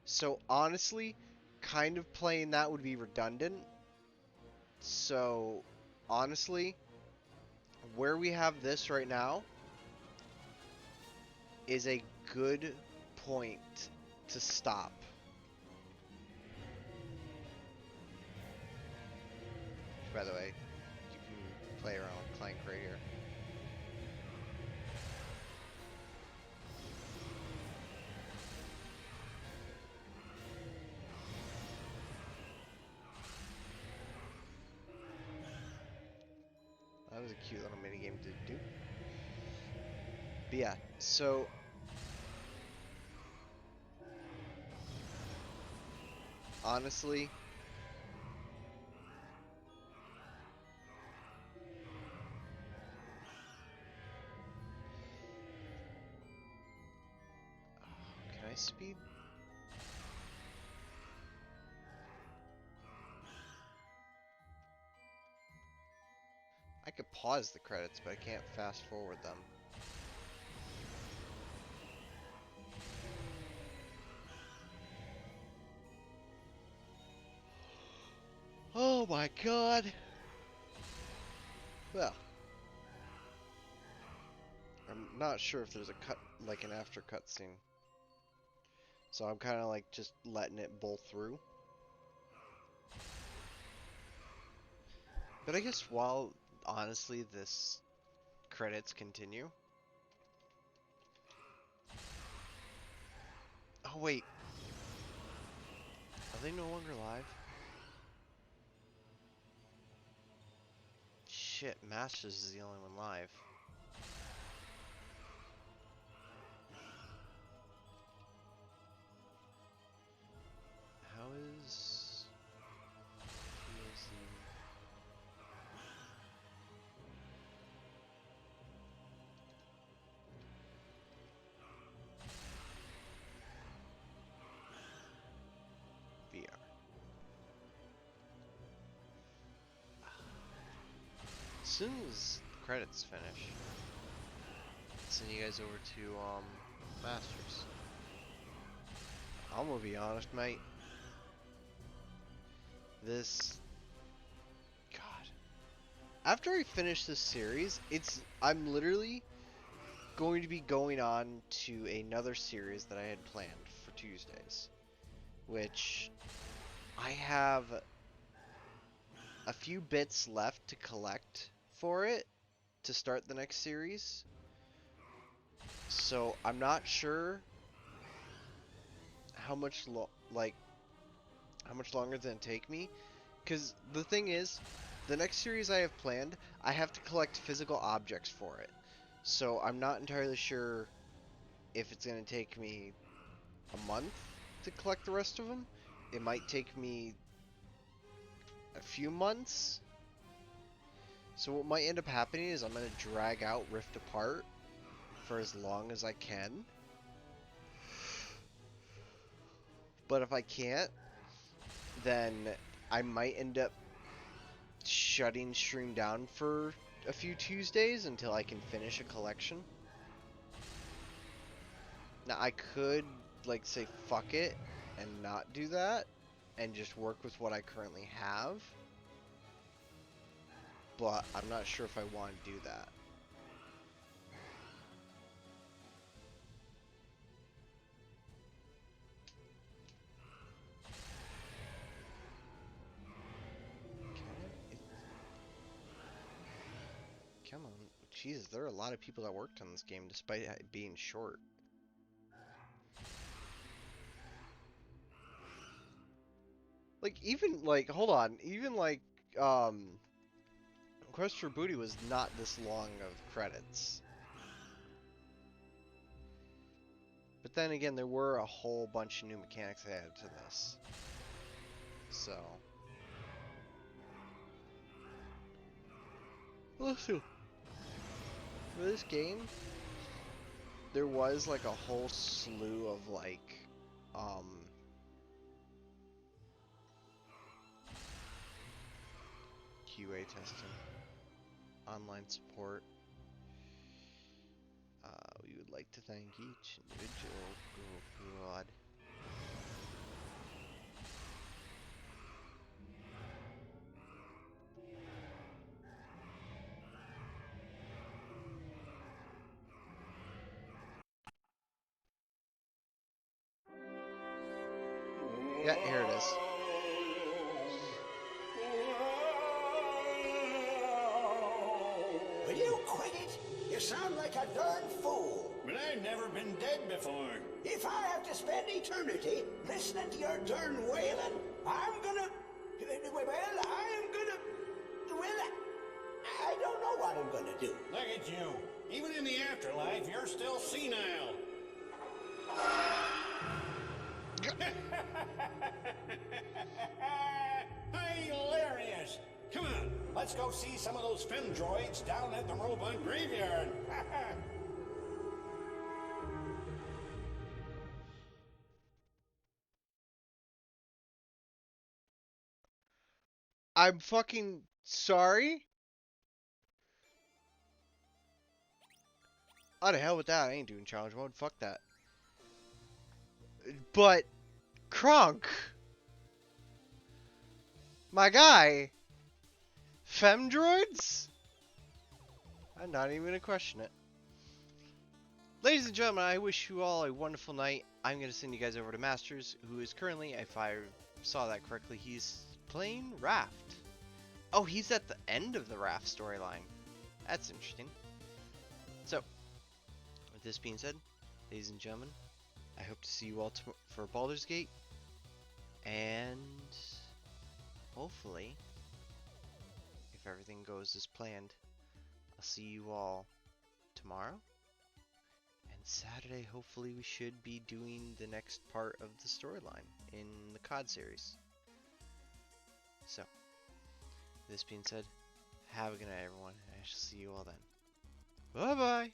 So honestly, kind of playing that would be redundant. So honestly, where we have this right now is a good point to stop. By the way, you can play around with Clank right here. That was a cute little minigame to do. But yeah, so honestly, can I speed? I could pause the credits, but I can't fast forward them. Oh my god! Well, I'm not sure if there's a cut, like an after cutscene. So I'm kind of like just letting it bowl through. But I guess while, honestly, this credits continue. Oh wait. Are they no longer live? Shit, Masters is the only one live. How is VR? As soon as the credits finish, I'll send you guys over to Masters. I'm gonna be honest, mate. This, God. After I finish this series, I'm literally going to be going on to another series that I had planned for Tuesdays, which I have a few bits left to collect for it to start the next series. So I'm not sure how much how much longer it's gonna take me, because the thing is, the next series I have planned, I have to collect physical objects for it. So I'm not entirely sure if it's gonna take me a month to collect the rest of them. It might take me a few months. So what might end up happening is I'm gonna drag out Rift Apart for as long as I can. But if I can't, then I might end up shutting stream down for a few Tuesdays until I can finish a collection. Now I could like say fuck it and not do that and just work with what I currently have, but I'm not sure if I want to do that. Come on. Jesus, there are a lot of people that worked on this game despite it being short. Like, even, like, hold on. Even, like, Quest for Booty was not this long of credits. But then again, there were a whole bunch of new mechanics added to this. So. Also, for this game, there was like a whole slew of like, QA testing, online support. We would like to thank each individual. Oh God. Yeah, here it is. Will you quit it? You sound like a darn fool. But I've never been dead before. If I have to spend eternity listening to your darn wailing, I'm gonna... Well, I don't know what I'm gonna do. Look at you. Even in the afterlife, you're still senile. Hilarious! Come on, let's go see some of those femdroids down at the robot graveyard. I'm fucking sorry? Oh, the hell with that. I ain't doing challenge mode. Fuck that. But, Kronk! My guy! Femdroids? I'm not even gonna question it. Ladies and gentlemen, I wish you all a wonderful night. I'm gonna send you guys over to Masters, who is currently, if I saw that correctly, he's playing Raft. Oh, he's at the end of the Raft storyline. That's interesting. So, with this being said, ladies and gentlemen, I hope to see you all for Baldur's Gate. And hopefully, if everything goes as planned, I'll see you all tomorrow. And Saturday, hopefully, we should be doing the next part of the storyline in the COD series. So, this being said, have a good night, everyone. I shall see you all then. Bye-bye!